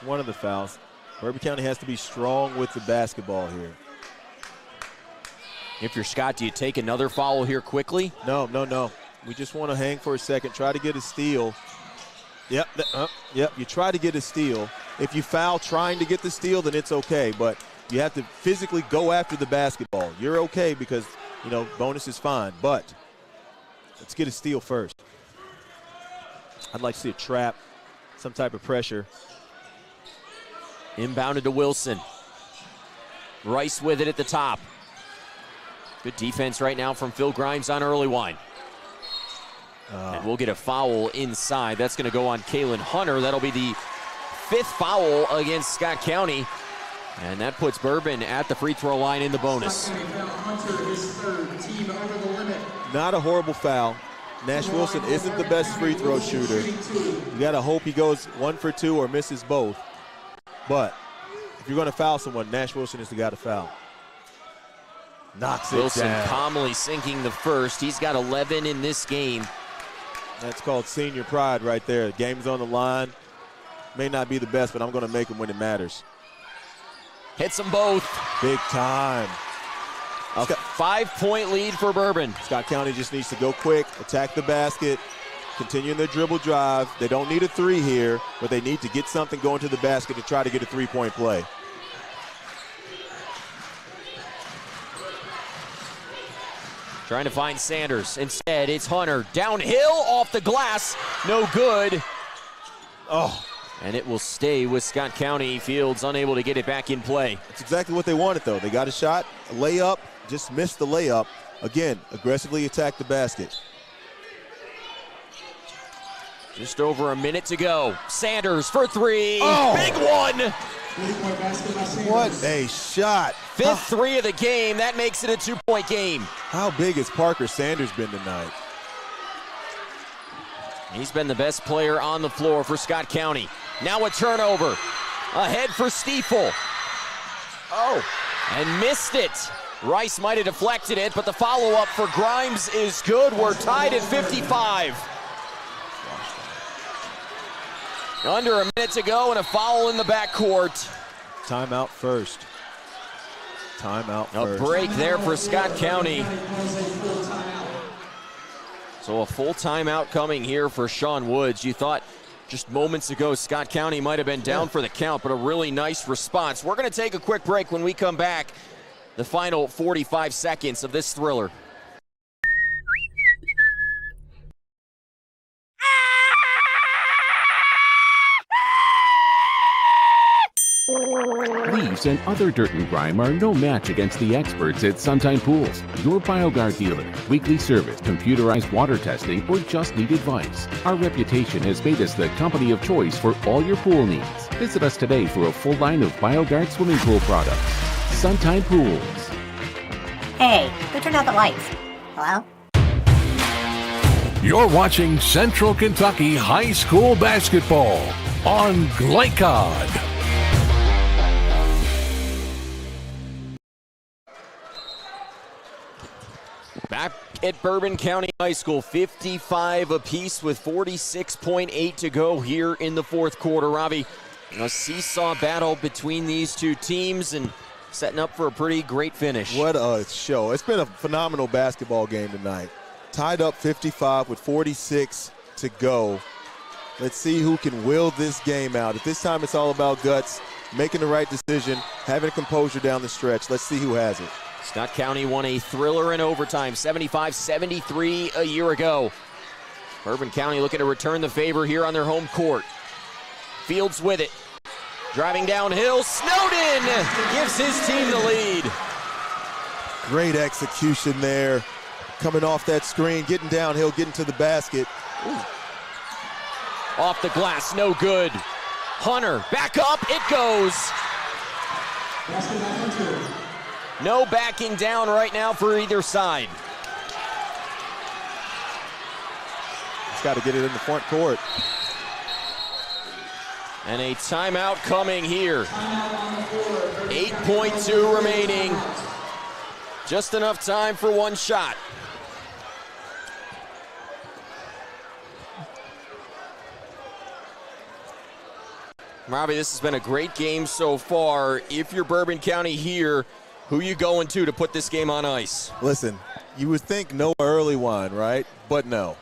One of the fouls. Bourbon County has to be strong with the basketball here. If you're Scott, do you take another foul here quickly? No. We just want to hang for a second, try to get a steal. Yep, you try to get a steal. If you foul trying to get the steal, then it's okay, but you have to physically go after the basketball. You're okay because, bonus is fine, but let's get a steal first. I'd like to see a trap, some type of pressure. Inbounded to Wilson. Rice with it at the top. Good defense right now from Phil Grimes on early wine. And we'll get a foul inside. That's going to go on Kalen Hunter. That'll be the 5th foul against Scott County. And that puts Bourbon at the free throw line in the bonus. Not a horrible foul. Nash Wilson isn't the best free throw shooter. You got to hope he goes 1 for 2 or misses both. But if you're going to foul someone, Nash Wilson is the guy to foul. Knocks Wilson it down. calmly sinking the first. He's got 11 in this game. That's called senior pride right there. The game's on the line. May not be the best, but I'm going to make them when it matters. Hits them both. Big time. A 5-point lead for Bourbon. Scott County just needs to go quick, attack the basket, continue their dribble drive. They don't need a 3 here, but they need to get something going to the basket to try to get a 3-point play. Trying to find Sanders. Instead, it's Hunter. Downhill, off the glass. No good. Oh. And it will stay with Scott County. Fields unable to get it back in play. That's exactly what they wanted, though. They got a shot, a layup, just missed the layup. Again, aggressively attack the basket. Just over a minute to go. Sanders for 3. Oh. Big one. What a shot. 5th 3 of the game. That makes it a 2-point game. How big has Parker Sanders been tonight? He's been the best player on the floor for Scott County. Now a turnover. Ahead for Stiefel. Oh, and missed it. Rice might have deflected it, but the follow-up for Grimes is good. We're tied at 55. Under a minute to go and a foul in the backcourt. Timeout first. Timeout first. A break there for Scott County. So a full timeout coming here for Sean Woods. You thought just moments ago Scott County might have been down for the count, but a really nice response. We're going to take a quick break. When we come back, the final 45 seconds of this thriller. Leaves and other dirt and grime are no match against the experts at Suntime Pools, your BioGuard dealer. Weekly service, computerized water testing, or just need advice. Our reputation has made us the company of choice for all your pool needs. Visit us today for a full line of BioGuard swimming pool products. Suntime Pools. Hey, who turned out the lights? Hello? You're watching Central Kentucky High School Basketball on Glycod. back at Bourbon County High School. 55 apiece with 46.8 to go here in the fourth quarter. Robbie, a seesaw battle between these two teams and setting up for a pretty great finish. What a show. It's been a phenomenal basketball game tonight. Tied up 55 with 46 to go. Let's see who can will this game out. At this time, it's all about guts, making the right decision, having composure down the stretch. Let's see who has it. Scott County won a thriller in overtime, 75-73 a year ago. Bourbon County looking to return the favor here on their home court. Fields with it. Driving downhill, Snowden gives his team the lead. Great execution there. Coming off that screen, getting downhill, getting to the basket. Ooh. Off the glass, no good. Hunter, back up, it goes. No backing down right now for either side. He's got to get it in the front court. And a timeout coming here. 8.2 remaining. Just enough time for one shot. Robbie, this has been a great game so far. If you're Bourbon County here, who you going to put this game on ice? Listen, you would think Noah Earlywine, right? But no.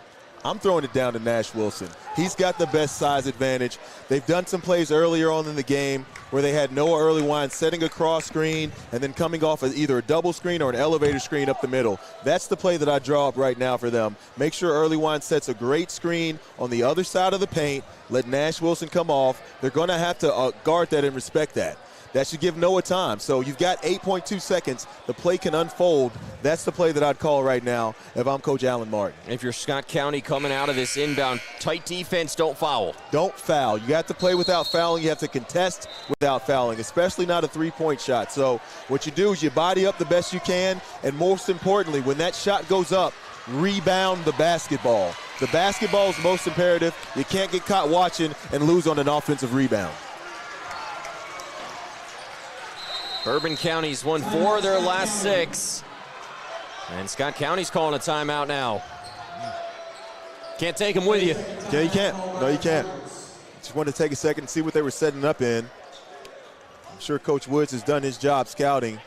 I'm throwing it down to Nash Wilson. He's got the best size advantage. They've done some plays earlier on in the game where they had Noah Earlywine setting a cross screen and then coming off of either a double screen or an elevator screen up the middle. That's the play that I draw up right now for them. Make sure Earlywine sets a great screen on the other side of the paint. Let Nash Wilson come off. They're going to have to guard that and respect that. That should give Noah time. So you've got 8.2 seconds. The play can unfold. That's the play that I'd call right now if I'm Coach Alan Martin. If you're Scott County coming out of this inbound, tight defense, don't foul. Don't foul. You have to play without fouling. You have to contest without fouling, especially not a three-point shot. So what you do is you body up the best you can, and most importantly, when that shot goes up, rebound the basketball. The basketball is most imperative. You can't get caught watching and lose on an offensive rebound. Bourbon County's won 4 of their last 6. And Scott County's calling a timeout now. Can't take them with you. Yeah, you can't. No, you can't. Just wanted to take a second and see what they were setting up in. I'm sure Coach Woods has done his job scouting.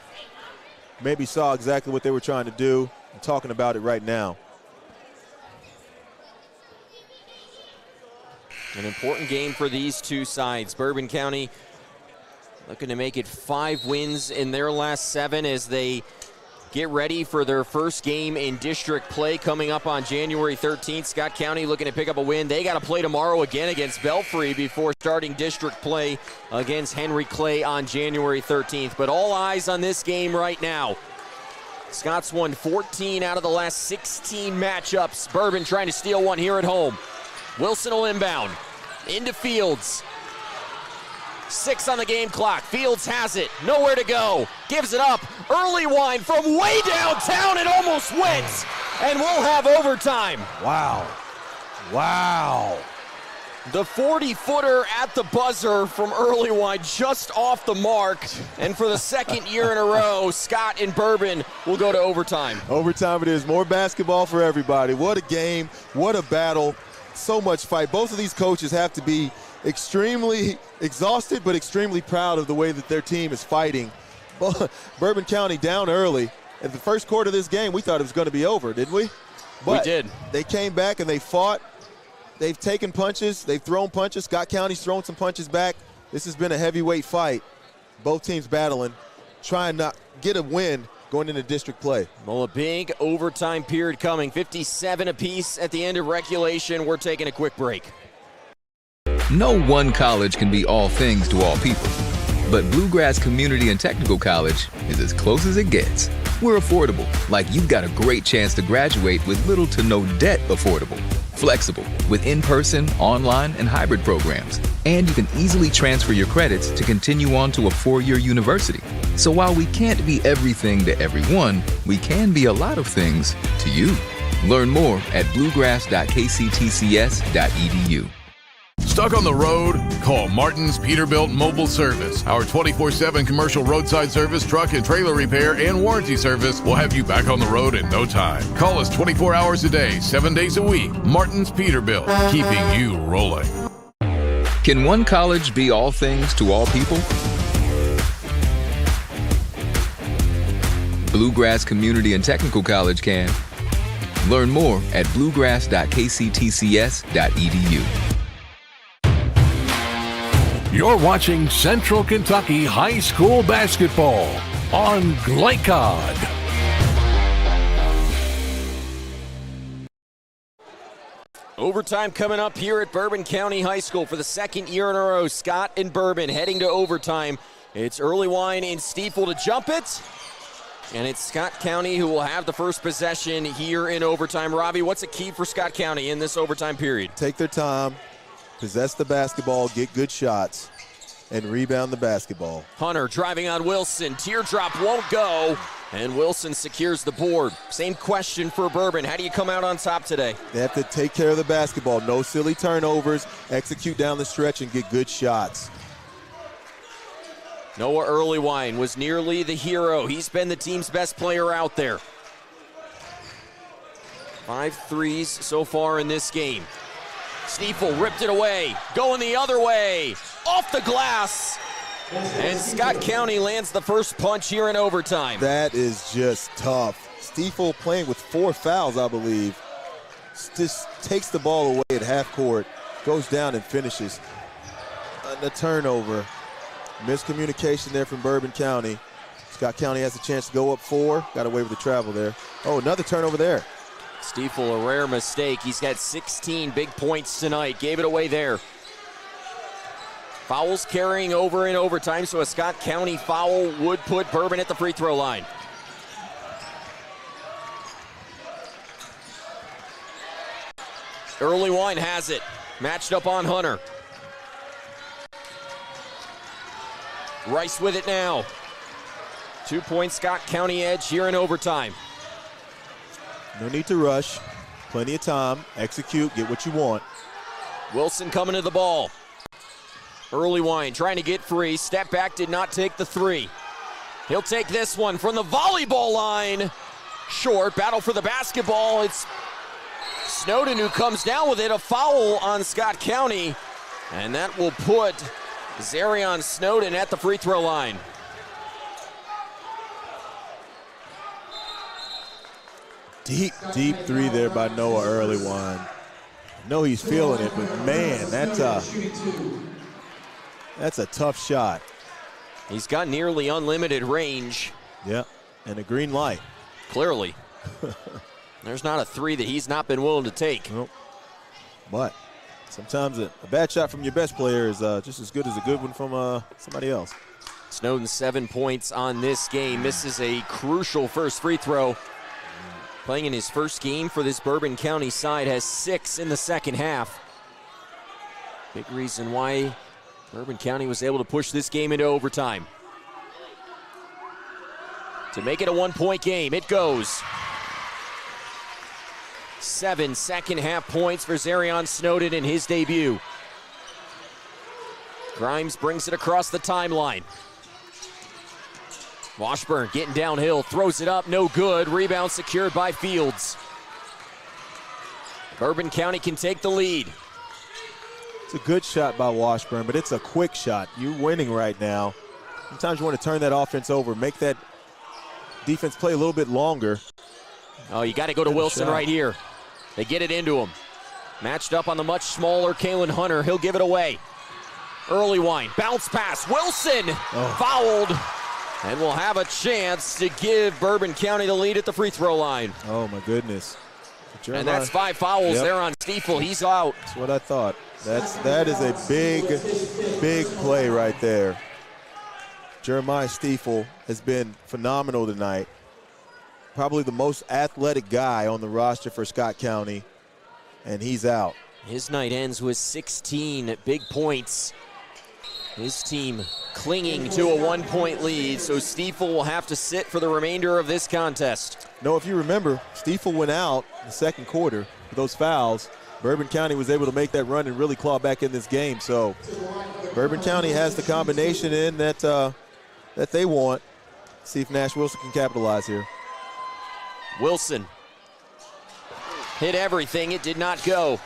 Maybe saw exactly what they were trying to do. I'm talking about it right now. An important game for these two sides. Bourbon County looking to make it 5 wins in their last 7 as they get ready for their first game in district play coming up on January 13th. Scott County looking to pick up a win. They got to play tomorrow again against Belfry before starting district play against Henry Clay on January 13th. But all eyes on this game right now. Scott's won 14 out of the last 16 matchups. Bourbon trying to steal one here at home. Wilson will inbound. Into Fields. 6 on the game clock. Fields has it. Nowhere to go. Gives it up. Earlywine from way downtown. It almost went. And we'll have overtime. Wow. Wow. The 40-footer at the buzzer from Earlywine just off the mark. And for the second year in a row, Scott and Bourbon will go to overtime. Overtime it is. More basketball for everybody. What a game. What a battle. So much fight. Both of these coaches have to be extremely exhausted but extremely proud of the way that their team is fighting. Bourbon County down early. In the first quarter of this game, we thought it was going to be over, didn't we? But we did. They came back and they fought. They've taken punches. They've thrown punches. Scott County's thrown some punches back. This has been a heavyweight fight. Both teams battling, trying to get a win going into district play. Well, a big overtime period coming. 57 apiece at the end of regulation. We're taking a quick break. No one college can be all things to all people, but Bluegrass Community and Technical College is as close as it gets. We're affordable, like you've got a great chance to graduate with little to no debt. Affordable, flexible, with in-person, online, and hybrid programs. And you can easily transfer your credits to continue on to a 4-year university. So while we can't be everything to everyone, we can be a lot of things to you. Learn more at bluegrass.kctcs.edu. Stuck on the road? Call Martin's Peterbilt Mobile Service. Our 24/7 commercial roadside service, truck and trailer repair, and warranty service will have you back on the road in no time. Call us 24 hours a day, 7 days a week. Martin's Peterbilt, keeping you rolling. Can one college be all things to all people? Bluegrass Community and Technical College can. Learn more at bluegrass.kctcs.edu. You're watching Central Kentucky High School basketball on Glycod. Overtime coming up here at Bourbon County High School for the second year in a row. Scott and Bourbon heading to overtime. It's Early Wine and Stiefel to jump it. And it's Scott County who will have the first possession here in overtime. Robbie, what's the key for Scott County in this overtime period? Take their time, possess the basketball, get good shots, and rebound the basketball. Hunter driving on Wilson. Teardrop won't go, and Wilson secures the board. Same question for Bourbon. How do you come out on top today? They have to take care of the basketball. No silly turnovers, execute down the stretch, and get good shots. Noah Earlywine was nearly the hero. He's been the team's best player out there. 5 threes so far in this game. Stiefel ripped it away, going the other way, off the glass. And Scott County lands the first punch here in overtime. That is just tough. Stiefel playing with 4 fouls, I believe. Just takes the ball away at half court, goes down and finishes. The turnover. Miscommunication there from Bourbon County. Scott County has a chance to go up 4. Got away with the travel there. Oh, another turnover there. Stiefel, a rare mistake. He's got 16 big points tonight. Gave it away there. Fouls carrying over in overtime, so a Scott County foul would put Bourbon at the free throw line. Early Wine has it. Matched up on Hunter. Rice with it now. 2-point Scott County edge here in overtime. No need to rush. Plenty of time. Execute. Get what you want. Wilson coming to the ball. Early Wine trying to get free. Step back, did not take the 3. He'll take this one from the volleyball line. Short. Battle for the basketball. It's Snowden who comes down with it. A foul on Scott County. And that will put Zarion Snowden at the free throw line. Deep 3 there by Noah Earlywine. I know he's feeling it, but man, that's a tough shot. He's got nearly unlimited range. Yeah, and a green light. Clearly. There's not a 3 that he's not been willing to take. Nope. But sometimes a bad shot from your best player is just as good as a good one from somebody else. Snowden 7 points on this game. Misses a crucial first free throw. Playing in his first game for this Bourbon County side, has 6 in the second half. Big reason why Bourbon County was able to push this game into overtime. To make it a 1-point game, it goes. 7 second half points for Zarion Snowden in his debut. Grimes brings it across the timeline. Washburn getting downhill, throws it up, no good. Rebound secured by Fields. Bourbon County can take the lead. It's a good shot by Washburn, but it's a quick shot. You're winning right now. Sometimes you want to turn that offense over, make that defense play a little bit longer. Oh, you got to go to Wilson right here. They get it into him. Matched up on the much smaller Kalen Hunter. He'll give it away. Early Wine, bounce pass. Wilson fouled. And we'll have a chance to give Bourbon County the lead at the free throw line. Oh, my goodness. And that's 5 fouls there on Stiefel. He's out. That's what I thought. That is a big play right there. Jeremiah Stiefel has been phenomenal tonight. Probably the most athletic guy on the roster for Scott County, and he's out. His night ends with 16 big points. His team clinging to a 1-point lead, so Stiefel will have to sit for the remainder of this contest. No, if you remember, Stiefel went out in the second quarter with those fouls, Bourbon County was able to make that run and really claw back in this game. So Bourbon County has the combination in that that they want. See if Nash Wilson can capitalize here. Wilson hit everything. It did not go.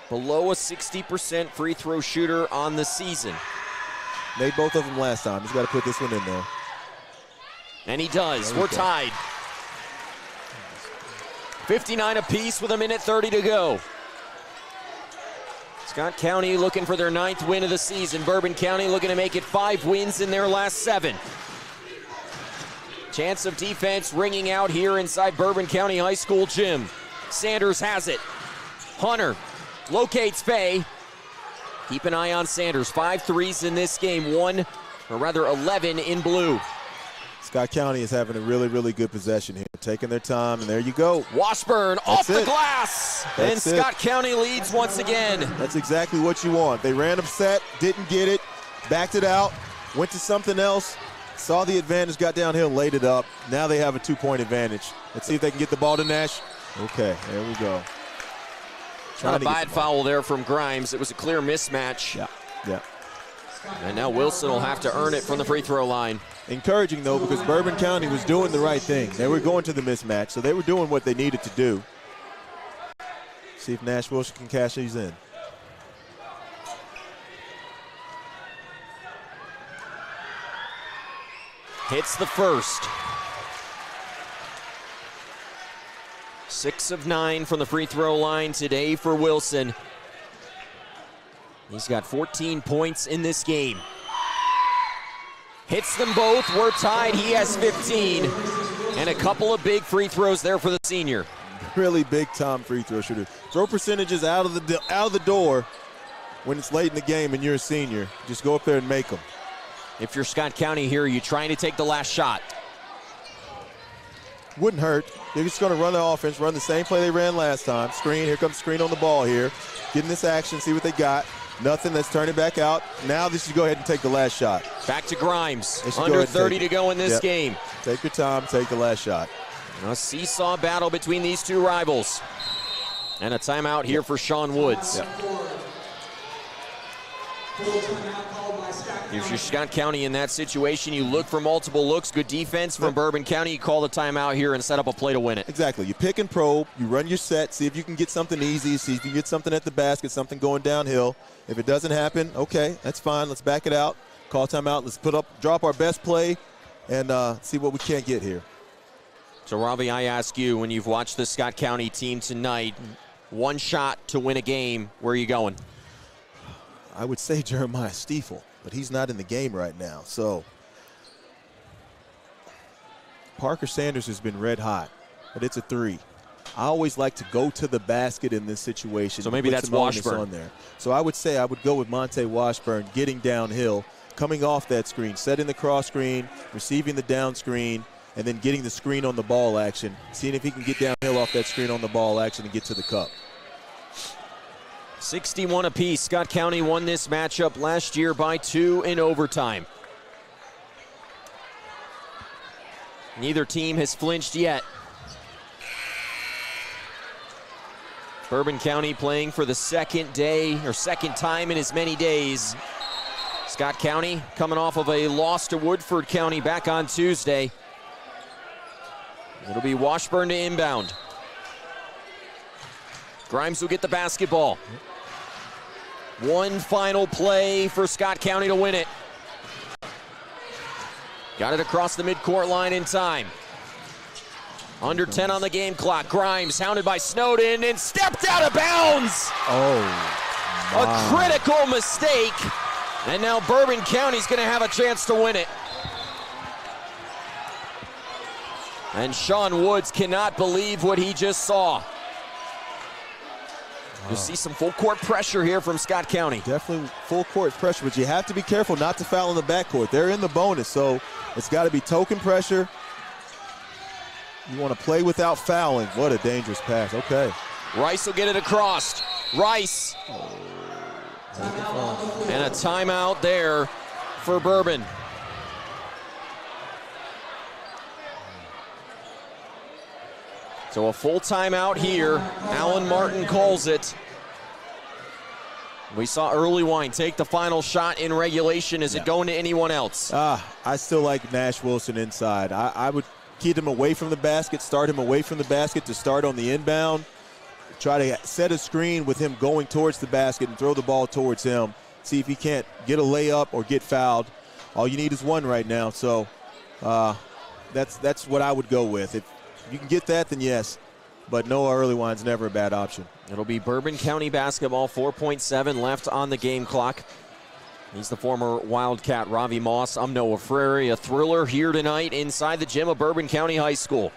Below a 60% free throw shooter on the season. Made both of them last time. He's got to put this one in there. And he does. We're tied. 59 apiece with 1:30 to go. Scott County looking for their 9th win of the season. Bourbon County looking to make it 5 wins in their last 7. Chance of defense ringing out here inside Bourbon County High School gym. Sanders has it. Hunter locates Fay. Keep an eye on Sanders. 5 threes in this game, 11 in blue. Scott County is having a really, really good possession here. Taking their time, and there you go. Washburn off the glass. And Scott County leads once again. That's exactly what you want. They ran them set, didn't get it, backed it out, went to something else, saw the advantage, got downhill, laid it up. Now they have a 2-point advantage. Let's see if they can get the ball to Nash. Okay, there we go. Not a bad foul there from Grimes. It was a clear mismatch. Yeah. And now Wilson will have to earn it from the free throw line. Encouraging, though, because Bourbon County was doing the right thing. They were going to the mismatch, so they were doing what they needed to do. See if Nash Wilson can cash these in. Hits the first. 6 of 9 from the free throw line today for Wilson. He's got 14 points in this game. Hits them both. We're tied. He has 15. And a couple of big free throws there for the senior. Really big-time free throw shooter. Throw percentages out of the door when it's late in the game and you're a senior. Just go up there and make them. If you're Scott County here, are you trying to take the last shot? Wouldn't hurt. They're just going to run the offense, run the same play they ran last time. Screen. Here comes screen on the ball here. Getting this action, see what they got. Nothing. Let's turn it back out. Now they should go ahead and take the last shot. Back to Grimes. Under 30 to go in this game. Take your time. Take the last shot. A seesaw battle between these two rivals. And a timeout here for Sean Woods. If you're Scott County in that situation, you look for multiple looks. Good defense from Bourbon County. You call the timeout here and set up a play to win it. Exactly. You pick and probe. You run your set. See if you can get something easy. See if you can get something at the basket, something going downhill. If it doesn't happen, okay, that's fine. Let's back it out. Call timeout. Let's drop our best play and see what we can't get here. So, Robbie, I ask you, when you've watched the Scott County team tonight, one shot to win a game, where are you going? I would say Jeremiah Stiefel, but he's not in the game right now. So Parker Sanders has been red hot, but it's a 3. I always like to go to the basket in this situation. So maybe that's Washburn on there. So I would say I would go with Monte Washburn getting downhill, coming off that screen, setting the cross screen, receiving the down screen, and then getting the screen on the ball action, seeing if he can get downhill off that screen on the ball action and get to the cup. 61 apiece. Scott County won this matchup last year by 2 in overtime. Neither team has flinched yet. Bourbon County playing for the second time in as many days. Scott County coming off of a loss to Woodford County back on Tuesday. It'll be Washburn to inbound. Grimes will get the basketball. One final play for Scott County to win it. Got it across the midcourt line in time. Under 10 on the game clock. Grimes hounded by Snowden and stepped out of bounds. A critical mistake. And now Bourbon County's going to have a chance to win it. And Sean Woods cannot believe what he just saw. You see some full court pressure here from Scott County. Definitely full court pressure, but you have to be careful not to foul in the backcourt. They're in the bonus, so it's got to be token pressure. You want to play without fouling. What a dangerous pass. Okay. Rice will get it across. Rice. And a timeout there for Bourbon. So a full timeout here. Alan Martin calls it. We saw Earlywine take the final shot in regulation. Is it going to anyone else? I still like Nash Wilson inside. I would keep him away from the basket, start him away from the basket to start on the inbound. Try to set a screen with him going towards the basket and throw the ball towards him. See if he can't get a layup or get fouled. All you need is one right now. So that's what I would go with. If you can get that, then yes. But Noah Earlywine's never a bad option. It'll be Bourbon County basketball, 4.7 left on the game clock. He's the former Wildcat Ravi Moss. I'm Noah Frary, a thriller here tonight inside the gym of Bourbon County High School.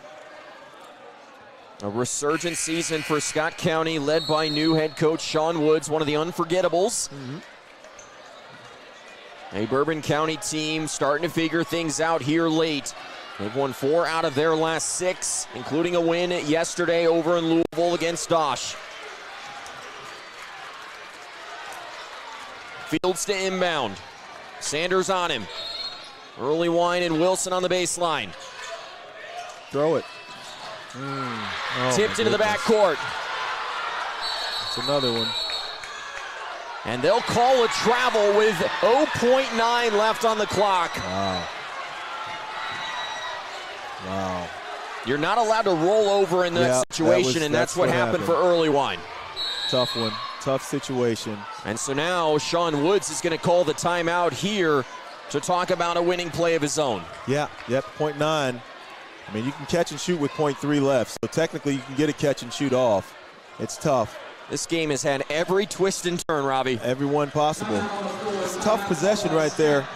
A resurgent season for Scott County, led by new head coach Sean Woods, one of the unforgettables. A Bourbon County team starting to figure things out here late. They've won 4 out of their last 6, including a win yesterday over in Louisville against Dosh. Fields to inbound. Sanders on him. Earlywine and Wilson on the baseline. Throw it. Tipped into the backcourt. It's another one. And they'll call a travel with 0.9 left on the clock. Wow. You're not allowed to roll over in that situation, that's what happened for Earlywine. Tough one. Tough situation. And so now Sean Woods is going to call the timeout here to talk about a winning play of his own. Yep, 0.9. I mean, you can catch and shoot with 0.3 left, so technically you can get a catch and shoot off. It's tough. This game has had every twist and turn, Robbie. Every one possible. It's a tough possession right there.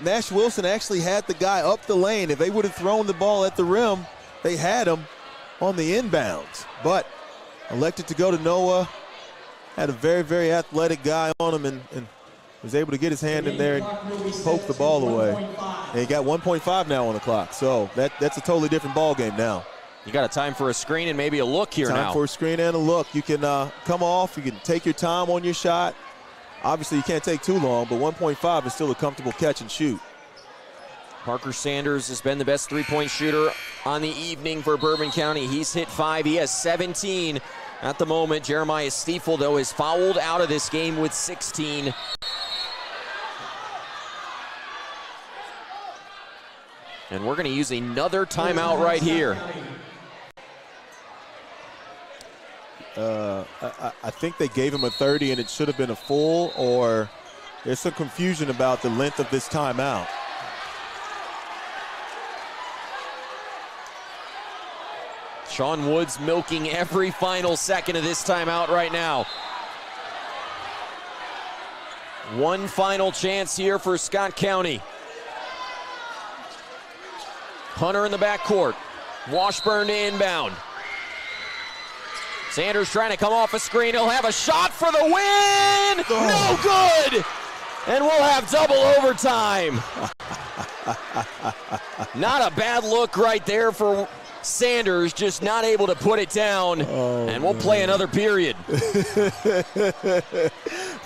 Nash Wilson actually had the guy up the lane. If they would have thrown the ball at the rim, they had him on the inbounds. But elected to go to Noah. Had a very, very athletic guy on him and was able to get his hand in there and poke the ball away. And he got 1.5 now on the clock. So that's a totally different ball game now. You got a time for a screen and maybe a look here now. Time for a screen and a look. You can come off. You can take your time on your shot. Obviously, you can't take too long, but 1.5 is still a comfortable catch and shoot. Parker Sanders has been the best three-point shooter on the evening for Bourbon County. He's hit 5. He has 17 at the moment. Jeremiah Stiefel, though, is fouled out of this game with 16. And we're going to use another timeout right here. I think they gave him a 30 and it should have been a full, or there's some confusion about the length of this timeout. Sean Woods milking every final second of this timeout right now. One final chance here for Scott County. Hunter in the backcourt. Washburn to inbound. Sanders trying to come off a screen. He'll have a shot for the win. No good. And we'll have double overtime. Not a bad look right there for Sanders, just not able to put it down. And we'll play another period.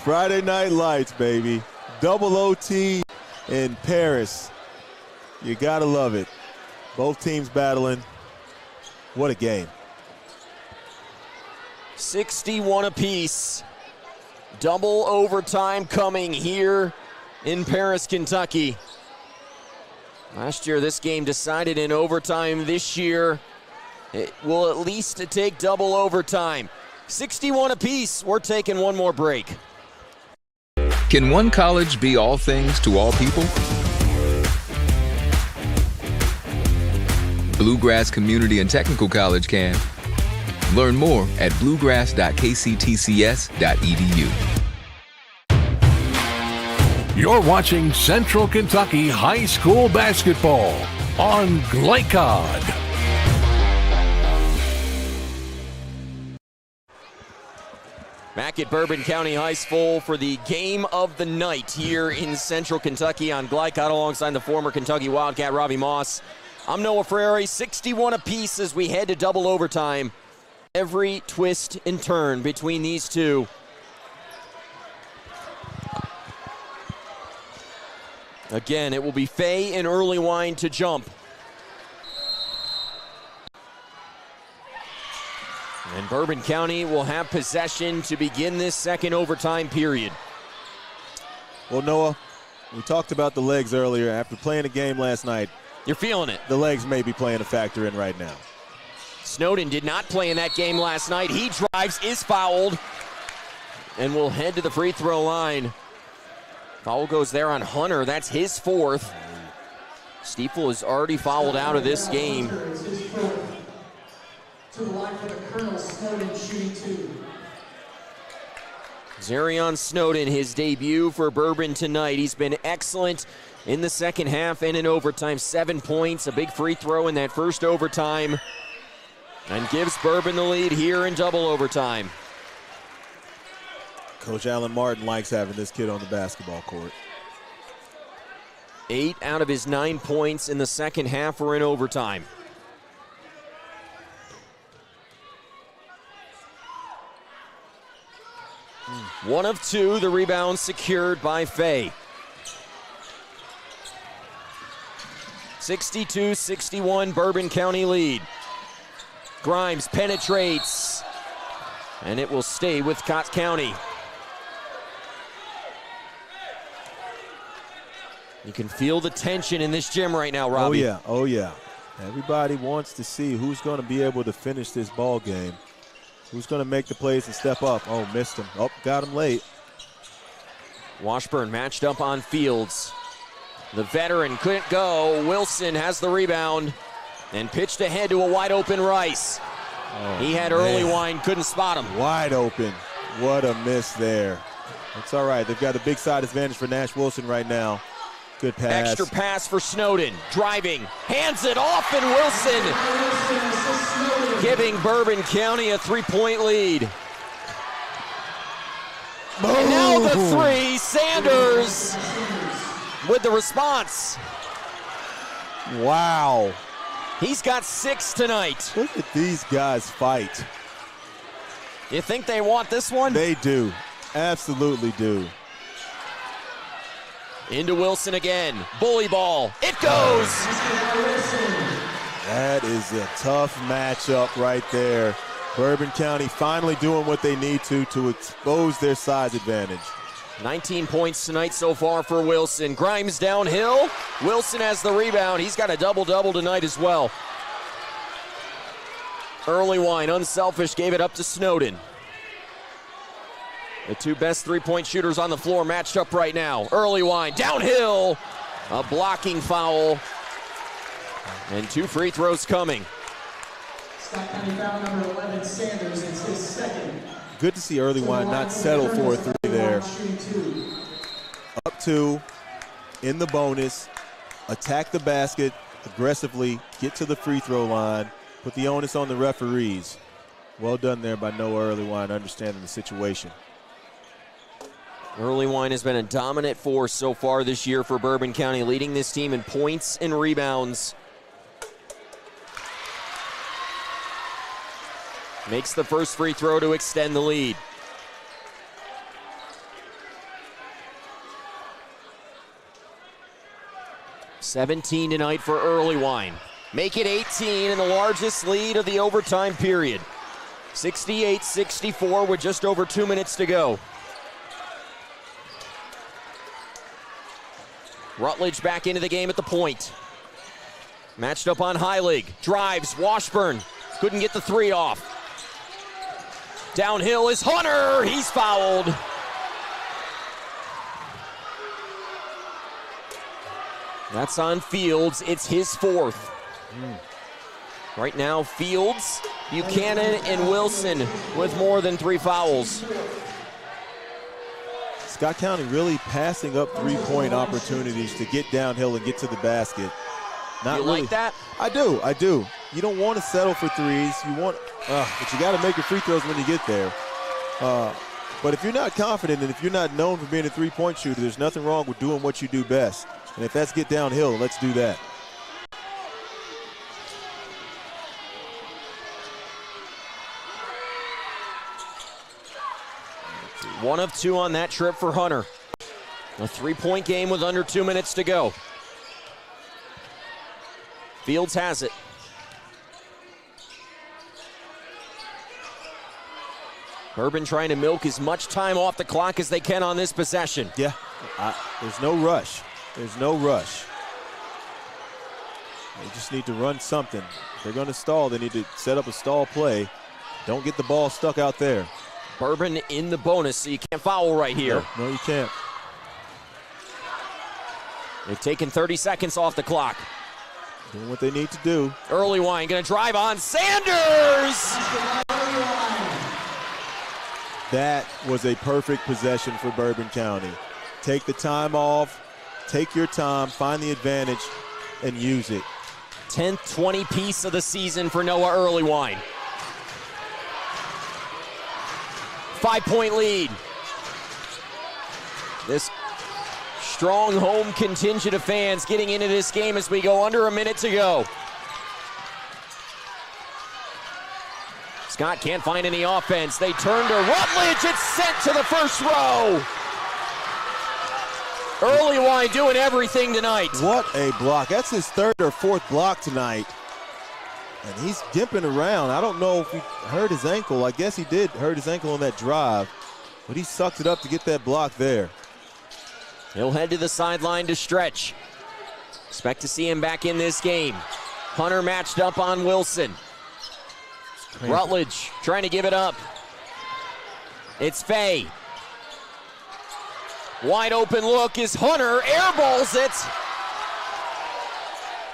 Friday Night Lights, baby. Double OT in Paris. You gotta love it. Both teams battling. What a game. 61 apiece. Double overtime coming here in Paris, Kentucky. Last year, this game decided in overtime. This year, it will at least take double overtime. 61 apiece. We're taking one more break. Can one college be all things to all people? Bluegrass Community and Technical College can. Learn more at bluegrass.kctcs.edu. You're watching Central Kentucky High School basketball on Glycod. Back at Bourbon County High School for the game of the night here in Central Kentucky on Glycod alongside the former Kentucky Wildcat Robbie Moss. I'm Noah Frary, 61 apiece as we head to double overtime. Every twist and turn between these two. Again, it will be Fay and Earlywine to jump. And Bourbon County will have possession to begin this second overtime period. Well, Noah, we talked about the legs earlier. After playing a game last night, you're feeling it. The legs may be playing a factor in right now. Snowden did not play in that game last night. He drives, is fouled, and will head to the free throw line. Foul goes there on Hunter. That's his fourth. Stiefel is already fouled out of this game. To the line for the Colonel, Snowden shooting 2. Zarion Snowden, his debut for Bourbon tonight. He's been excellent in the second half and in overtime. 7 points, a big free throw in that first overtime, and gives Bourbon the lead here in double overtime. Coach Alan Martin likes having this kid on the basketball court. 8 out of his 9 points in the second half were in overtime. One of 2, the rebound secured by Fay. 62-61 Bourbon County lead. Grimes penetrates, and it will stay with Cott County. You can feel the tension in this gym right now, Robbie. Oh yeah. Everybody wants to see who's going to be able to finish this ball game. Who's going to make the plays and step up? Oh, missed him. Oh, got him late. Washburn matched up on Fields. The veteran couldn't go. Wilson has the rebound and pitched ahead to a wide open Rice. Oh, he had early wine, couldn't spot him. Wide open. What a miss there. It's all right. They've got a big side advantage for Nash Wilson right now. Good pass. Extra pass for Snowden. Driving. Hands it off, and Wilson giving Bourbon County a 3-point lead. Boom. And now the 3. Sanders with the response. Wow. He's got 6 tonight. Look at these guys fight. You think they want this one? They do. Absolutely do. Into Wilson again. Bully ball. It goes. That is a tough matchup right there. Bourbon County finally doing what they need to expose their size advantage. 19 points tonight so far for Wilson. Grimes downhill. Wilson has the rebound. He's got a double-double tonight as well. Early wine, unselfish, gave it up to Snowden. The 2 best 3-point shooters on the floor matched up right now. Early wine, downhill. A blocking foul. And 2 free throws coming. Scott County foul number 11, Sanders. It's his second. Good to see early wine not settle for a 3 there. Up 2 in the bonus. Attack the basket aggressively. Get to the free throw line. Put the onus on the referees. Well done there by Noah Earlywine, understanding the situation. Earlywine has been a dominant force so far this year for Bourbon County, leading this team in points and rebounds. Makes the first free throw to extend the lead. $17 tonight for Earlywine. Make it 18 in the largest lead of the overtime period. 68-64 with just over 2 minutes to go. Rutledge back into the game at the point. Matched up on Heilig. Drives, Washburn. Couldn't get the 3 off. Downhill is Hunter. He's fouled. That's on Fields. It's his 4th. Right now, Fields, Buchanan, and Wilson with more than 3 fouls. Scott County really passing up 3-point opportunities to get downhill and get to the basket. Not you really. Like that? I do. You don't want to settle for 3s. You want, but you got to make your free throws when you get there. But if you're not confident and if you're not known for being a 3-point shooter, there's nothing wrong with doing what you do best. And if that's get downhill, let's do that. One of 2 on that trip for Hunter. A 3-point game with under 2 minutes to go. Fields has it. Bourbon trying to milk as much time off the clock as they can on this possession. Yeah, there's no rush. There's no rush. They just need to run something. If they're going to stall, they need to set up a stall play. Don't get the ball stuck out there. Bourbon in the bonus, so you can't foul right here. No, you can't. They've taken 30 seconds off the clock. Doing what they need to do. Early Wine going to drive on Sanders. That was a perfect possession for Bourbon County. Take the time off, take your time, find the advantage, and use it. 10th 20 piece of the season for Noah Early Wine. 5-point lead. This strong home contingent of fans getting into this game as we go under a minute to go. Scott can't find any offense. They turn to Rutledge. It's sent to the first row. Early Wine doing everything tonight. What a block. That's his third or fourth block tonight. And he's gimping around. I don't know if he hurt his ankle. I guess he did hurt his ankle on that drive. But he sucked it up to get that block there. He'll head to the sideline to stretch. Expect to see him back in this game. Hunter matched up on Wilson. Rutledge trying to give it up. It's Fay. Wide open look is Hunter. Airballs it.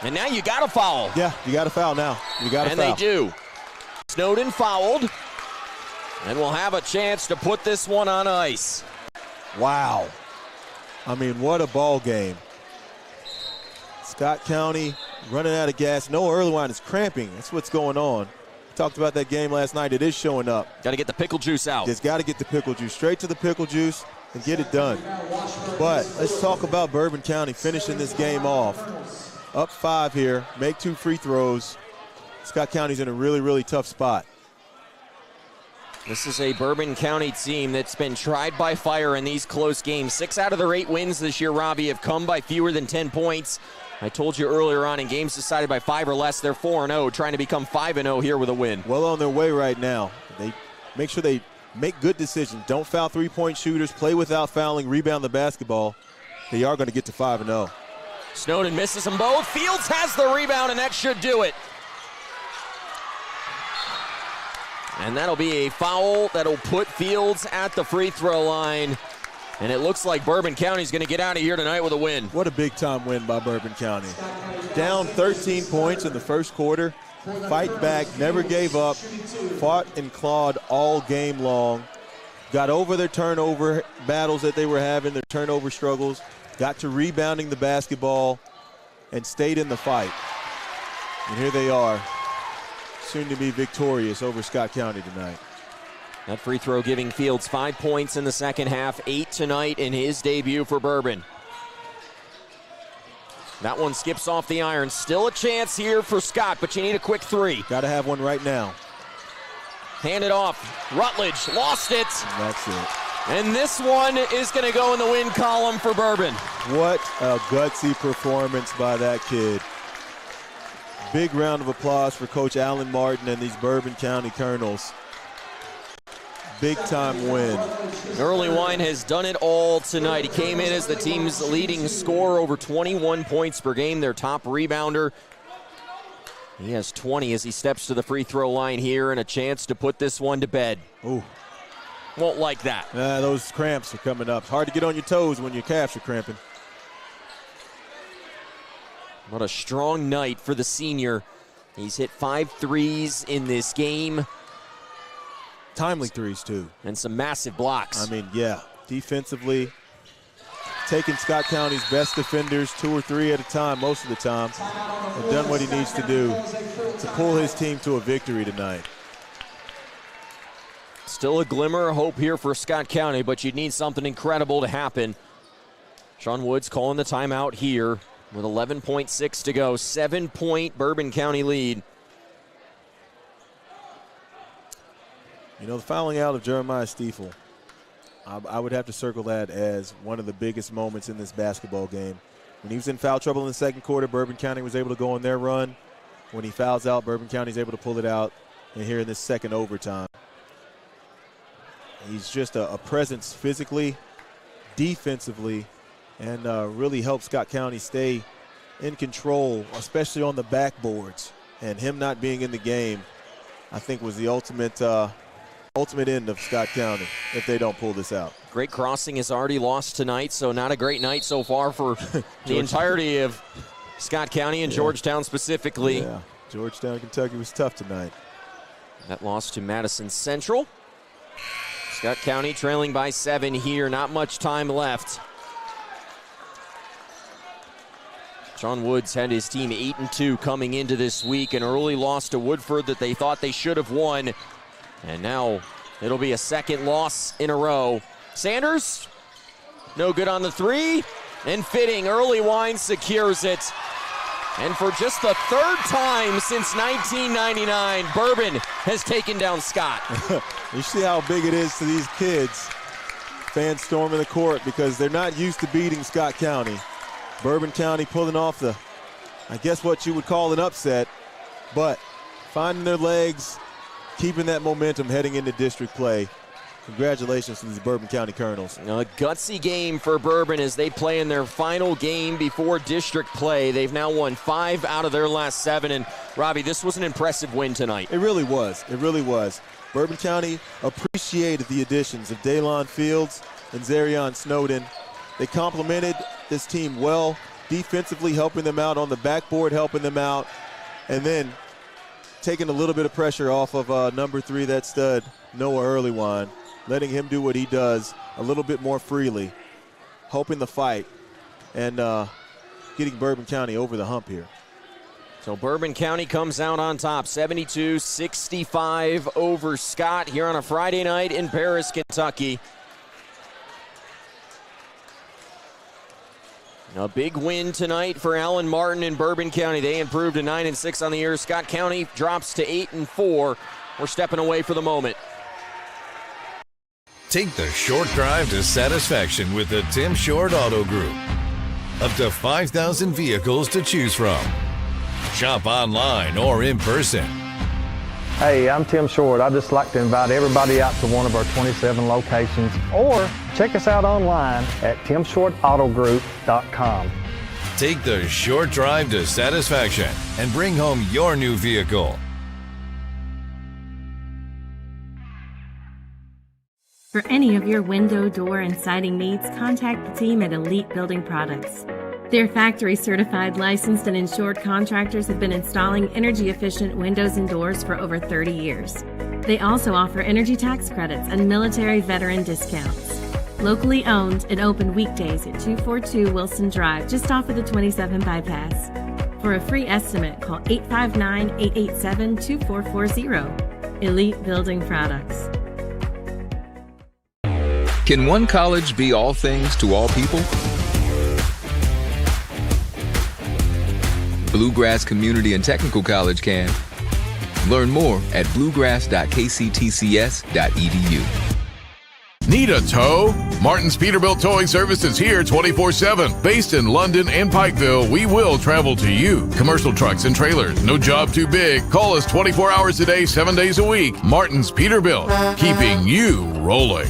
And now you got to foul. Yeah, you got to foul now. You got to foul. And they do. Snowden fouled. And we'll have a chance to put this one on ice. Wow. I mean, what a ball game. Scott County running out of gas. Noah Early Wine is cramping. That's what's going on. We talked about that game last night. It is showing up. Got to get the pickle juice out. Just got to get the pickle juice. Straight to the pickle juice and get it done. But let's talk about Bourbon County finishing this game off. Up 5 here, make 2 free throws. Scott County's in a really, really tough spot. This is a Bourbon County team that's been tried by fire in these close games. 6 out of their 8 wins this year, Robbie, have come by fewer than 10 points. I told you earlier on, in games decided by 5 or less, they're 4-0, trying to become 5-0 here with a win. Well on their way right now. They make sure they make good decisions. Don't foul three-point shooters, play without fouling, rebound the basketball. They are going to get to 5-0. Snowden misses them both. Fields has the rebound, and that should do it. And that'll be a foul that'll put Fields at the free throw line. And it looks like Bourbon County's going to get out of here tonight with a win. What a big-time win by Bourbon County. Down 13 points in the first quarter. Fight back, never gave up. Fought and clawed all game long. Got over their turnover battles that they were having, their turnover struggles. Got to rebounding the basketball and stayed in the fight. And here they are, soon to be victorious over Scott County tonight. That free throw giving Fields 5 points in the second half, 8 tonight in his debut for Bourbon. That one skips off the iron. Still a chance here for Scott, but you need a quick 3. Got to have one right now. Hand it off. Rutledge lost it. And that's it. And this one is going to go in the win column for Bourbon. What a gutsy performance by that kid. Big round of applause for Coach Alan Martin and these Bourbon County Colonels. Big-time win. Early Wine has done it all tonight. He came in as the team's leading scorer, over 21 points per game, their top rebounder. He has 20 as he steps to the free throw line here, and a chance to put this one to bed. Ooh. Won't like that. Those cramps are coming up. Hard to get on your toes when your calves are cramping. What a strong night for the senior. He's hit 5 threes in this game. Timely threes, too. And some massive blocks. I mean, yeah, defensively, taking Scott County's best defenders 2 or 3 at a time most of the time, and done what he needs to do to pull his team to a victory tonight. Still a glimmer of hope here for Scott County, but you'd need something incredible to happen. Sean Woods calling the timeout here with 11.6 to go. 7-point Bourbon County lead. You know, the fouling out of Jeremiah Stiefel, I would have to circle that as one of the biggest moments in this basketball game. When he was in foul trouble in the second quarter, Bourbon County was able to go on their run. When he fouls out, Bourbon County is able to pull it out. And here in this second overtime. He's just a presence physically, defensively, and really helps Scott County stay in control, especially on the backboards. And him not being in the game, I think, was the ultimate end of Scott County if they don't pull this out. Great Crossing has already lost tonight, so not a great night so far for the entirety of Scott County and Georgetown specifically. Yeah, Georgetown, Kentucky was tough tonight. That loss to Madison Central. Scott County trailing by 7 here, not much time left. John Woods had his team 8-2 coming into this week, an early loss to Woodford that they thought they should have won. And now it'll be a second loss in a row. Sanders, no good on the 3. And Fitting, early wine secures it. And for just the 3rd time since 1999, Bourbon has taken down Scott. You see how big it is to these kids. Fans storming the court because they're not used to beating Scott County. Bourbon County pulling off I guess what you would call an upset, but finding their legs, keeping that momentum heading into district play. Congratulations to these Bourbon County Colonels. A gutsy game for Bourbon as they play in their final game before district play. They've now won 5 out of their last 7. And Robbie, this was an impressive win tonight. It really was. It really was. Bourbon County appreciated the additions of Daylon Fields and Zarion Snowden. They complemented this team well, defensively helping them out, on the backboard helping them out, and then taking a little bit of pressure off of number 3, that stud, Noah Earlywine, letting him do what he does a little bit more freely, helping the fight, and getting Bourbon County over the hump here. So Bourbon County comes out on top, 72-65 over Scott here on a Friday night in Paris, Kentucky. A big win tonight for Allen Martin and Bourbon County. They improved to 9-6 on the year. Scott County drops to 8-4. We're stepping away for the moment. Take the short drive to satisfaction with the Tim Short Auto Group. Up to 5,000 vehicles to choose from. Shop online or in person. Hey, I'm Tim Short. I'd just like to invite everybody out to one of our 27 locations, or check us out online at timshortautogroup.com. Take the short drive to satisfaction and bring home your new vehicle. For any of your window, door, and siding needs, contact the team at Elite Building Products. Their factory-certified, licensed, and insured contractors have been installing energy-efficient windows and doors for over 30 years. They also offer energy tax credits and military veteran discounts. Locally owned and open weekdays at 242 Wilson Drive, just off of the 27 bypass. For a free estimate, call 859-887-2440. Elite Building Products. Can one college be all things to all people? Bluegrass Community and Technical College can. Learn more at bluegrass.kctcs.edu. Need a tow? Martin's Peterbilt Towing Service is here 24/7. Based in London and Pikeville, we will travel to you. Commercial trucks and trailers, no job too big. Call us 24 hours a day, 7 days a week. Martin's Peterbilt, keeping you rolling.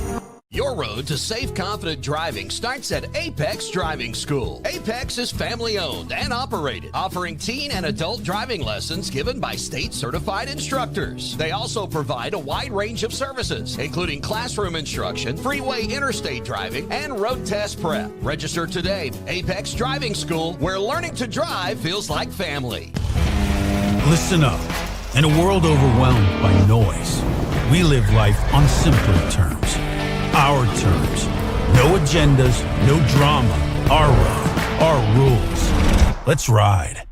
Your road to safe, confident driving starts at Apex Driving School. Apex is family-owned and operated, offering teen and adult driving lessons given by state-certified instructors. They also provide a wide range of services, including classroom instruction, freeway interstate driving, and road test prep. Register today. Apex Driving School, where learning to drive feels like family. Listen up. In a world overwhelmed by noise, we live life on simpler terms. Our terms. No agendas, no drama. Our road, our rules. Let's ride.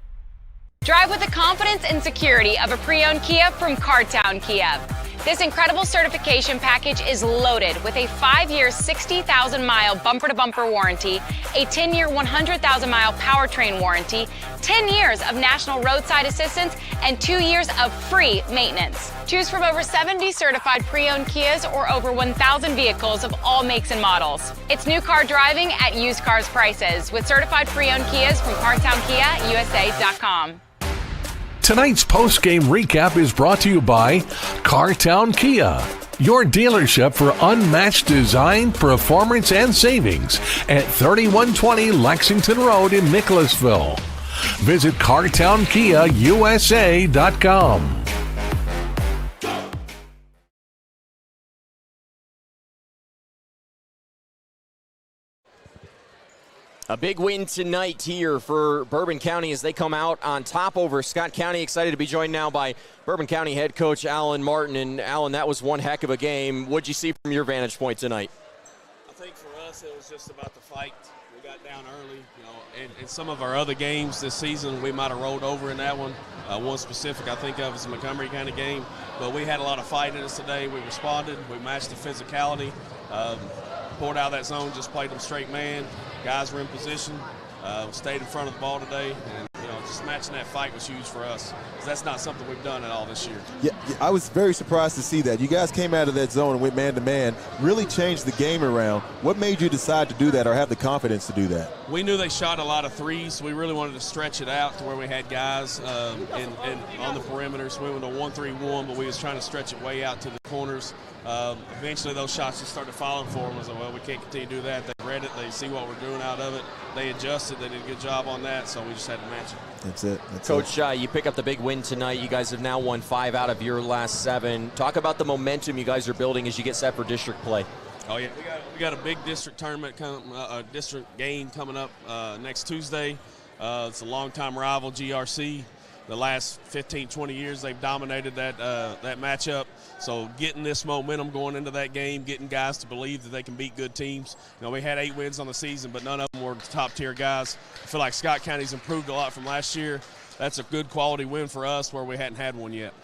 Drive with the confidence and security of a pre-owned Kia from Cartown Kia. This incredible certification package is loaded with a 5-year, 60,000-mile bumper-to-bumper warranty, a 10-year, 100,000-mile powertrain warranty, 10 years of national roadside assistance, and 2 years of free maintenance. Choose from over 70 certified pre-owned Kias or over 1,000 vehicles of all makes and models. It's new car driving at used cars prices with certified pre-owned Kias from CartownKiaUSA.com. Tonight's post-game recap is brought to you by Cartown Kia. Your dealership for unmatched design, performance, and savings at 3120 Lexington Road in Nicholasville. Visit CartownKiaUSA.com. A big win tonight here for Bourbon County as they come out on top over Scott County. Excited to be joined now by Bourbon County head coach Alan Martin. And Alan, that was one heck of a game. What'd you see from your vantage point tonight? I think for us it was just about the fight. We got down early, in some of our other games this season we might have rolled over in that one. One specific I think of is the Montgomery County game. But we had a lot of fight in us today. We responded. We matched the physicality. Poured out of that zone, just played them straight man. Guys were in position, stayed in front of the ball today, and just matching that fight was huge for us. That's not something we've done at all this year. Yeah, I was very surprised to see that. You guys came out of that zone and went man-to-man, really changed the game around. What made you decide to do that or have the confidence to do that? We knew they shot a lot of threes. We really wanted to stretch it out to where we had guys on the perimeters. We went to 1-3-1, but we was trying to stretch it way out to the corners. Eventually those shots just started falling for them. I was like, well, we can't continue to do that. They read it. They see what we're doing out of it. They adjusted. They did a good job on that, so we just had to match it. That's it. Coach, you pick up the big win tonight. You guys have now won 5 out of your last 7. Talk about the momentum you guys are building as you get set for district play. Oh, yeah. We got a big district tournament, district game coming up next Tuesday. It's a longtime rival, GRC. The last 15, 20 years, they've dominated that matchup. So getting this momentum going into that game, getting guys to believe that they can beat good teams. We had 8 wins on the season, but none of them were top-tier guys. I feel like Scott County's improved a lot from last year. That's a good quality win for us where we hadn't had one yet.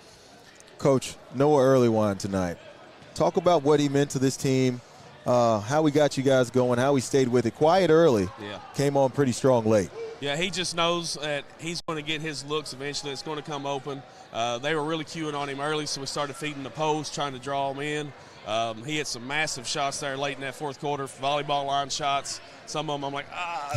Coach, Noah Earlywine tonight. Talk about what he meant to this team, how we got you guys going, how we stayed with it. Quiet early, came on pretty strong late. Yeah, he just knows that he's going to get his looks eventually. It's going to come open. They were really queuing on him early, so we started feeding the post, trying to draw him in. He had some massive shots there late in that fourth quarter, volleyball line shots. Some of them I'm like,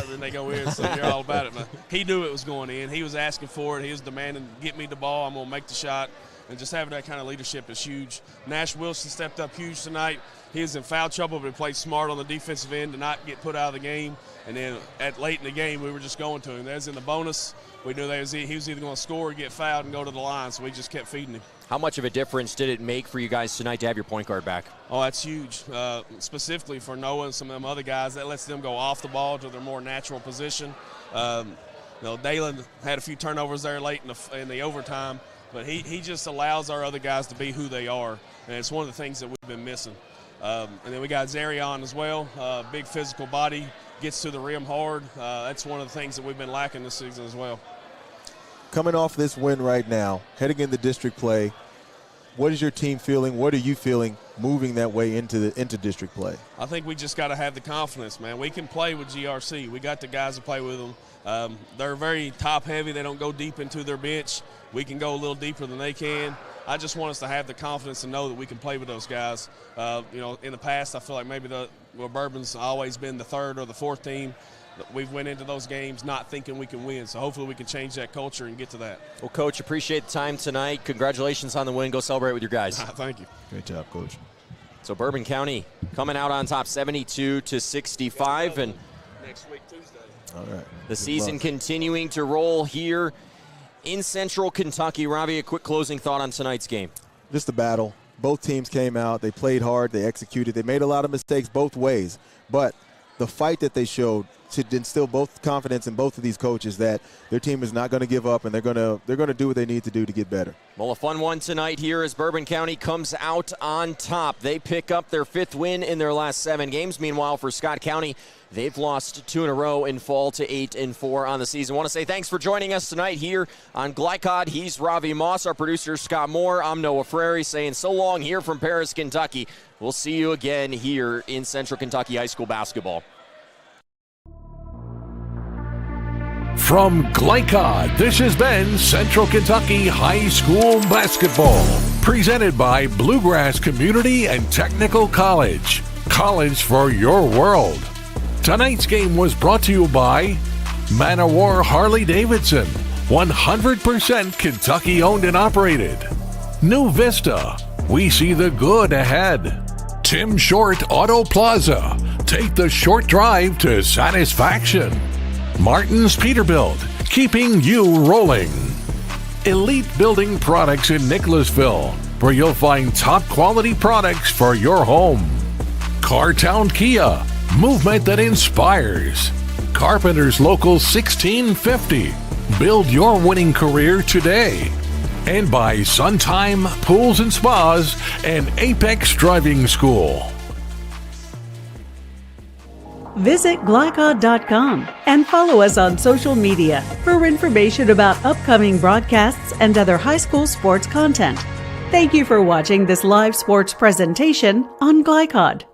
then they go in, so you're all about it. But he knew it was going in. He was asking for it. He was demanding, get me the ball, I'm going to make the shot. And just having that kind of leadership is huge. Nash Wilson stepped up huge tonight. He was in foul trouble, but he played smart on the defensive end to not get put out of the game. And then late in the game, we were just going to him. That was in the bonus. We knew he was either going to score or get fouled and go to the line, so we just kept feeding him. How much of a difference did it make for you guys tonight to have your point guard back? Oh, that's huge. Specifically for Noah and some of them other guys, that lets them go off the ball to their more natural position. Dalen had a few turnovers there late in the overtime, but he just allows our other guys to be who they are, and it's one of the things that we've been missing. And then we got Zarion as well, big physical body, gets to the rim hard. That's one of the things that we've been lacking this season as well. Coming off this win right now, heading into district play, what is your team feeling? What are you feeling moving that way into district play? I think we just got to have the confidence, man. We can play with GRC. We got the guys to play with them. They're very top-heavy. They don't go deep into their bench. We can go a little deeper than they can. I just want us to have the confidence to know that we can play with those guys. In the past, I feel like maybe Bourbon's always been the third or the fourth team. We've went into those games not thinking we can win, so hopefully we can change that culture and get to that. Well, Coach, appreciate the time tonight. Congratulations on the win. Go celebrate with your guys. Thank you. Great job, Coach. So Bourbon County coming out on top 72-65. And next week, Tuesday. All right. The season continuing to roll here in Central Kentucky. Ravi, a quick closing thought on tonight's game. Just a battle. Both teams came out. They played hard. They executed. They made a lot of mistakes both ways. But the fight that they showed to instill both confidence in both of these coaches that their team is not going to give up and they're going to do what they need to do to get better. Well, a fun one tonight here as Bourbon County comes out on top. They pick up their 5th win in their last 7 games. Meanwhile, for Scott County, they've lost 2 in a row and fall to 8-4 on the season. I want to say thanks for joining us tonight here on Glycod. He's Ravi Moss, our producer Scott Moore. I'm Noah Frary saying so long here from Paris, Kentucky. We'll see you again here in Central Kentucky High School basketball. From Glycod, this has been Central Kentucky High School Basketball, presented by Bluegrass Community and Technical College. College for your world. Tonight's game was brought to you by Man O' War Harley-Davidson, 100% Kentucky owned and operated. New Vista, We see the good ahead. Tim Short Auto Plaza. Take the short drive to satisfaction. Martin's Peterbilt, keeping you rolling. Elite Building Products in Nicholasville, where you'll find top quality products for your home. Cartown Kia, movement that inspires. Carpenter's Local 1650. Build your winning career today. And by Suntime Pools and Spas and Apex Driving School. Visit glycod.com and follow us on social media for information about upcoming broadcasts and other high school sports content. Thank you for watching this live sports presentation on Glycod.